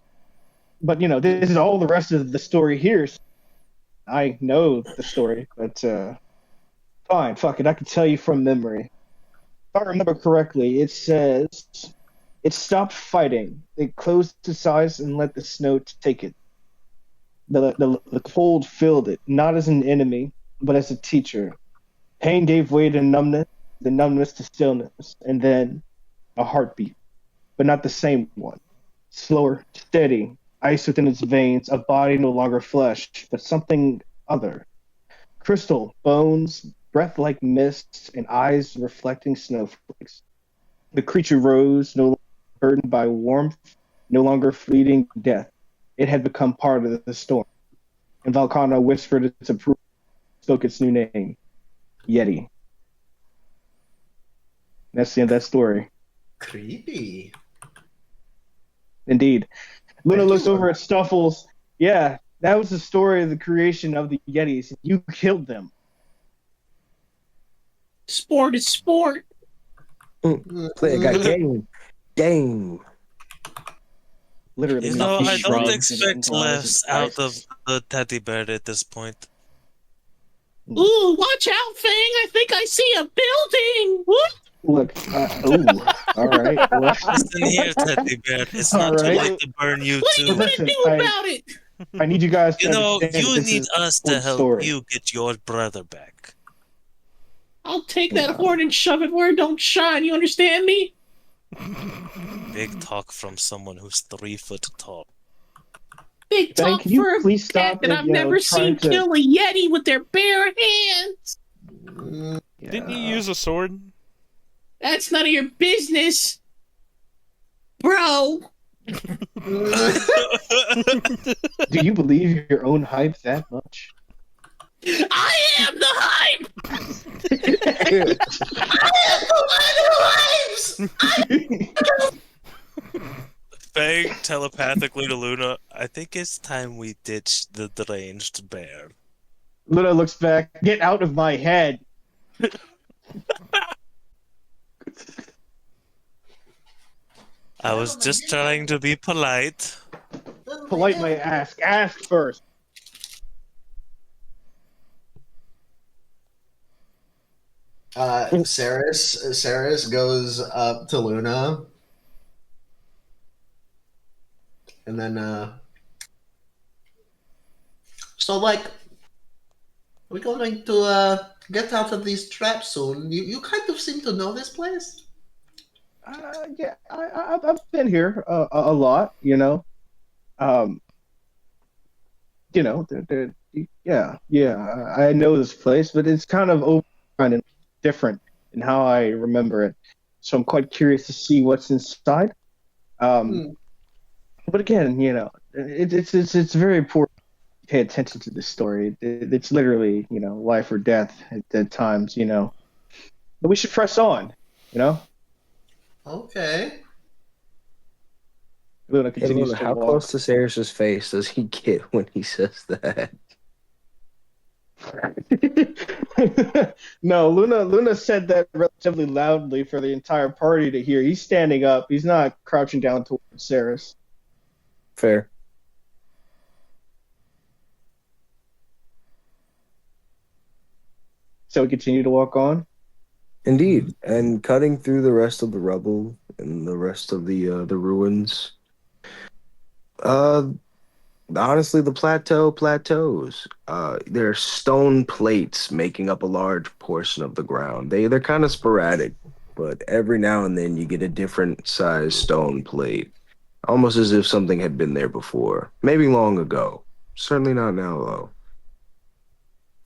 But this is all the rest of the story here. So I know the story, but fine, fuck it. I can tell you from memory. If I remember correctly, it says it stopped fighting. It closed its eyes and let the snow take it. The cold filled it, not as an enemy, but as a teacher. Pain gave way to numbness, the numbness to stillness, and then a heartbeat, but not the same one. Slower, steady, ice within its veins, a body no longer flesh, but something other. Crystal, bones, breath like mists, and eyes reflecting snowflakes. The creature rose, no longer burdened by warmth, no longer fleeting death. It had become part of the storm. And Valkana whispered its approval, spoke its new name, Yeti. That's the end of that story. Creepy. Indeed. Luna looks over at Stuffles. Yeah, that was the story of the creation of the Yetis. You killed them. Sport is sport. Play a game. Literally. You know, I don't shrugs expect less out of the teddy bear at this point. Ooh, watch out, Fang. I think I see a building. What? Look, all right. Well, Listen here, teddy bear. It's All not too right. late to burn you What are you too. going Listen, to do about it? I need you guys to You know, understand you that this need is us a to help story. you get your brother back. I'll take that horn and shove it where it don't shine. You understand me? Big talk from someone who's 3 foot tall. Big Fang, talk can you for a please cat stop that I've never trying seen kill a yeti with their bare hands. Didn't you use a sword? That's none of your business, bro. Do you believe your own hype that much? I am the hype. Fang telepathically to Luna, I think it's time we ditch the deranged bear. Luna looks back. Get out of my head. I was just trying to be polite. Polite my ask. Ask first. Ceres goes up to Luna, and then so like we're going to get out of these traps soon. You kind of seem to know this place. Yeah, I've been here a lot. Um, yeah. I know this place, but it's kind of over and different in how I remember it. So I'm quite curious to see what's inside. But again, it's very important to pay attention to this story. It's literally, life or death at times, But we should press on, Okay. Luna Hey, continues Luna, to how walk. close to Ceres' face does he get when he says that? No, Luna said that relatively loudly for the entire party to hear. He's standing up. He's not crouching down towards Ceres. Fair. So we continue to walk on. Indeed, and cutting through the rest of the rubble and the rest of the ruins. Honestly, the plateaus. There are stone plates making up a large portion of the ground. They're kind of sporadic, but every now and then you get a different size stone plate, almost as if something had been there before, maybe long ago. Certainly not now, though.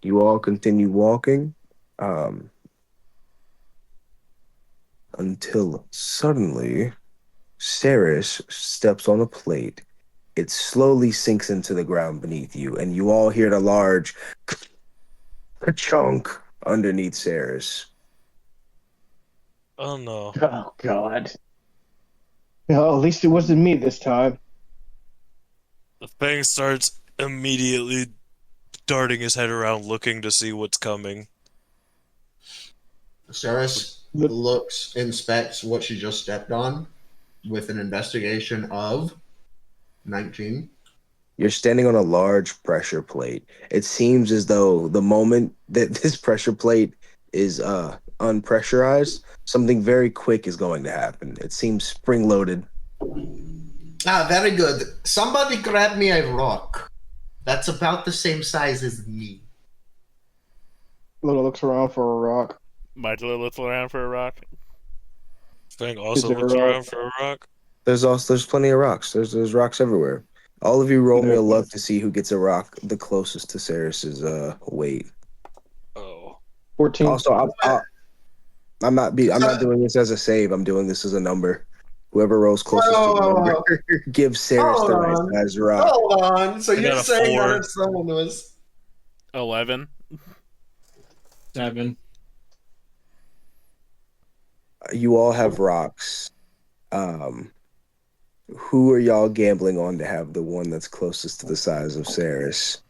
You all continue walking, until suddenly Ceres steps on a plate. It slowly sinks into the ground beneath you, and you all hear the large chunk underneath Ceres. Oh no. Oh, God. Well, at least it wasn't me this time. The Fang starts immediately darting his head around looking to see what's coming. Ceres inspects what she just stepped on with an investigation of 19. You're standing on a large pressure plate. It seems as though the moment that this pressure plate is unpressurized, something very quick is going to happen. It seems spring-loaded. Ah, very good. Somebody grab me a rock. That's about the same size as me. Luna looks around for a rock. Michaelo looks around for a rock. Fang also there a looks rock? around for a rock. There's plenty of rocks. There's rocks everywhere. All of you roll me a luck to see who gets a rock the closest to Ceres's weight. Oh. 14. Also, I'm not doing this as a save. I'm doing this as a number. Whoever rolls closest to the number gives Ceres the right size rock. Hold on. So I you're got a saying 4. that if someone was 11. 7. You all have rocks. Who are y'all gambling on to have the one that's closest to the size of Ceres?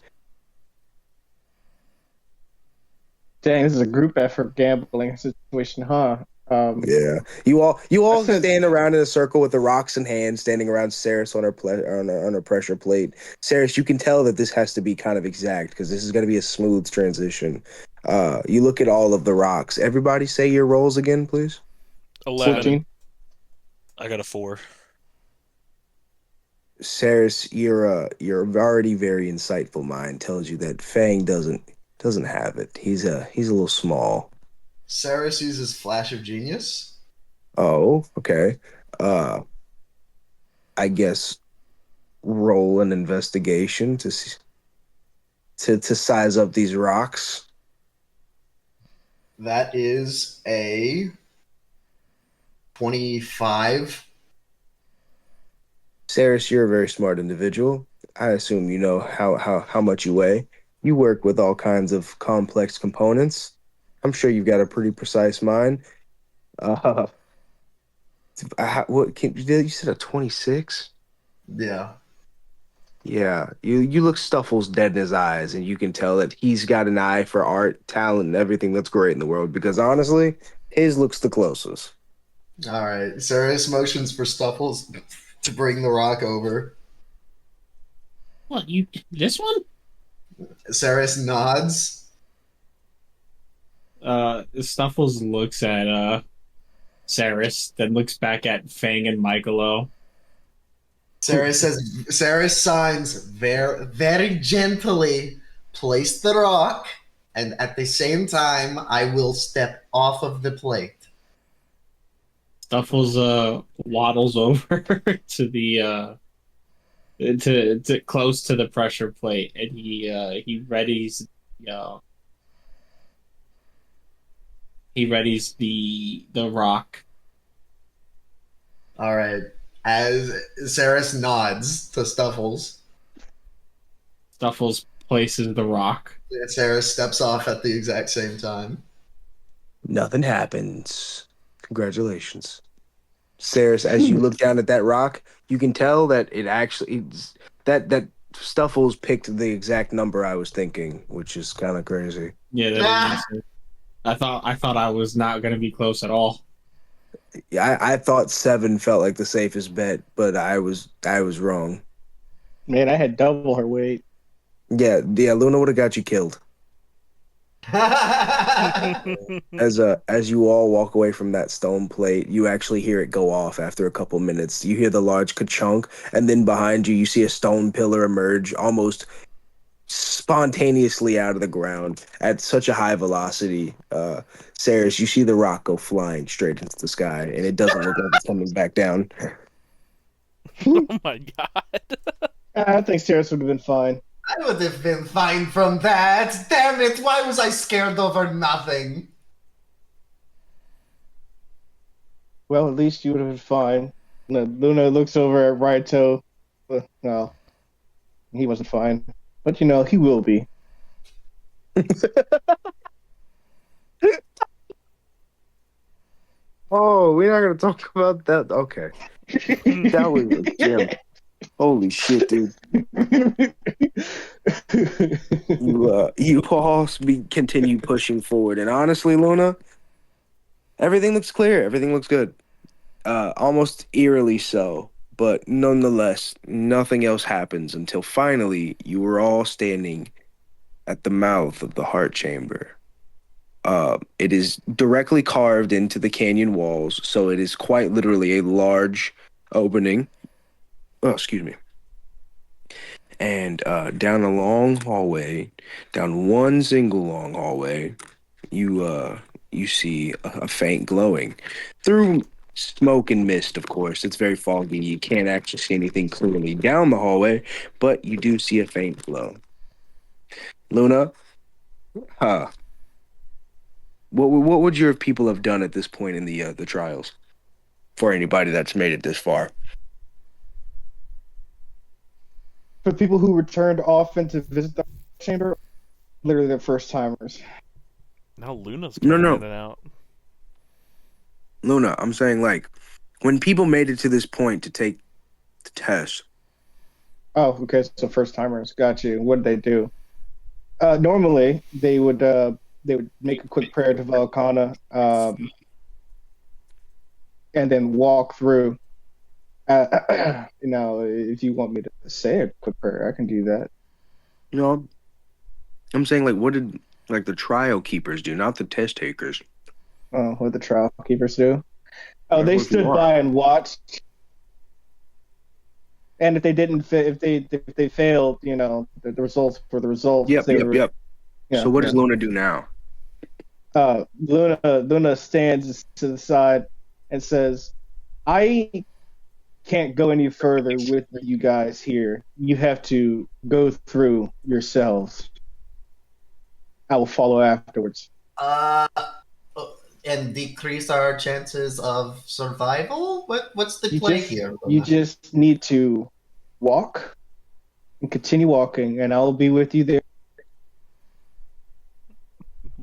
Dang, this is a group effort gambling situation, huh? Yeah, you all I said- stand around in a circle with the rocks in hand, standing around Ceres on her pressure plate. Ceres, you can tell that this has to be kind of exact because this is going to be a smooth transition. You look at all of the rocks. Everybody, say your rolls again, please. 11. 14. I got a 4. Ceres, your already very insightful mind tells you that Fang doesn't have it. He's a little small. Ceres uses Flash of Genius. Oh, okay. Uh, I guess roll an investigation to size up these rocks. That is a 25. Ceres, you're a very smart individual. I assume you know how much you weigh. You work with all kinds of complex components. I'm sure you've got a pretty precise mind. Uh, you said a 26? Yeah. Yeah, you look Stuffle's dead in his eyes, and you can tell that he's got an eye for art, talent, and everything that's great in the world. Because honestly, his looks the closest. All right. Ceres motions for Stuffles to bring the rock over. What, you this one? Ceres nods. Snuffles looks at Ceres, then looks back at Fang and Michaelo. Ceres signs very, very gently, place the rock, and at the same time, I will step off of the plate. Snuffles waddles over to the to close to the pressure plate, and uh he readies the rock. All right. As Ceres nods to Stuffles, Snuffles places the rock. Ceres steps off at the exact same time. Nothing happens. Congratulations, Ceres. As you look down at that rock, you can tell that that Stuffles picked the exact number I was thinking, which is kind of crazy. Yeah, that makes sense. I thought I was not gonna be close at all. Yeah, I thought 7 felt like the safest bet, but I was wrong. Man, I had double her weight. Yeah, Luna would have got you killed. As you all walk away from that stone plate, you actually hear it go off after a couple minutes. You hear the large ka-chunk, and then behind you, you see a stone pillar emerge almost spontaneously out of the ground at such a high velocity. Ceres, you see the rock go flying straight into the sky, and it doesn't look like it's coming back down. Oh my god. I think Ceres would have been fine. I would have been fine from that. Damn it, why was I scared over nothing? Well, at least you would have been fine. Luna looks over at Raito. No, he wasn't fine. But he will be. Oh, we're not gonna talk about that. Okay, that was a gem. Holy shit, dude! You all continue pushing forward, and honestly, Luna, everything looks clear. Everything looks good. Almost eerily so, but nonetheless, nothing else happens until finally you are all standing at the mouth of the heart chamber. It is directly carved into the canyon walls, so it is quite literally a large opening. Oh, excuse me. And down a long hallway, down one single long hallway, you see a faint glowing through smoke and mist. Of course, it's very foggy. You can't actually see anything clearly down the hallway, but you do see a faint glow. Luna, huh? What would your people have done at this point in the trials? For anybody that's made it this far. For people who returned often to visit the chamber, literally the first timers. Now Luna's No, coming no. in and out. Luna, I'm saying like when people made it to this point to take the test. Oh, okay. So first timers, got you. What did they do? Normally, they would make a quick prayer to Valkana, and then walk through. If you want me to say a quick prayer, I can do that. You know, I'm saying like what did like the trial keepers do, not the test takers. Oh, what the trial keepers do? Oh, Yeah, they what you stood want. by and watched. And if they didn't, if they failed, the results were the results. Yep. Yeah, So what does yeah. Luna do now? Luna stands to the side and says, "I can't go any further with you guys here. You have to go through yourselves. I will follow afterwards." Uh, and decrease our chances of survival? What's the play here? You just need to walk and continue walking, and I'll be with you there.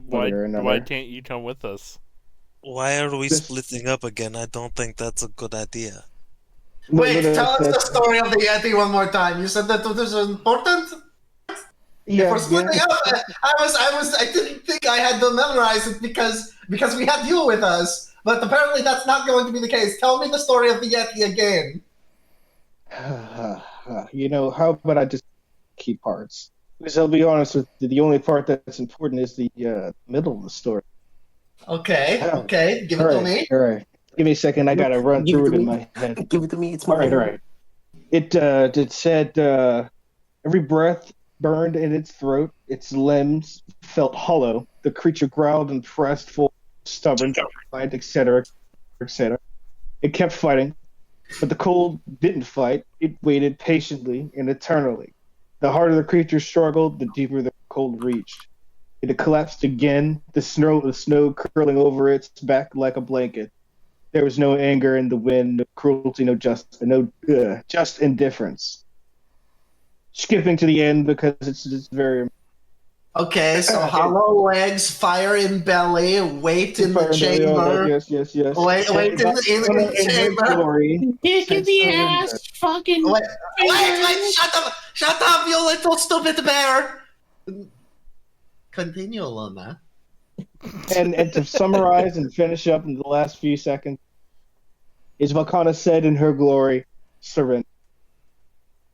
Why can't you come with us? Why are we This- splitting up again? I don't think that's a good idea. Wait, Luna tell us says, the story of the Yeti one more time. You said that it was important? Yeah, For splitting up, I didn't think I had to memorize it because we had you with us. But apparently that's not going to be the case. Tell me the story of the Yeti again. How about I just keep parts? Because I'll be honest with you, the only part that's important is the middle of the story. Okay, give it to me. All right. Give me a second. I gotta run Give through it it to in me. my head. Give it to me. It's All mine. right. It said every breath burned in its throat. Its limbs felt hollow. The creature growled and pressed forward, stubborn, etc., etc. It kept fighting, but the cold didn't fight. It waited patiently and eternally. The harder the creature struggled, the deeper the cold reached. It collapsed again, the snow curling over its back like a blanket. There was no anger in the wind, no cruelty, just indifference. Skipping to the end because it's very Okay, so hollow legs, fire in belly, weight in the fire belly, all that. chamber. Yes. Wait in the In her chamber. glory, Dick in said the surrender. ass, fucking. Wait, shut up, you little stupid bear. Continue, Luna. And to summarize and finish up in the last few seconds, is Valkana said in her glory, surrender.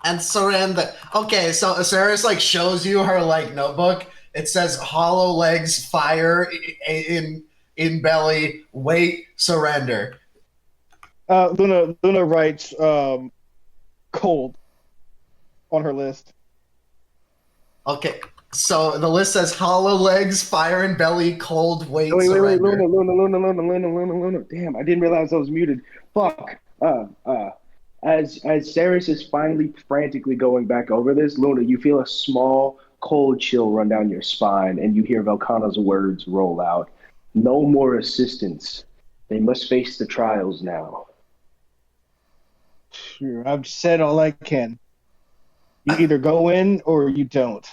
And surrender. Okay, so Ceras like shows you her like notebook. It says hollow legs, fire in belly, weight, surrender. Luna writes cold on her list. Okay, so the list says hollow legs, fire in belly, cold, weight, Wait, surrender. Luna. Damn, I didn't realize I was muted. Fuck. As Ceres is finally frantically going back over this, Luna, you feel a small, cold chill run down your spine, and you hear Velkana's words roll out. No more assistance. They must face the trials now. Sure, I've said all I can. You either go in or you don't.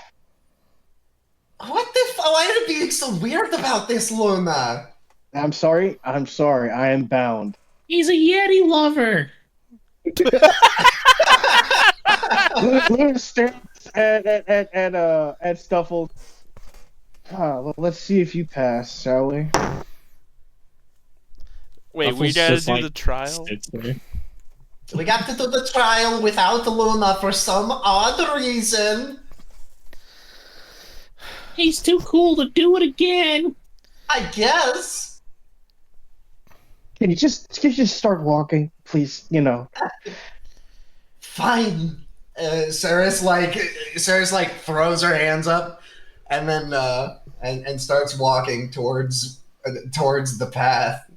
What the why are you being so weird about this, Luna? I'm sorry. I am bound. He's a Yeti lover. Luna stares at Stuffle. Well, let's see if you pass, shall we? Wait, we Ruffles gotta just, do like, the trial? sits there. We got to do the trial without Luna for some odd reason. He's too cool to do it again. I guess. Can you just start walking, please? Fine. Ceres like throws her hands up, and then and starts walking towards the path.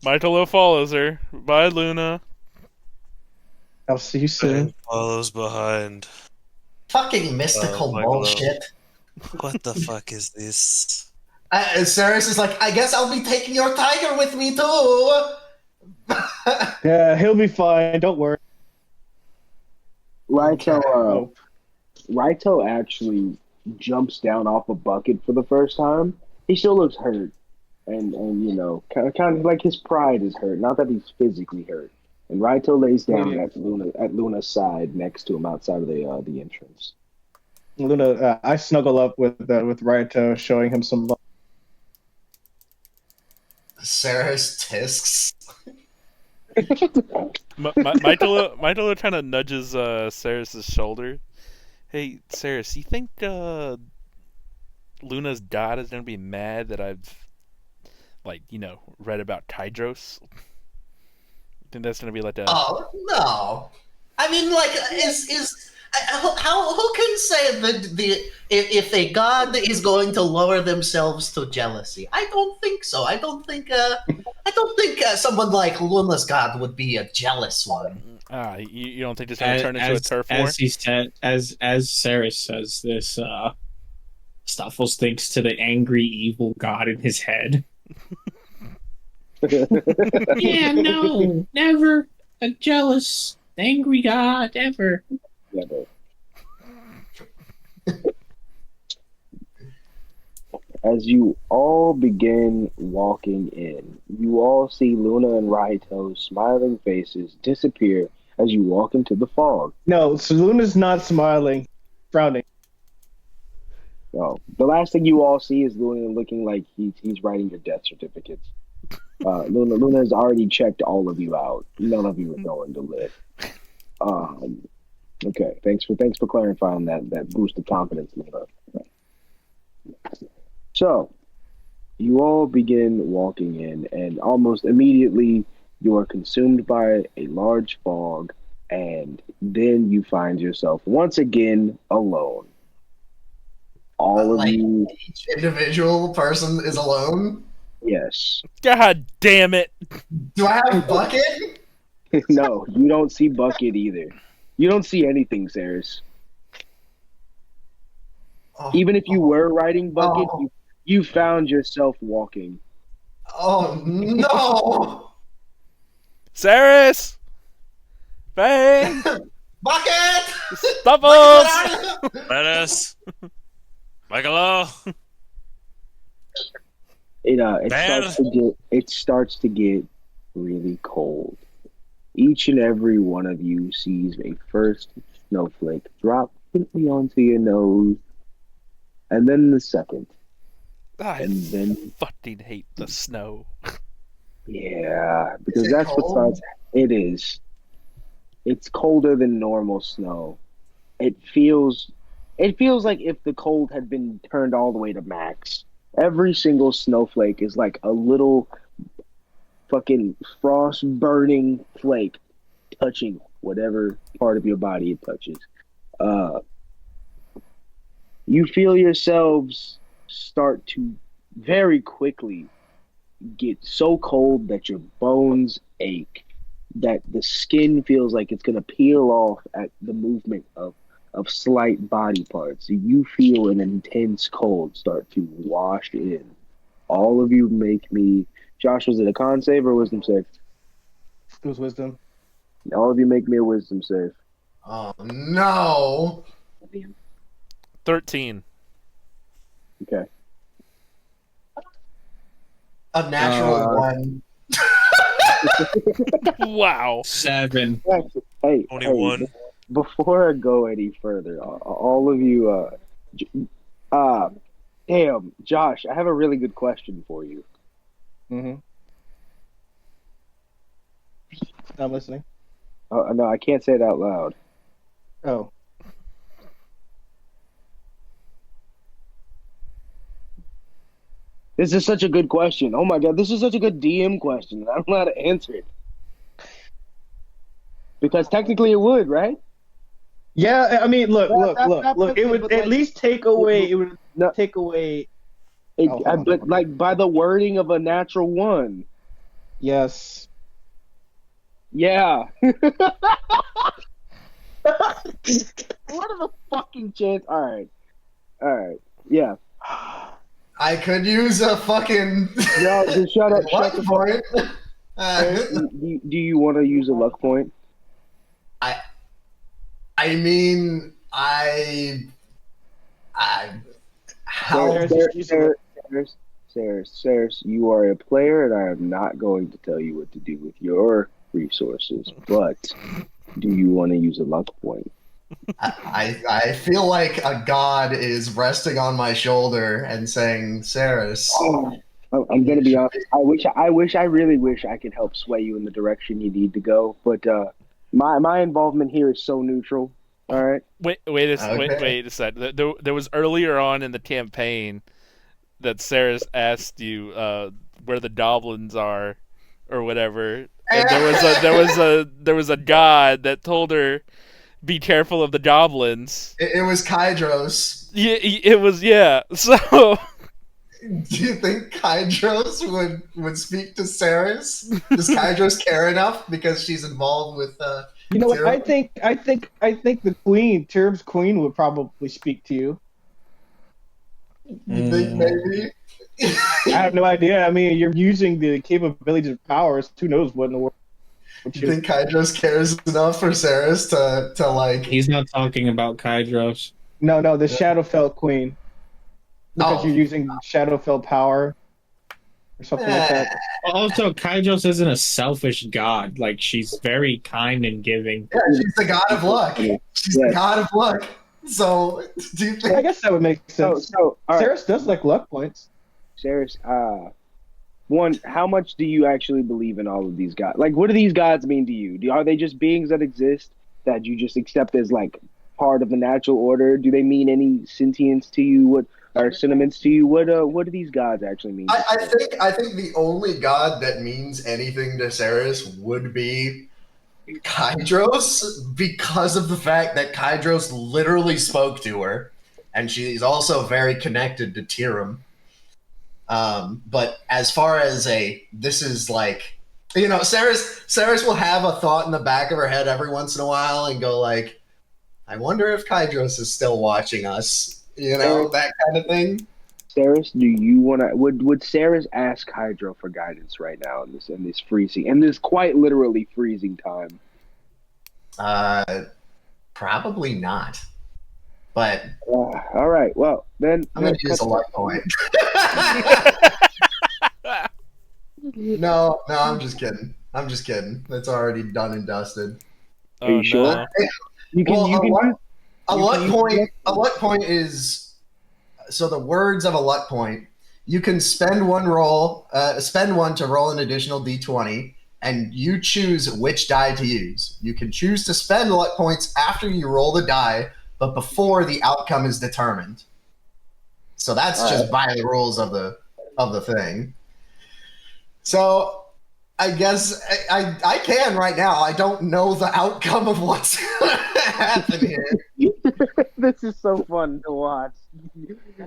Michaelo follows her. Bye, Luna. I'll see you soon. And follows behind. Fucking mystical Michaelo. bullshit. What the fuck is this? Ceres is like, I guess I'll be taking your tiger with me too. Yeah, he'll be fine. Don't worry. Raito actually jumps down off a bucket for the first time. He still looks hurt, and kind of like his pride is hurt. Not that he's physically hurt. And Raito lays down at Luna's side next to him outside of the entrance. Luna, I snuggle up with Raito, showing him some love. Ceres tisks. Michaelo kind of nudges Ceres' shoulder. Hey, Ceres, you think Luna's god is gonna be mad that I've read about Kydros? Think that's gonna be like a... Oh no! I mean, like, is Who can say that if a god is going to lower themselves to jealousy? I don't think so. I don't think someone like Luna's god would be a jealous one. You don't think this is going to turn into a turf war? As he said, as Ceras says this, Stoffels thinks to the angry, evil god in his head. Yeah, no, never a jealous, angry god ever. Never. As you all begin walking in, you all see Luna and Raito's smiling faces disappear as you walk into the fog. No, so Luna's not smiling, frowning. Oh, the last thing you all see is Luna looking like he's writing your death certificates. Luna has already checked all of you out. None of you are going to live. Okay, thanks for clarifying that boost of confidence, Luna. So, you all begin walking in, and almost immediately you are consumed by a large fog, and then you find yourself once again alone. All of Like you, each individual person is alone. yes. God damn it! Do I have Bucket? No, you don't see Bucket either. You don't see anything, Ceras. Oh, Even if you were riding Bucket, Oh. you found yourself walking. oh no! Ceras! Bang! Bucket! Stoffels! Lettuce. Michaelo. It starts to get really cold. Each and every one of you sees a first snowflake drop gently onto your nose, and then the second. I And then fucking hate the snow. yeah, because Is it that's what cold? starts. It is. It's colder than normal snow. It feels like if the cold had been turned all the way to max. Every single snowflake is like a little fucking frost burning flake touching whatever part of your body it touches. You feel yourselves start to very quickly get so cold that your bones ache, that the skin feels like it's going to peel off at the movement of slight body parts. You feel an intense cold start to wash in. All of you make me. Josh, was it a con save or wisdom save? It was wisdom. All of you make me a wisdom save. Oh no! 13. Okay. A natural one. Wow. 7. Hey, 21. before I go any further, all of you, damn, Josh, I have a really good question for you. Mm-hmm. I'm listening. No, I can't say it out loud. Oh. This is such a good question. Oh my god, this is such a good DM question. I don't know how to answer it. Because technically it would, right? Yeah, I mean, look. It would but at like- least take away. It would No. take away. But like by the wording of a natural one. Yes. Yeah. What are the fucking chance? All right. Yeah. I could use a fucking No, just shut up. luck Shut the point. Do you want to use a luck point? I mean, how? Ceras, you are a player, and I am not going to tell you what to do with your resources. But do you want to use a luck point? I feel like a god is resting on my shoulder and saying, "Ceras." I'm gonna be honest. I really wish I could help sway you in the direction you need to go. But my involvement here is so neutral. All right. Wait a sec. There was earlier on in the campaign that Ceras asked you where the goblins are, or whatever. And there was a god that told her be careful of the goblins. It was Kydros. Yeah, it was, yeah. So Do you think Kydros would speak to Ceras? Does Kydros care enough because she's involved with You know what? Tyrum? I think the queen, Tyrum's queen, would probably speak to you. You think maybe? I have no idea. I mean, you're using the capabilities of powers. Who knows what in the world? You think Kydros cares enough for Ceras to like? He's not talking about Kydros. No, the Shadowfell queen. Because Oh. you're using Shadowfell power or something like that. Also, Kydros isn't a selfish god. Like, she's very kind and giving. Yeah, she's the god of luck. She's the god of luck. So, do you I think? guess that would make sense. So, all right, Ceras does like luck points. Ceres, one, how much do you actually believe in all of these gods? Like, what do these gods mean to you? Are they just beings that exist that you just accept as like part of the natural order? Do they mean any sentience to you? What are sentiments to you? What do these gods actually mean? I think the only god that means anything to Ceres would be Kydros, because of the fact that Kydros literally spoke to her, and she's also very connected to Tyrum. But as far as this is like, Ceres will have a thought in the back of her head every once in a while and go like, I wonder if Kydros is still watching us, that kind of thing. Ceres, do you want to? Would Ceres ask Hydro for guidance right now in this freezing, in this quite literally freezing time? Probably not. But all right, well then I'm gonna use a luck point. No, I'm just kidding. It's already done and dusted. Are you sure? No. A luck point is, so the words of a luck point. You can spend one to roll an additional d20, and you choose which die to use. You can choose to spend luck points after you roll the die, but before the outcome is determined. So that's just by the rules of the thing. So I guess I can right now. I don't know the outcome of what's going to happen here. This is so fun to watch.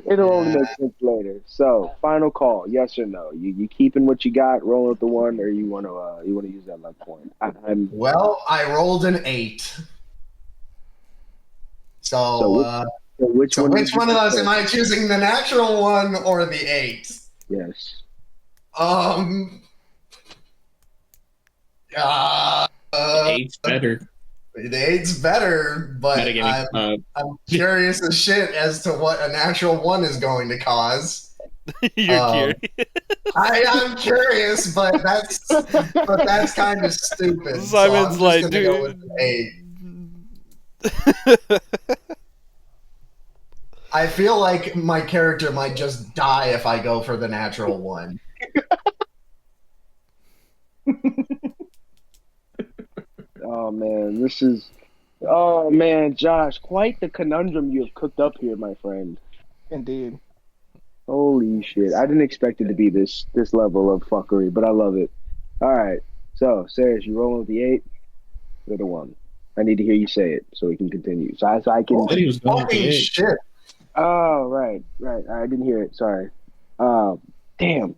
It'll only make sense later. So, final call: yes or no? You keeping what you got, rolling with the one, or you want to use that luck point? Well, I rolled an 8. So which one of those am I choosing? The natural one or the 8? Yes. Eight's better. The 8's better, but I'm curious as shit as to what a natural 1 is going to cause. You're curious. I'm curious, but that's kind of stupid. Simon's so like, dude. Go with an 8. I feel like my character might just die if I go for the natural 1. Oh man, Josh, quite the conundrum you have cooked up here, my friend. Indeed. Holy shit. I didn't expect it to be this level of fuckery, but I love it. Alright. So, Ceres, you rolling with the 8 or the 1? I need to hear you say it so we can continue. So I can He was going with the eight. Shit. Oh, right. I didn't hear it. Sorry. Damn.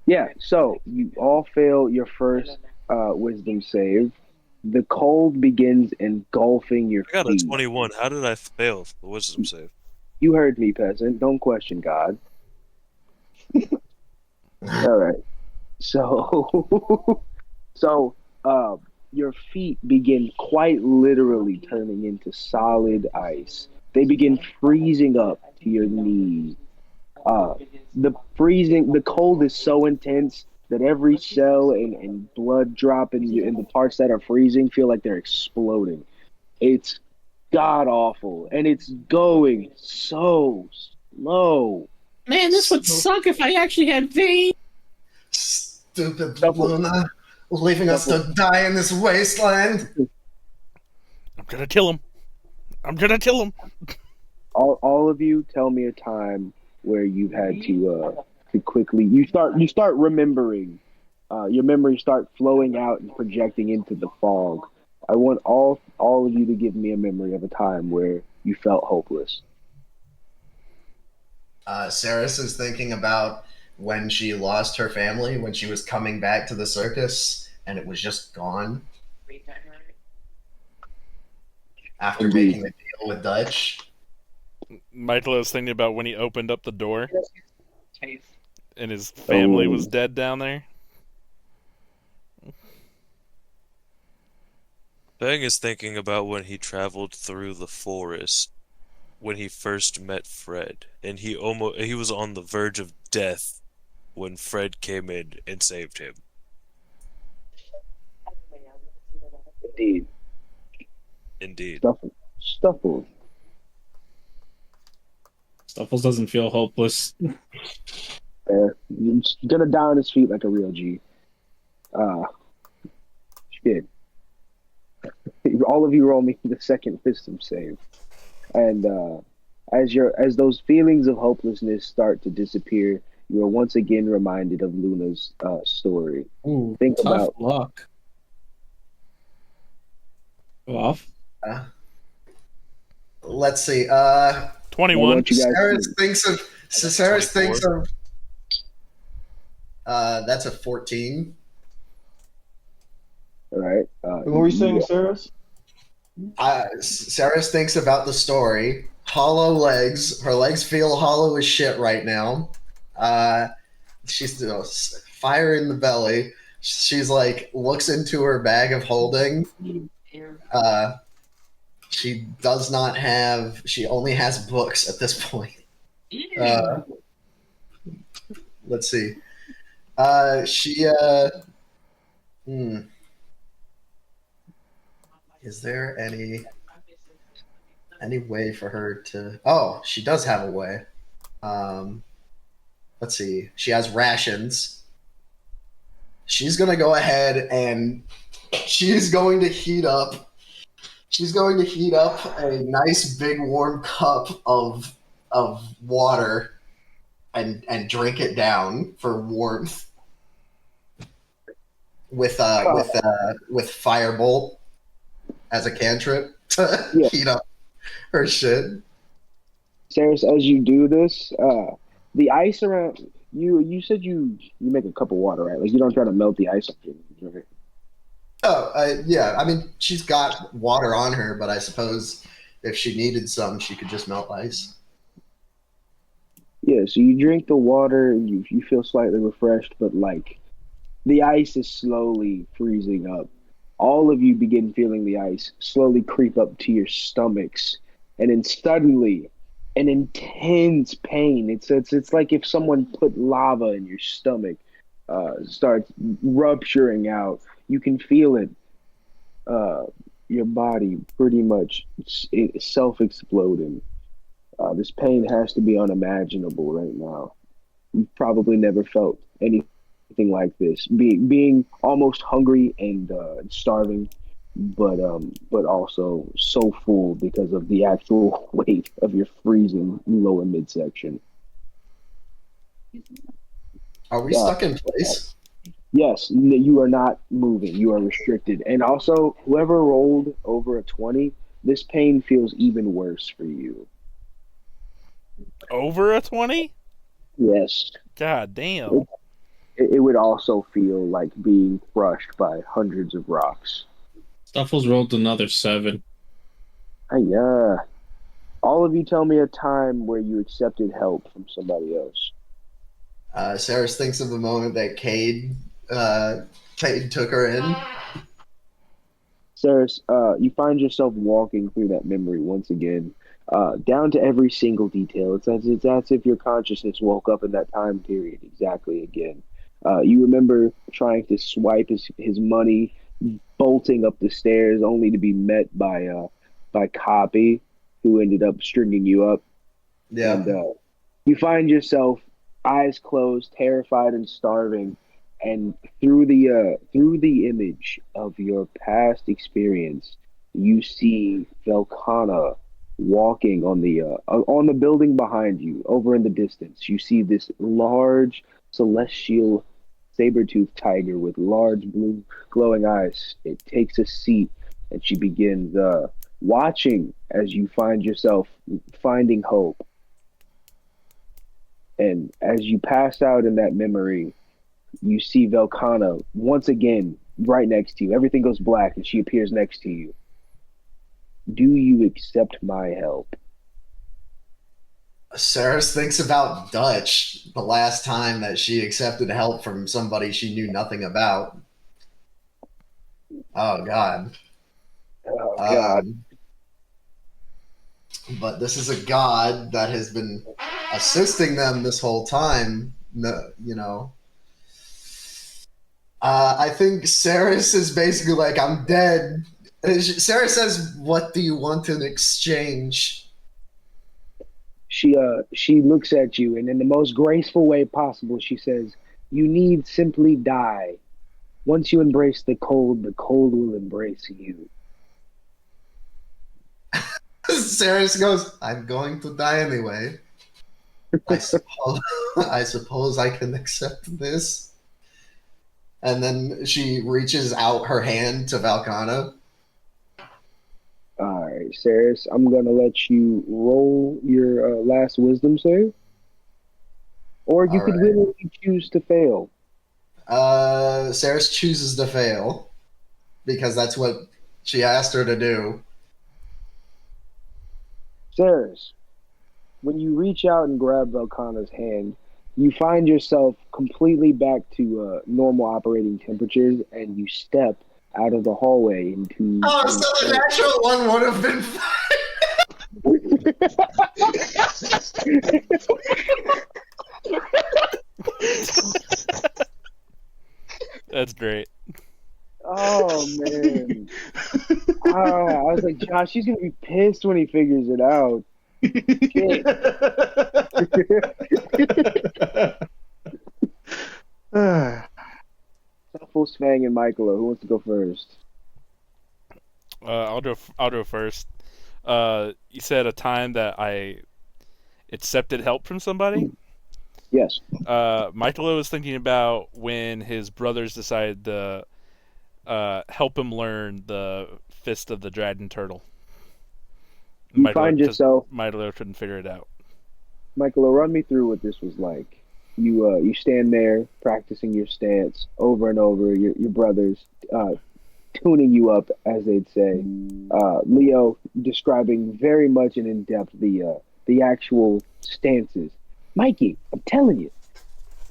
Yeah, so you all fail your first wisdom save. The cold begins engulfing your I got a feet. 21. How did I fail the wisdom save? You heard me, peasant. Don't question God. All right. So, your feet begin quite literally turning into solid ice. They begin freezing up to your knees. The cold is so intense that every cell and blood drop in the parts that are freezing feel like they're exploding. It's god awful, and it's going so slow. Man, this would suck if I actually had veins. Stupid Luna, leaving us to die in this wasteland. I'm gonna kill him. All of you, tell me a time where you've had to quickly. You start remembering. Your memories start flowing out and projecting into the fog. I want all of you to give me a memory of a time where you felt hopeless. Ceres is thinking about when she lost her family, when she was coming back to the circus, and it was just gone after Indeed. making a deal with Dutch. Michaelo was thinking about when he opened up the door and his family was dead down there. Bang is thinking about when he traveled through the forest when he first met Fred, and he was on the verge of death when Fred came in and saved him. Indeed. Indeed. Stuffles. Stuffles doesn't feel hopeless. He's gonna die on his feet like a real G. Shit. All of you roll me the second wisdom save, and as those feelings of hopelessness start to disappear, you are once again reminded of Luna's story. Ooh, Think tough about luck. Go off. Let's see. 21. Ceres thinks of. That's a 14. All right. What were you saying, Ceres? Ceres thinks about the story. Hollow legs. Her legs feel hollow as shit right now. She's fire in the belly. She's like looks into her bag of holding. She does not have. She only has books at this point. Let's see. Is there any way for her to? Oh, she does have a way. Let's see. She has rations. She's gonna go ahead and she's going to heat up. She's going to heat up a nice big warm cup of water and drink it down for warmth with firebolt as a cantrip to heat up her shit. Ceres, as you do this, the ice around you said you make a cup of water, right? Like you don't try to melt the ice up, right? Oh, yeah. I mean, she's got water on her, but I suppose if she needed some, she could just melt ice. Yeah, so you drink the water and you feel slightly refreshed, but like the ice is slowly freezing up. All of you begin feeling the ice slowly creep up to your stomachs, and then suddenly an intense pain. It's like if someone put lava in your stomach, starts rupturing out. You can feel it. Your body pretty much self-exploding. This pain has to be unimaginable right now. You've probably never felt anything like this. Being almost hungry and starving, but also so full because of the actual weight of your freezing lower midsection. Are we stuck in place? Yes, you are not moving. You are restricted. And also, whoever rolled over a 20, this pain feels even worse for you. Over a 20? Yes. God damn. It would also feel like being crushed by hundreds of rocks. Stuffles rolled another 7. Yeah. All of you tell me a time where you accepted help from somebody else. Ceres thinks of the moment that Kade took her in. Ceres, you find yourself walking through that memory once again, down to every single detail. It's as if your consciousness woke up in that time period exactly again. You remember trying to swipe his money, bolting up the stairs, only to be met by Copy, who ended up stringing you up. Yeah. And you find yourself eyes closed, terrified and starving, and through the image of your past experience, you see Velkana walking on the building behind you, over in the distance. You see this large celestial saber-toothed tiger with large blue glowing eyes. It takes a seat and she begins watching as you find yourself finding hope. And as you pass out in that memory, you see Velkana once again right next to you. Everything goes black and she appears next to you. Do you accept my help? Ceras thinks about Dutch the last time that she accepted help from somebody she knew nothing about. Oh, God. Oh, God. But this is a god that has been assisting them this whole time, you know. I think Ceres is basically like, I'm dead. Ceres says, what do you want in exchange? She looks at you, and in the most graceful way possible, she says, "You need simply die. Once you embrace the cold will embrace you." Ceres goes, I'm going to die anyway. I suppose I can accept this. And then she reaches out her hand to Valkana. All right, Ceres, I'm gonna let you roll your last wisdom save, or you could willingly choose to fail. Ceres chooses to fail because that's what she asked her to do. Ceres, when you reach out and grab Velkana's hand, you find yourself completely back to normal operating temperatures, and you step out of the hallway into. Oh, so the natural one would have been fine. That's great. Oh man! I was like, Josh, he's gonna be pissed when he figures it out. Full Svang and Michaelo. Who wants to go first? I'll do first. You said a time that I accepted help from somebody. Yes. Michaelo was thinking about when his brothers decided to help him learn the Fist of the Dragon Turtle. You find yourself. Michaelo couldn't figure it out. Michaelo, run me through what this was like. You stand there practicing your stance over and over. Your brothers tuning you up, as they'd say. Leo describing very much and in depth the actual stances. Mikey, I'm telling you,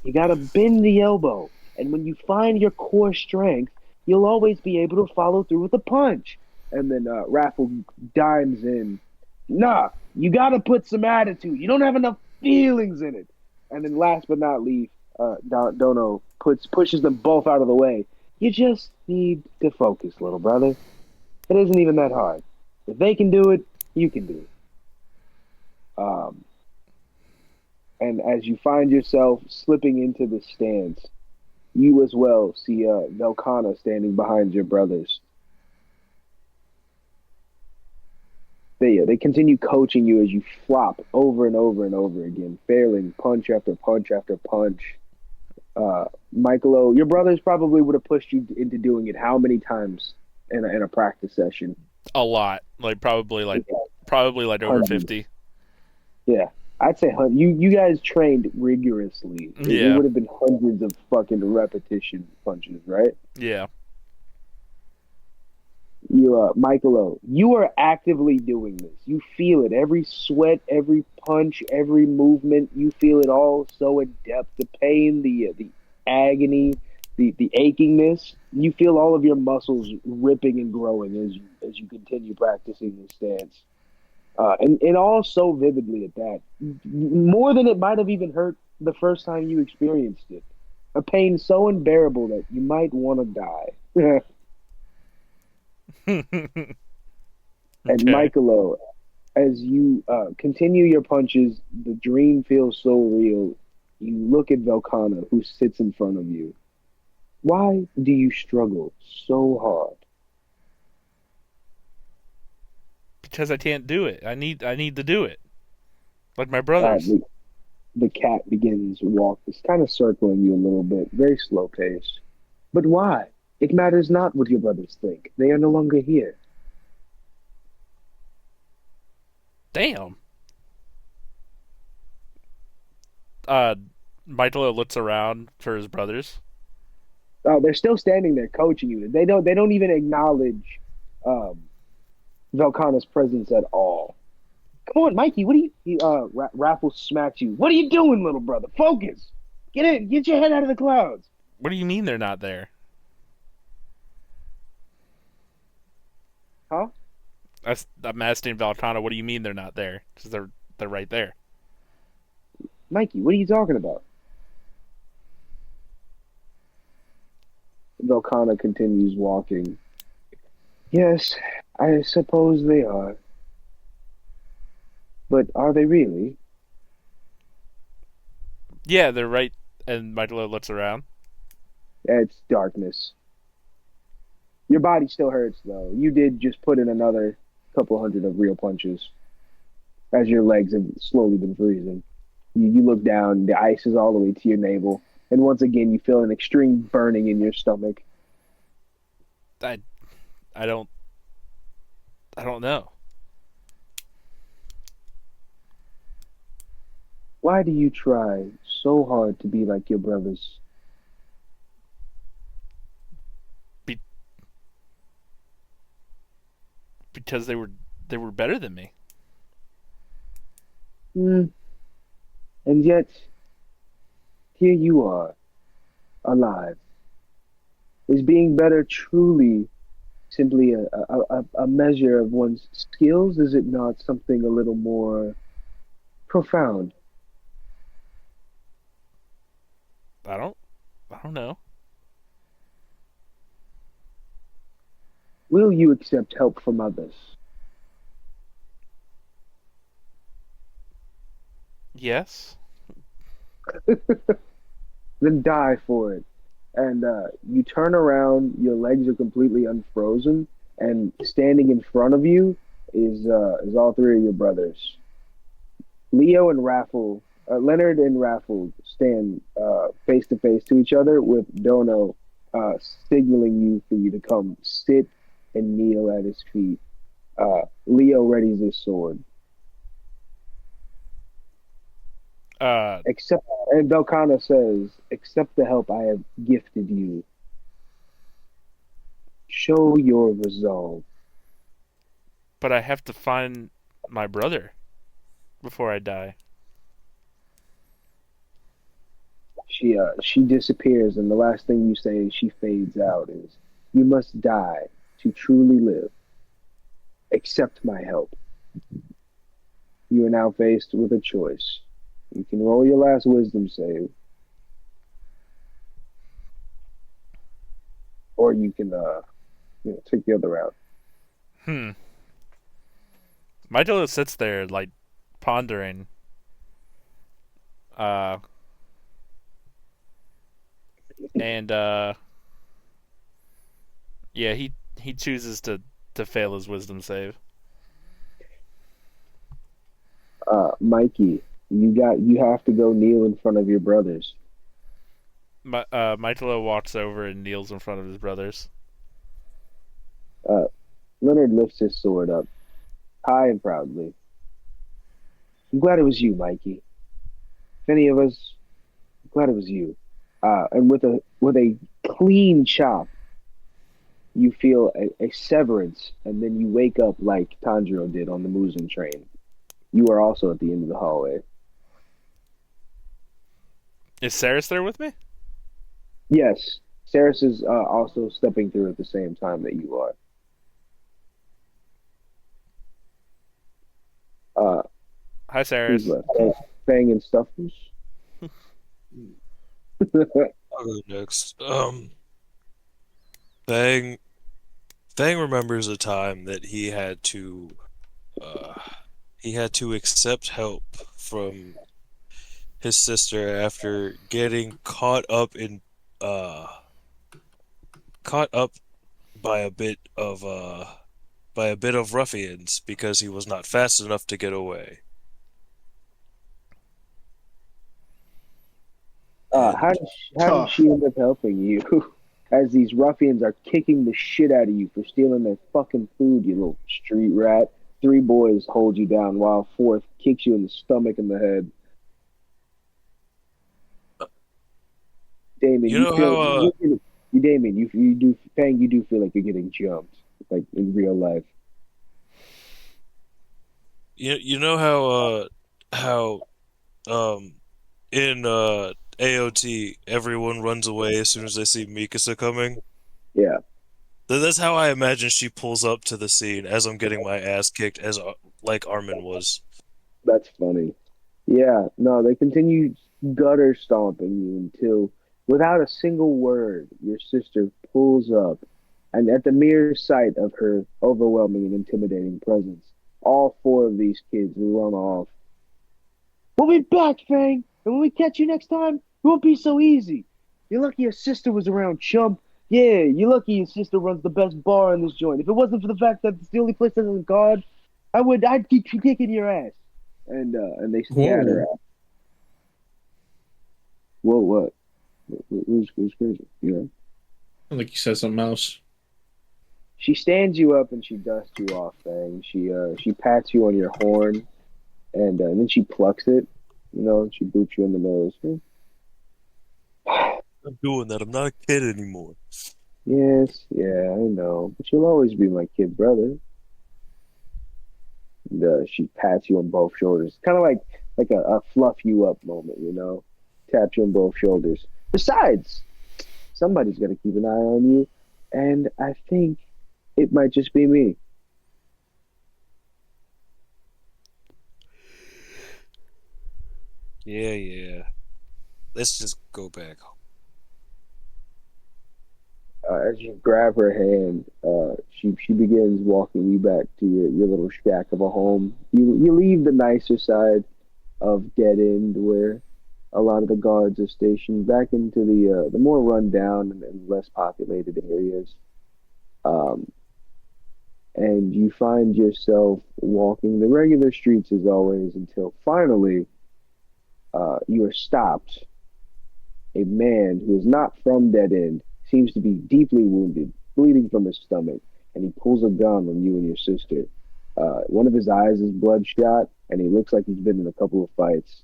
you gotta bend the elbow, and when you find your core strength, you'll always be able to follow through with a punch. And then Raffle dimes in. Nah, you gotta put some attitude. You don't have enough feelings in it. And then last but not least, Dono pushes them both out of the way. You just need to focus, little brother. It isn't even that hard. If they can do it, you can do it. And as you find yourself slipping into the stance, you as well see Velkana standing behind your brothers. They continue coaching you as you flop over and over and over again, failing punch after punch after punch. Michaelo, your brothers probably would have pushed you into doing it how many times in a practice session? A lot, probably over Hundreds. 50. Yeah, I'd say you guys trained rigorously. Yeah. It would have been hundreds of fucking repetition punches, right? Yeah. Michaelo, you are actively doing this. You feel it. Every sweat, every punch, every movement, you feel it all so in depth. The pain, the agony, the achingness. You feel all of your muscles ripping and growing as you continue practicing this stance. And all so vividly at that. More than it might have even hurt the first time you experienced it. A pain so unbearable that you might want to die. And Michaelo, as you continue your punches, the dream feels so real. You look at Velkana, who sits in front of you. Why do you struggle so hard? Because I can't do it. I need to do it. Like my brothers. The cat begins it's kind of circling you a little bit, very slow pace. But why? It matters not what your brothers think. They are no longer here. Damn. Michaelo looks around for his brothers. Oh, they're still standing there coaching you. They don't even acknowledge Velkana's presence at all. Come on, Mikey. What are you? Raffle smacks you. What are you doing, little brother? Focus. Get in. Get your head out of the clouds. What do you mean they're not there? Huh? I'm asking Valkana, what do you mean they're not there? Because they're right there. Mikey, what are you talking about? Velkana continues walking. Yes, I suppose they are. But are they really? Yeah, they're right. And Michaelo looks around. It's darkness. Your body still hurts, though. You did just put in another couple hundred of real punches as your legs have slowly been freezing. You look down, the ice is all the way to your navel, and once again you feel an extreme burning in your stomach. I don't know. Why do you try so hard to be like your brothers? Because they were better than me. And yet, here you are, alive. Is being better truly simply a measure of one's skills? Is it not something a little more profound? I don't know. Will you accept help from others? Yes. Then die for it. And you turn around, your legs are completely unfrozen, and standing in front of you is all three of your brothers. Leo and Raffle, Leonard and Raffle stand face to face to each other, with Dono signaling you for you to come sit and kneel at his feet. Leo readies his sword. Except, and Velkana says, accept the help I have gifted you. Show your resolve. But I have to find my brother before I die. She disappears, and the last thing you say as she fades out is, you must die to truly live. Accept my help. You are now faced with a choice. You can roll your last wisdom save, or you can take the other route. Michaelo sits there like pondering. And yeah, he chooses to fail his wisdom save. Mikey, you have to go kneel in front of your brothers. Michaelo walks over and kneels in front of his brothers. Leonard lifts his sword up, high and proudly. I'm glad it was you, Mikey. If any of us, I'm glad it was you. And with a clean chop, you feel a severance, and then you wake up like Tanjiro did on the Musen train. You are also at the end of the hallway. Is Ceras there with me? Yes, Ceras is also stepping through at the same time that you are. Hi, Ceras. Fang and Stuffers. I'll go next. Fang remembers a time that he had to accept help from his sister after getting caught up by a bit of ruffians because he was not fast enough to get away. How did she end up helping you? As these ruffians are kicking the shit out of you for stealing their fucking food, you little street rat. three boys hold you down while a fourth kicks you in the stomach and the head. Damon, You you know feel how Damon, you do Fang, you do feel like you're getting jumped, like in real life. you know how in AOT everyone runs away as soon as they see Mikasa coming. Yeah, That's how I imagine she pulls up to the scene as I'm getting my ass kicked, as like Armin was. that's funny. Yeah, no, they continue gutter stomping you until, without a single word, your sister pulls up, and at the mere sight of her overwhelming and intimidating presence, all four of these kids run off. We'll be back, Fang, and when we catch you next time, it won't be so easy. You're lucky your sister was around, chump. Yeah, you're lucky your sister runs the best bar in this joint. If it wasn't for the fact that it's the only place that has a guard, I'd keep kicking your ass. And they scatter Whoa. out. Whoa, what? Who's crazy? You know? Like you said something else. She stands you up and she dusts you off, Fang. She pats you on your horn, and then she plucks it. You know, she boots you in the nose. I'm doing that. I'm not a kid anymore. Yes, yeah, I know, but you'll always be my kid brother. And, she pats you on both shoulders, kind of like a fluff you up moment, you know, tap you on both shoulders. Besides, somebody's got to keep an eye on you, and I think it might just be me. Yeah. Let's just go back home. As you grab her hand, she begins walking you back to your little shack of a home. You leave the nicer side of Dead End, where a lot of the guards are stationed, back into the more rundown and less populated areas. Um, and you find yourself walking the regular streets as always until finally you are stopped. A man who is not from Dead End seems to be deeply wounded, bleeding from his stomach, and he pulls a gun on you and your sister. One of his eyes is bloodshot, and he looks like he's been in a couple of fights.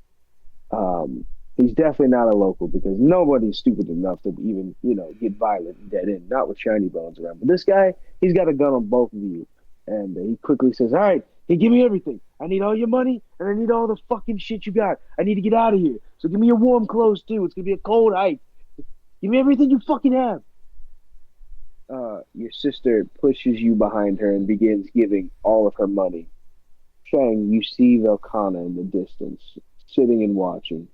He's definitely not a local because nobody's stupid enough to even, get violent and Dead End, not with shiny bones around. But this guy, he's got a gun on both of you. And he quickly says, all right, hey, give me everything. I need all your money, and I need all the fucking shit you got. I need to get out of here. So give me your warm clothes, too. It's going to be a cold hike. Give me everything you fucking have. Your sister pushes you behind her and begins giving all of her money. Fang, you see Velkana in the distance, sitting and watching.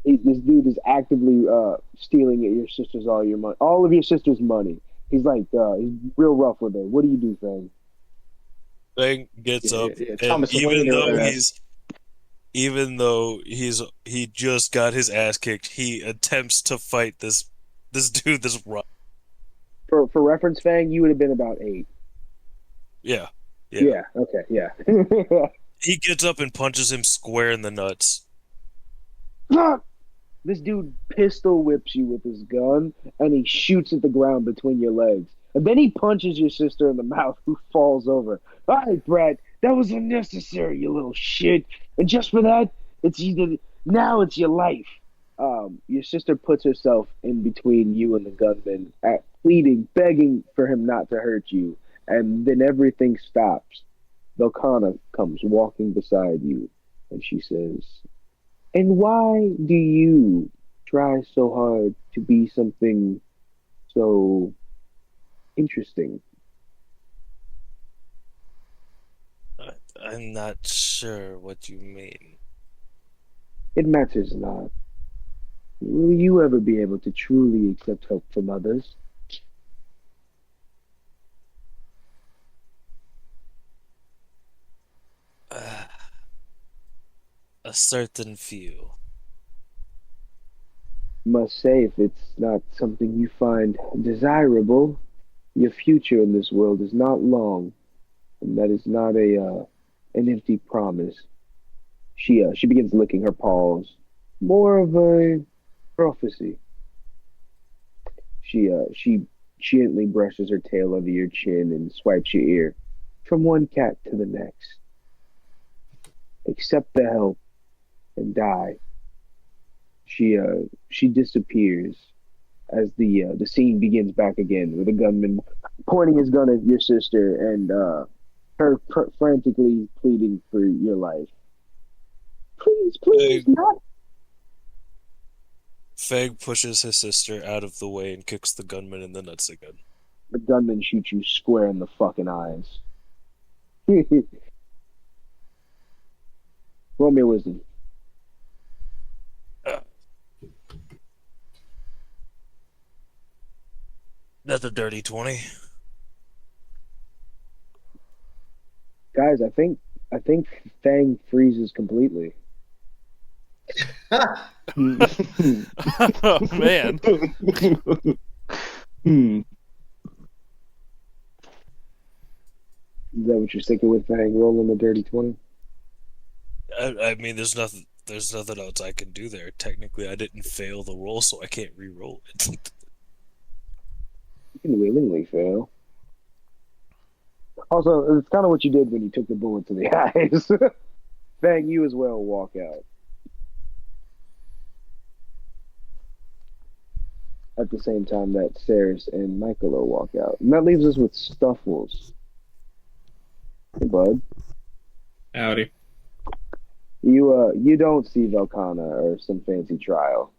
This dude is actively stealing your sister's all of your sister's money. He's like, he's real rough with her. What do you do, Fang? Fang gets up, Yeah, and Thomas Wayne even though he just got his ass kicked, he attempts to fight this dude. This rough. For reference, Fang, you would have been about 8. Yeah. Okay, yeah. He gets up and punches him square in the nuts. This dude pistol whips you with his gun, and he shoots at the ground between your legs. And then he punches your sister in the mouth, who falls over. All right, Brad, that was unnecessary, you little shit. And just for that, now it's your life. Your sister puts herself in between you and the gunman, pleading, begging for him not to hurt you. And then everything stops. Velkana comes walking beside you, and she says, and why do you try so hard to be something so interesting? I'm not sure what you mean. It matters not. Will you ever be able to truly accept help from others? A certain few. Must say, if it's not something you find desirable, your future in this world is not long, and that is not an empty promise. She begins licking her paws, more of a prophecy. She gently brushes her tail under your chin and swipes your ear. From one cat to the next. Accept the help and die. She disappears as the scene begins back again with a gunman pointing his gun at your sister and her frantically pleading for your life. Please, please, not. Fag pushes his sister out of the way and kicks the gunman in the nuts again. The gunman shoots you square in the fucking eyes. Roll me a wisdom. That's a dirty 20. Guys, I think Fang freezes completely. Oh man. Is that what you're sticking with, Fang? Rolling the dirty 20? I mean, there's nothing else I can do there. Technically, I didn't fail the roll, so I can't re-roll it. You can willingly fail. Also, it's kind of what you did when you took the bullet to the eyes. Fang, you as well walk out. At the same time that Ceras and Michaelo walk out. And that leaves us with Stuffles. Hey, bud. Howdy. You don't see Velcana or some fancy trial.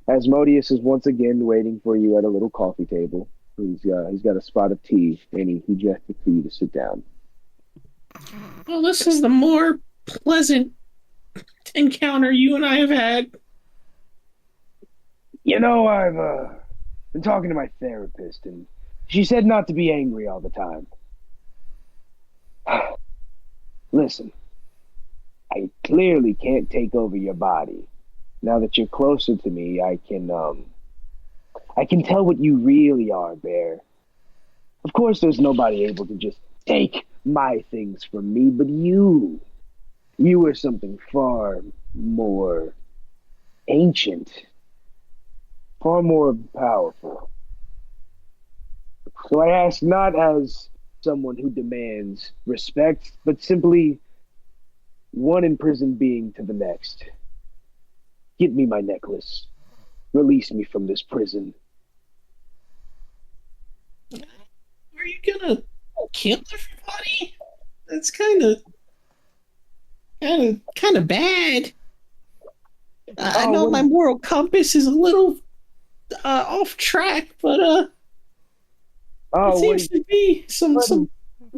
Asmodeus is once again waiting for you at a little coffee table. He's got a spot of tea, and he gestured for you to sit down. Well, this is the more pleasant encounter you and I have had. You know, I've been talking to my therapist, and she said not to be angry all the time. Listen, I clearly can't take over your body. Now that you're closer to me, I can tell what you really are, Bear. Of course, there's nobody able to just take my things from me, but you are something far more ancient, far more powerful. So I ask not as someone who demands respect, but simply one imprisoned being to the next. Give me my necklace. Release me from this prison. Are you gonna kill everybody? That's kind of bad. I know my moral compass is a little off track, but there seems to be some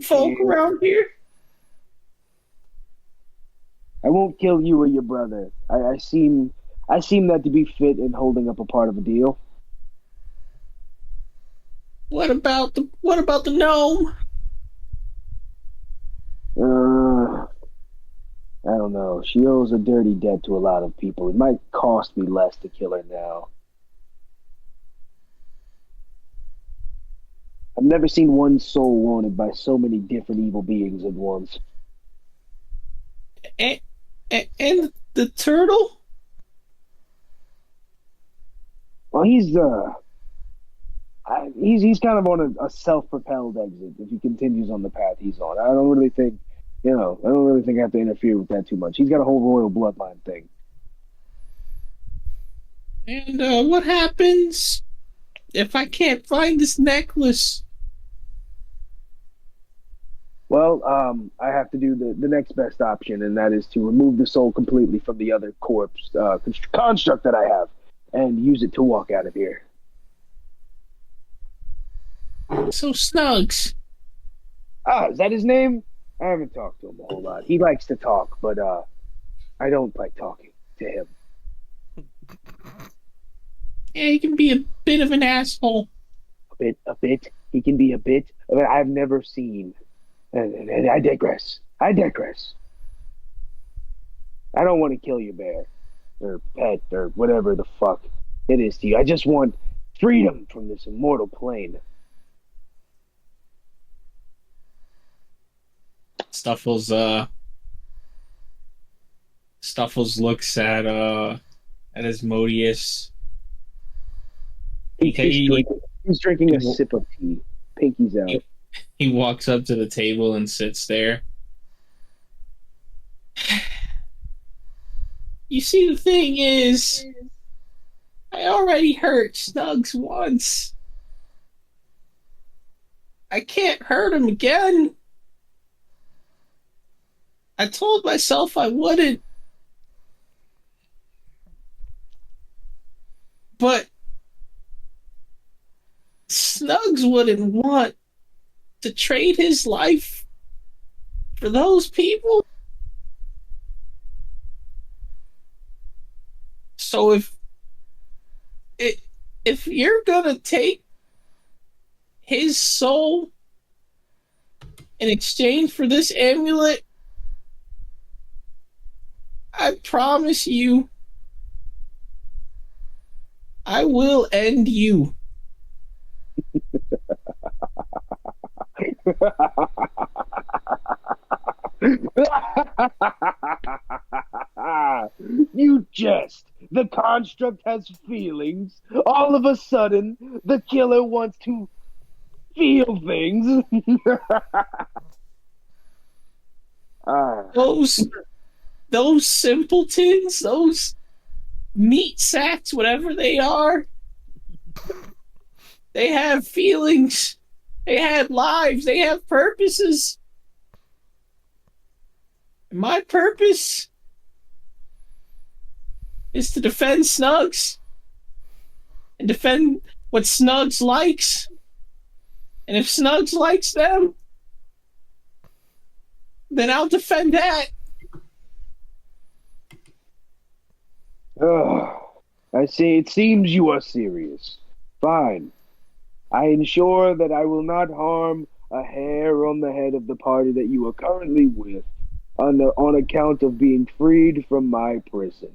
folk around here. I won't kill you or your brother. I seem that to be fit in holding up a part of a deal. What about the gnome? I don't know. She owes a dirty debt to a lot of people. It might cost me less to kill her now. I've never seen one soul wanted by so many different evil beings at once. And the turtle? Well, he's kind of on a self-propelled exit if he continues on the path he's on. I don't really think I have to interfere with that too much. He's got a whole royal bloodline thing. And what happens if I can't find this necklace? Well, I have to do the next best option, and that is to remove the soul completely from the other corpse construct that I have, and use it to walk out of here. So Snugs. Is that his name? I haven't talked to him a whole lot. He likes to talk, but I don't like talking to him. Yeah, he can be a bit of an asshole. A bit. He can be a bit. I've never seen. And I digress. I don't want to kill your bear, or pet, or whatever the fuck it is to you. I just want freedom from this immortal plane. Stuffles looks at Asmodeus. He's drinking. He's drinking a sip of tea. Pinky's out. He walks up to the table and sits there. You see, the thing is, I already hurt Snugs once. I can't hurt him again. I told myself I wouldn't. But Snugs wouldn't want to trade his life for those people. So if you're gonna take his soul in exchange for this amulet, I promise you, I will end you. You jest. The construct has feelings. All of a sudden, the killer wants to feel things. Those simpletons, those meat sacks, whatever they are, they have feelings. They have lives. They have purposes. My purpose is to defend Snugs and defend what Snugs likes. And if Snugs likes them, then I'll defend that. I see. It seems you are serious. Fine. I ensure that I will not harm a hair on the head of the party that you are currently with on account of being freed from my prison.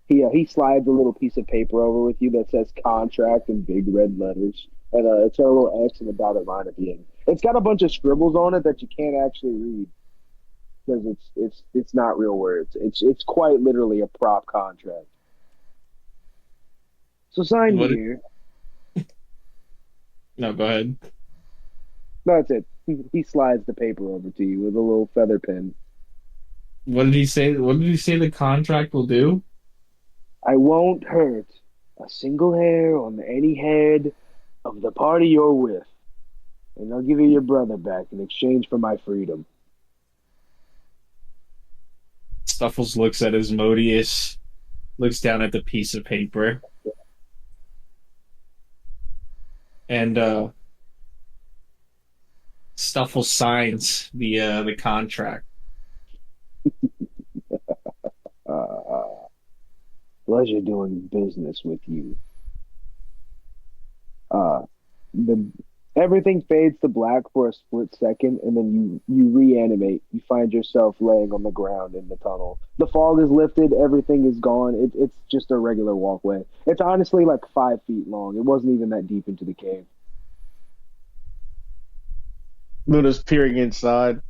He slides a little piece of paper over with you that says contract in big red letters. And it's got a little X and a dotted line at the end. It's got a bunch of scribbles on it that you can't actually read because it's not real words. It's quite literally a prop contract. So sign here. No, go ahead. That's it. He slides the paper over to you with a little feather pen. What did he say? What did he say the contract will do? I won't hurt a single hair on any head of the party you're with. And I'll give you your brother back in exchange for my freedom. Stuffles looks at Asmodeus, looks down at the piece of paper. And Stuffles signs the contract. Pleasure doing business with you. Everything fades to black for a split second, and then you reanimate. You find yourself laying on the ground in the tunnel. The fog is lifted. Everything is gone. It's just a regular walkway. It's honestly like 5 feet long. It wasn't even that deep into the cave. Luna's peering inside.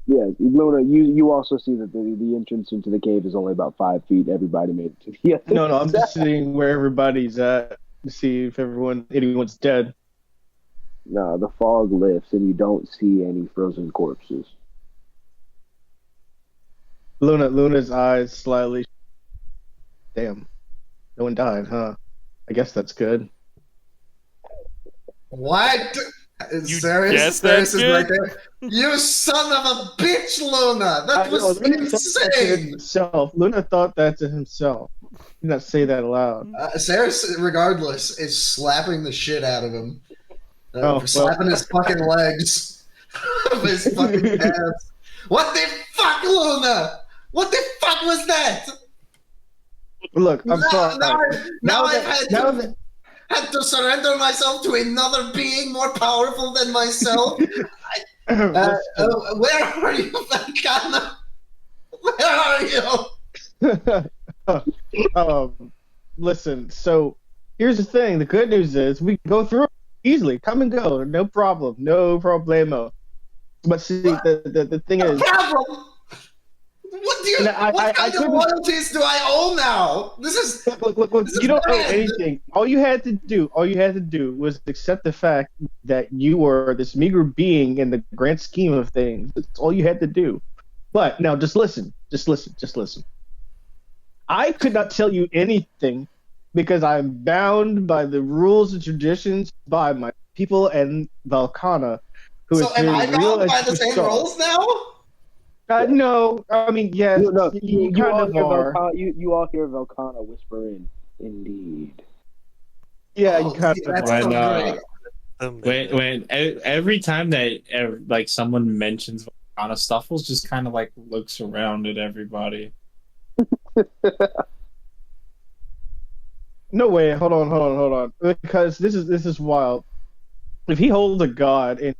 Yeah, Luna, you also see that the entrance into the cave is only about 5 feet. Everybody made it to the other No, I'm side. just seeing where everybody's at to see if anyone's dead. No, the fog lifts and you don't see any frozen corpses. Luna's eyes slightly. Damn, no one died, huh? I guess that's good. What? You Ceres, guess Ceres that's is good? right there. You son of a bitch, Luna! That was Luna thought that to insane! himself. Luna thought that to himself. He did not say that aloud. Ceres, regardless, is slapping the shit out of him. Well. Slapping his fucking legs. Of his fucking calves. What the fuck, Luna? What the fuck was that? Look, I'm sorry. Now I've had to surrender myself to another being more powerful than myself. Where are you, Vakana? Where are you? Listen, so here's the thing. The good news is we can go through it easily. Come and go. No problem. No problemo. But see, the thing is... Problem? What do you? No, What kind of couldn't- loyalties do I owe now? This is Look. This is You don't owe bad. anything. All you had to do was accept the fact that you were this meager being in the grand scheme of things. That's all you had to do. But now, just listen. I could not tell you anything because I'm bound by the rules and traditions by my people and Valkana, who is so. Am I very real bound as by you the same saw. rules now? No, I mean, yes, you you kind all of hear are. you all hear Velcana whisper in, "Indeed." Yeah, Oh, you kind see, of that's are. so When great. when every time that like someone mentions Volcano, Stuffles just kind of like looks around at everybody. No way. Hold on. Because this is wild. If he holds a god in,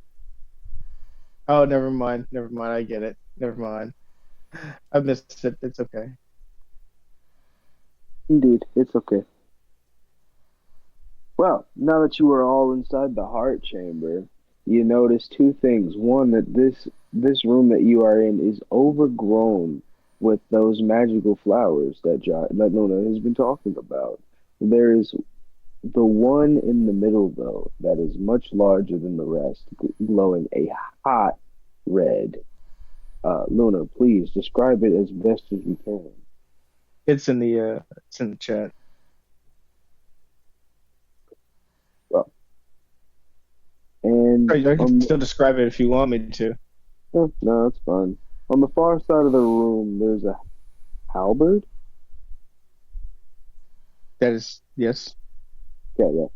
oh, never mind. I get it. Never mind. I missed it. It's okay. Indeed, it's okay. Well, now that you are all inside the heart chamber, you notice two things. One, that this room that you are in is overgrown with those magical flowers that Luna has been talking about. There is the one in the middle, though, that is much larger than the rest, glowing a hot red. Luna, please describe it as best as you can. It's in the chat. Well, and I can still describe it if you want me to. no, it's fine. On the far side of the room, there's a halberd. That is yes. Yeah.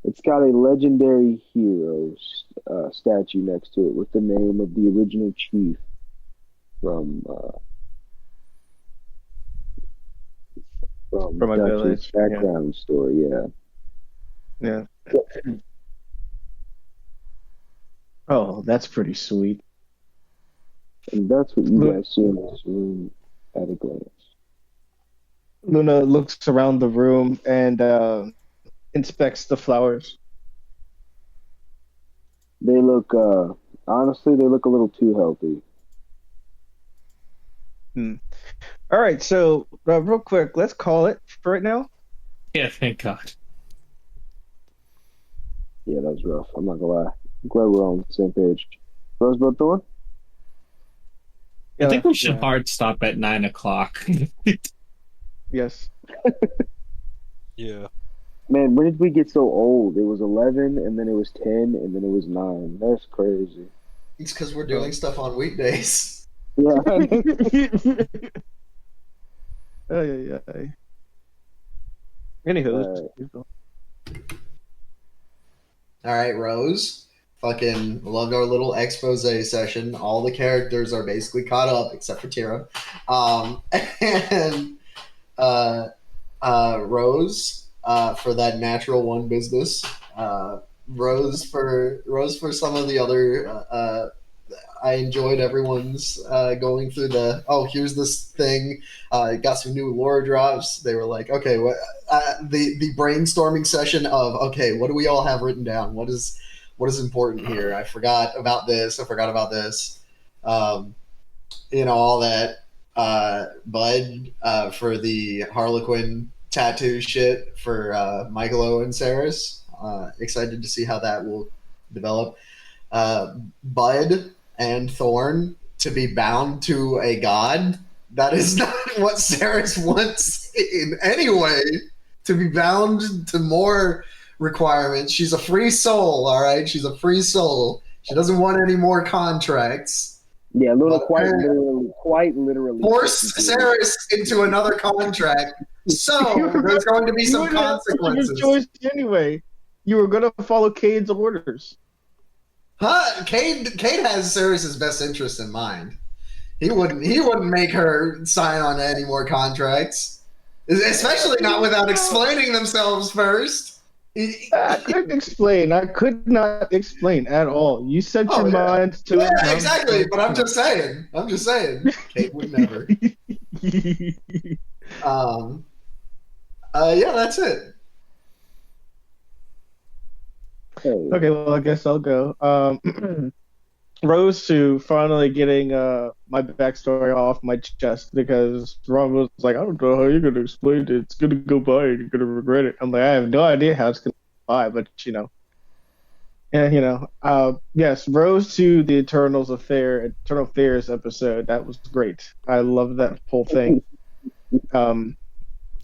It's got a legendary hero statue next to it with the name of the original chief from From my Dutch's village. background story. Yeah. Oh, that's pretty sweet. And that's what you guys see in this room at a glance. Luna looks around the room and inspects the flowers. They look, honestly, they look a little too healthy. All right, so real quick, let's call it for right now. Yeah, thank God. Yeah, that was rough. I'm not gonna lie. I'm glad we're all on the same page. Rosebud Thorn? I think we should Yeah. hard stop at 9:00. Yes. Yeah. Man, when did we get so old? It was 11, and then it was 10, and then it was 9. That's crazy. It's because we're doing stuff on weekdays. Yeah. Yeah. Anywho, All right, Rose. Fucking loved our little expose session. All the characters are basically caught up except for Tyrum. And Rose for that natural one business. Rose for some of the other. I enjoyed everyone's going through the here's this thing. Got some new lore drops. They were like, okay, what the brainstorming session of okay, what do we all have written down? What is important here? I forgot about this. All that. Bud for the Harlequin tattoo shit for Michaelo and Ceras. Excited to see how that will develop. Bud and Thorn to be bound to a god. That is not what Ceras wants in any way. To be bound to more requirements. She's a free soul, all right? She's a free soul. She doesn't want any more contracts. Yeah, Luna quite literally force Ceras into another contract. So there's going to be some consequences. Choice anyway. You were gonna follow Cade's orders. Huh? Cade has Ceres' best interest in mind. He wouldn't make her sign on any more contracts, especially not without explaining themselves first. I couldn't explain. I could not explain at all. You set your mind to it. Yeah, exactly. But I'm just saying. Cade would never. Yeah, that's it. Okay, well, I guess I'll go. Rose to finally getting my backstory off my chest because Ron was like, I don't know how you're gonna explain it. It's gonna go by and you're gonna regret it. I'm like, I have no idea how it's gonna go by, but yeah, yes, Rose to the Eternal Affairs episode. That was great. I love that whole thing. Um,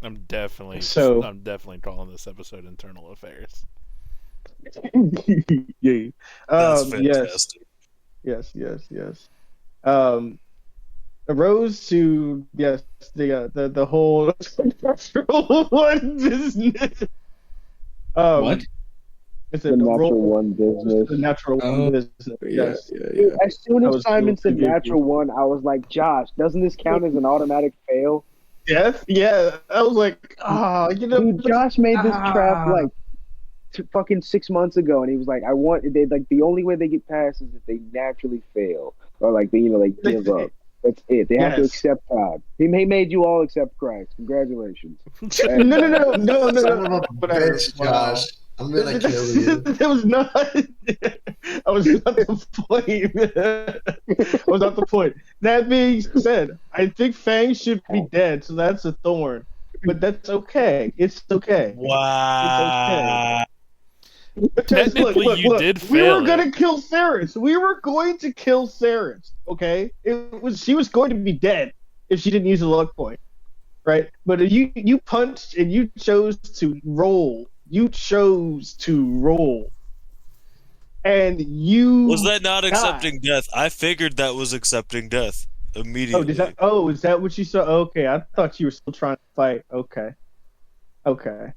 I'm definitely so calling this episode Internal Affairs. yeah. That's Yes, fantastic. yes. Um, Rose to yes, the whole natural one business. What? Is The it natural roll? one business. The natural one Oh, business. yeah, Yes, yeah. As soon that as was a Simon little too said goofy. natural one, I was like, Josh, doesn't this count as an automatic fail? Yes, yeah. I was like, Dude, Josh made this trap ah. like fucking 6 months ago, and he was like, they like the only way they get past is if they naturally fail or like they give up. That's it. They have to Yes. accept God. He made you all accept Christ. Congratulations. Son of a Whatever. bitch, Wow. Josh. I'm gonna kill you. That was not. I was not the point. That was not the point. That being said, I think Fang should be dead, so that's a thorn. But that's okay. It's okay. Wow. Because Technically, you did we fail were it. gonna kill Ceras. We were going to kill Ceras. Okay, she was going to be dead if she didn't use a luck point, right? But if you punched and you chose to roll. You chose to roll, and you Was that not died. accepting death? I figured that was accepting death immediately. Is that what you saw? Okay, I thought you were still trying to fight. Okay. I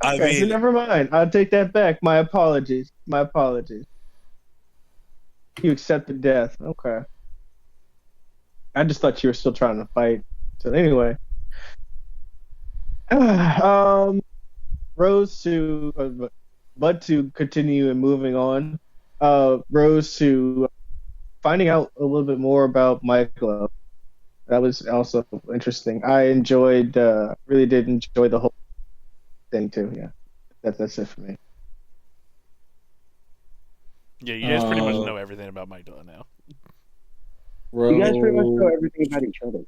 Okay, mean, never mind. I'll take that back. My apologies. You accepted death. Okay. I just thought you were still trying to fight. So anyway, Rose to Bud to continue and moving on. Rose to finding out a little bit more about Michaelo. That was also interesting. I really did enjoy the whole thing too. Yeah, that's it for me. Yeah, you guys pretty much know everything about Michaelo now. You guys pretty much know everything about each other.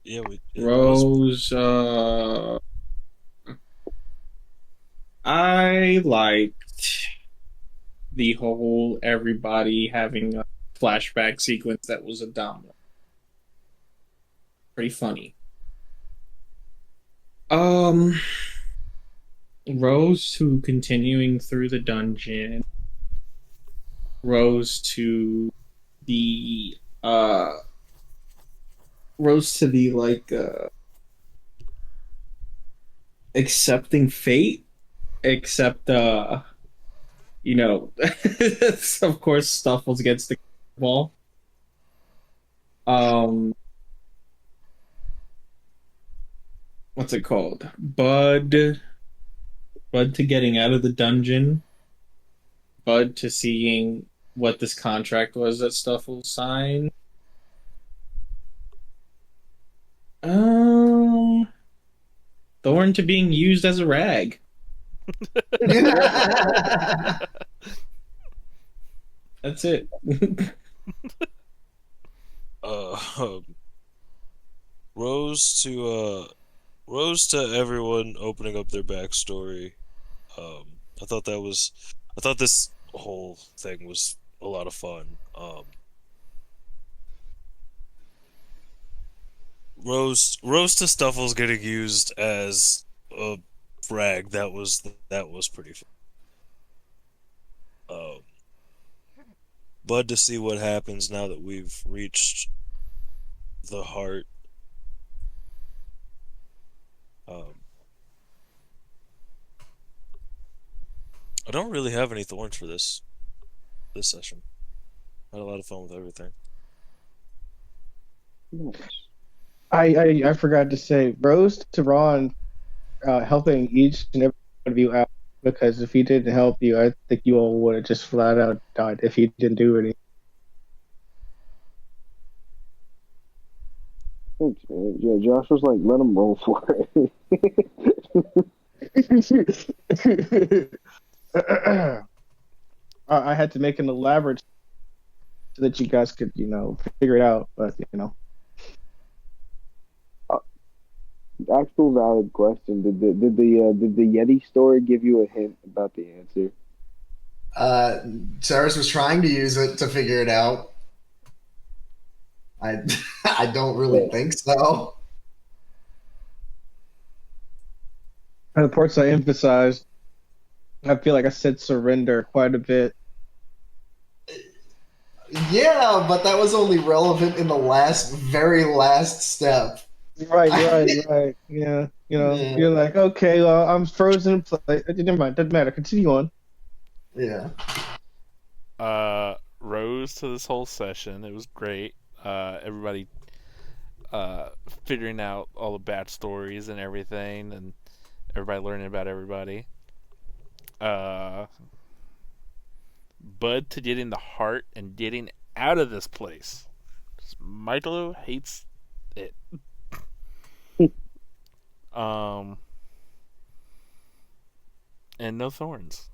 yeah, Rose, I liked the whole everybody having a flashback sequence that was abdominal. Pretty funny. Rose to continuing through the dungeon. Rose to the accepting fate, except of course Stuffles gets the ball. What's it called? Bud to getting out of the dungeon. Bud to seeing what this contract was that Stuffles signed. Thorn to being used as a rag. That's it. Rose to everyone opening up their backstory. I thought this whole thing was a lot of fun. Rose to Stuffles getting used as a frag. That was pretty fun. Bud to see what happens now that we've reached the heart. I don't really have any thorns for this session. Had a lot of fun with everything. I forgot to say Rose to Ron helping each and every one of you out, because if he didn't help you, I think you all would have just flat out died if he didn't do anything. Thanks, man. Yeah, Josh was like, let him roll for it. I had to make an elaborate so that you guys could, figure it out. But Actual valid question. Did the Yeti story give you a hint about the answer? Ceras was trying to use it to figure it out. I I don't really think so. and the parts I emphasized, I feel like I said surrender quite a bit. Yeah, but that was only relevant in the very last step. Right. Yeah, Yeah. you're like, okay, well, I'm frozen in place. Never mind, doesn't matter. Continue on. Yeah. Rose to this whole session. It was great. Everybody figuring out all the backstories and everything, and everybody learning about everybody. Bud to getting the heart and getting out of this place. Michaelo hates it. And no thorns.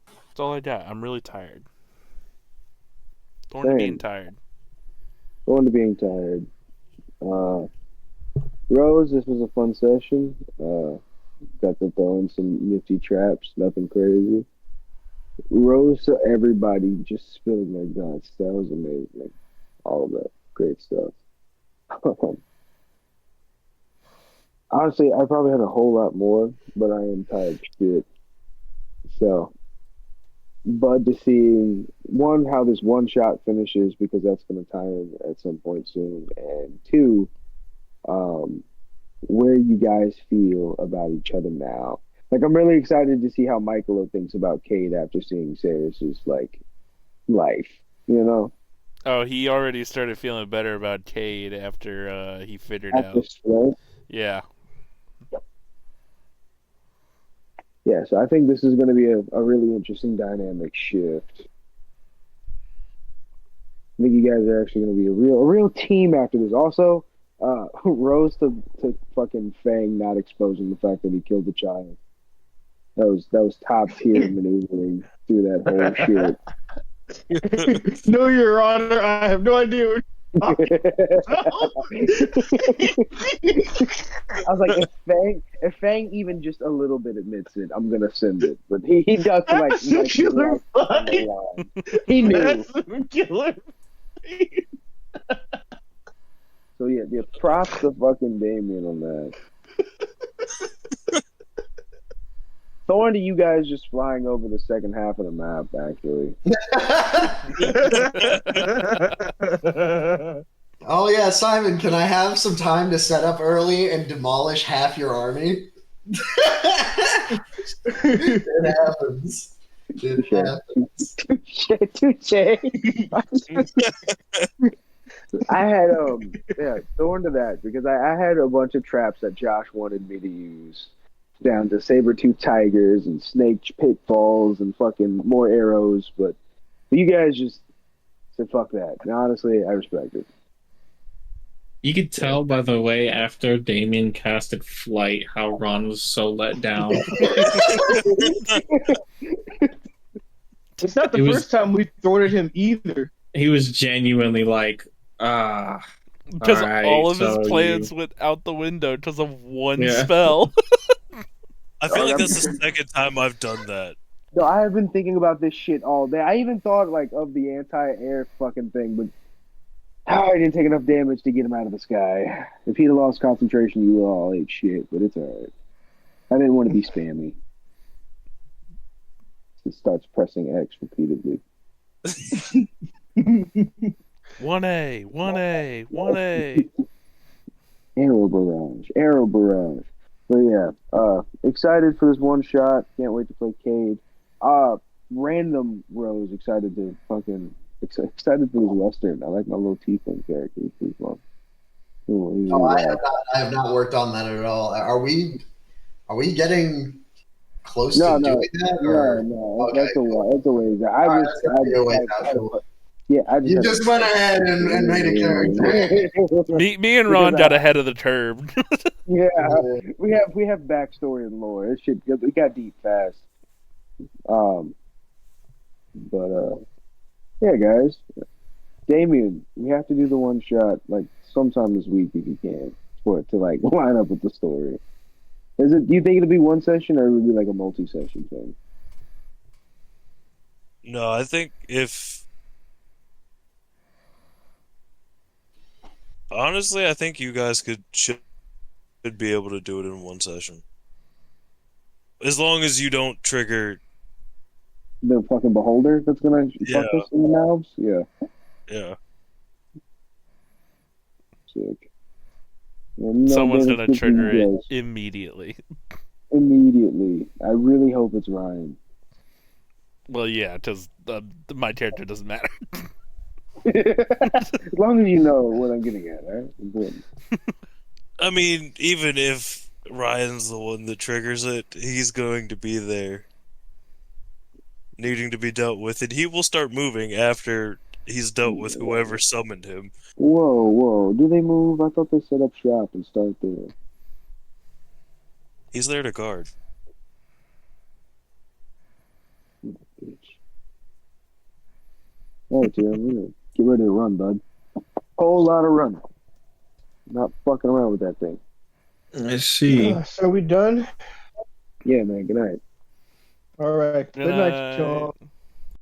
That's all I got. I'm really tired. Going to being tired. Going to being tired. Rose, this was a fun session. Got to throw in some nifty traps, nothing crazy. Rose to everybody, just spilling their guts. That was amazing. All of that great stuff. Honestly, I probably had a whole lot more, but I am tired shit. So, Bud to seeing one, how this one shot finishes, because that's going to tie in at some point soon, and two, where you guys feel about each other now. Like, I'm really excited to see how Michaelo thinks about Kade after seeing Ceras' life, Oh, he already started feeling better about Kade after he figured out. Right? Yeah. Yeah, so I think this is going to be a really interesting dynamic shift. I think you guys are actually going to be a real team after this. Also, Rose to fucking Fang not exposing the fact that he killed the child. That was top tier maneuvering through that whole shit. No, Your Honor, I have no idea. I was like, if Fang even just a little bit admits it, I'm gonna send it. But he does like killer he knew. That's killer. So yeah, props to fucking Damien on that. Thorn to you guys just flying over the second half of the map, actually. Oh yeah, Simon, can I have some time to set up early and demolish half your army? It happens. It happens. Touche. I had Thorn to that, because I had a bunch of traps that Josh wanted me to use, down to saber-tooth tigers and snake pitfalls and fucking more arrows, but you guys just said fuck that. And honestly, I respect it. You could tell by the way after Damien casted Flight how Ron was so let down. It's not the first time we've thwarted him either. He was genuinely like, because all of his plans went out the window because of one spell. I feel like that's the second time I've done that. No, I have been thinking about this shit all day. I even thought of the anti-air fucking thing, but I didn't take enough damage to get him out of the sky. If he'd have lost concentration, you all ate shit, but it's alright. I didn't want to be spammy. It starts pressing X repeatedly. 1A, 1A, 1A. Arrow barrage. But yeah, excited for this one shot. Can't wait to play Kade. Random Rose, excited for this Western. I like my little tiefling character. He's pretty fun. Oh, I have not worked on that at all. Are we getting close to doing that? No. Okay. That's a ways. You just went ahead and made a character. Me and Ron got ahead of the curve. Yeah, we have backstory and lore. This shit, we got deep fast. But yeah, guys. Damien, we have to do the one shot like sometime this week if you can for it to like line up with the story. Is it? Do you think it'll be one session or will it be like a multi-session thing? No, I think honestly, I think you guys should be able to do it in one session. As long as you don't trigger. The fucking beholder that's gonna Yeah. fuck us in the mouths? Yeah. Yeah. Sick. Well, no, Someone's Dennis, gonna good for you trigger it guys. immediately. Immediately. I really hope it's Ryan. Well, yeah, because my character doesn't matter. As long as you know what I'm getting at, right? Important. I mean, even if Ryan's the one that triggers it, he's going to be there, needing to be dealt with, and he will start moving after he's dealt with whoever summoned him. Whoa, whoa. Do they move? I thought they set up shop and start there. He's there to guard. Bitch. All right, Tyrum, we're gonna get ready to run, bud. Whole lot of running. Not fucking around with that thing. I see. So we done? Yeah, man. Good night. All right. Good Good night, night. y'all.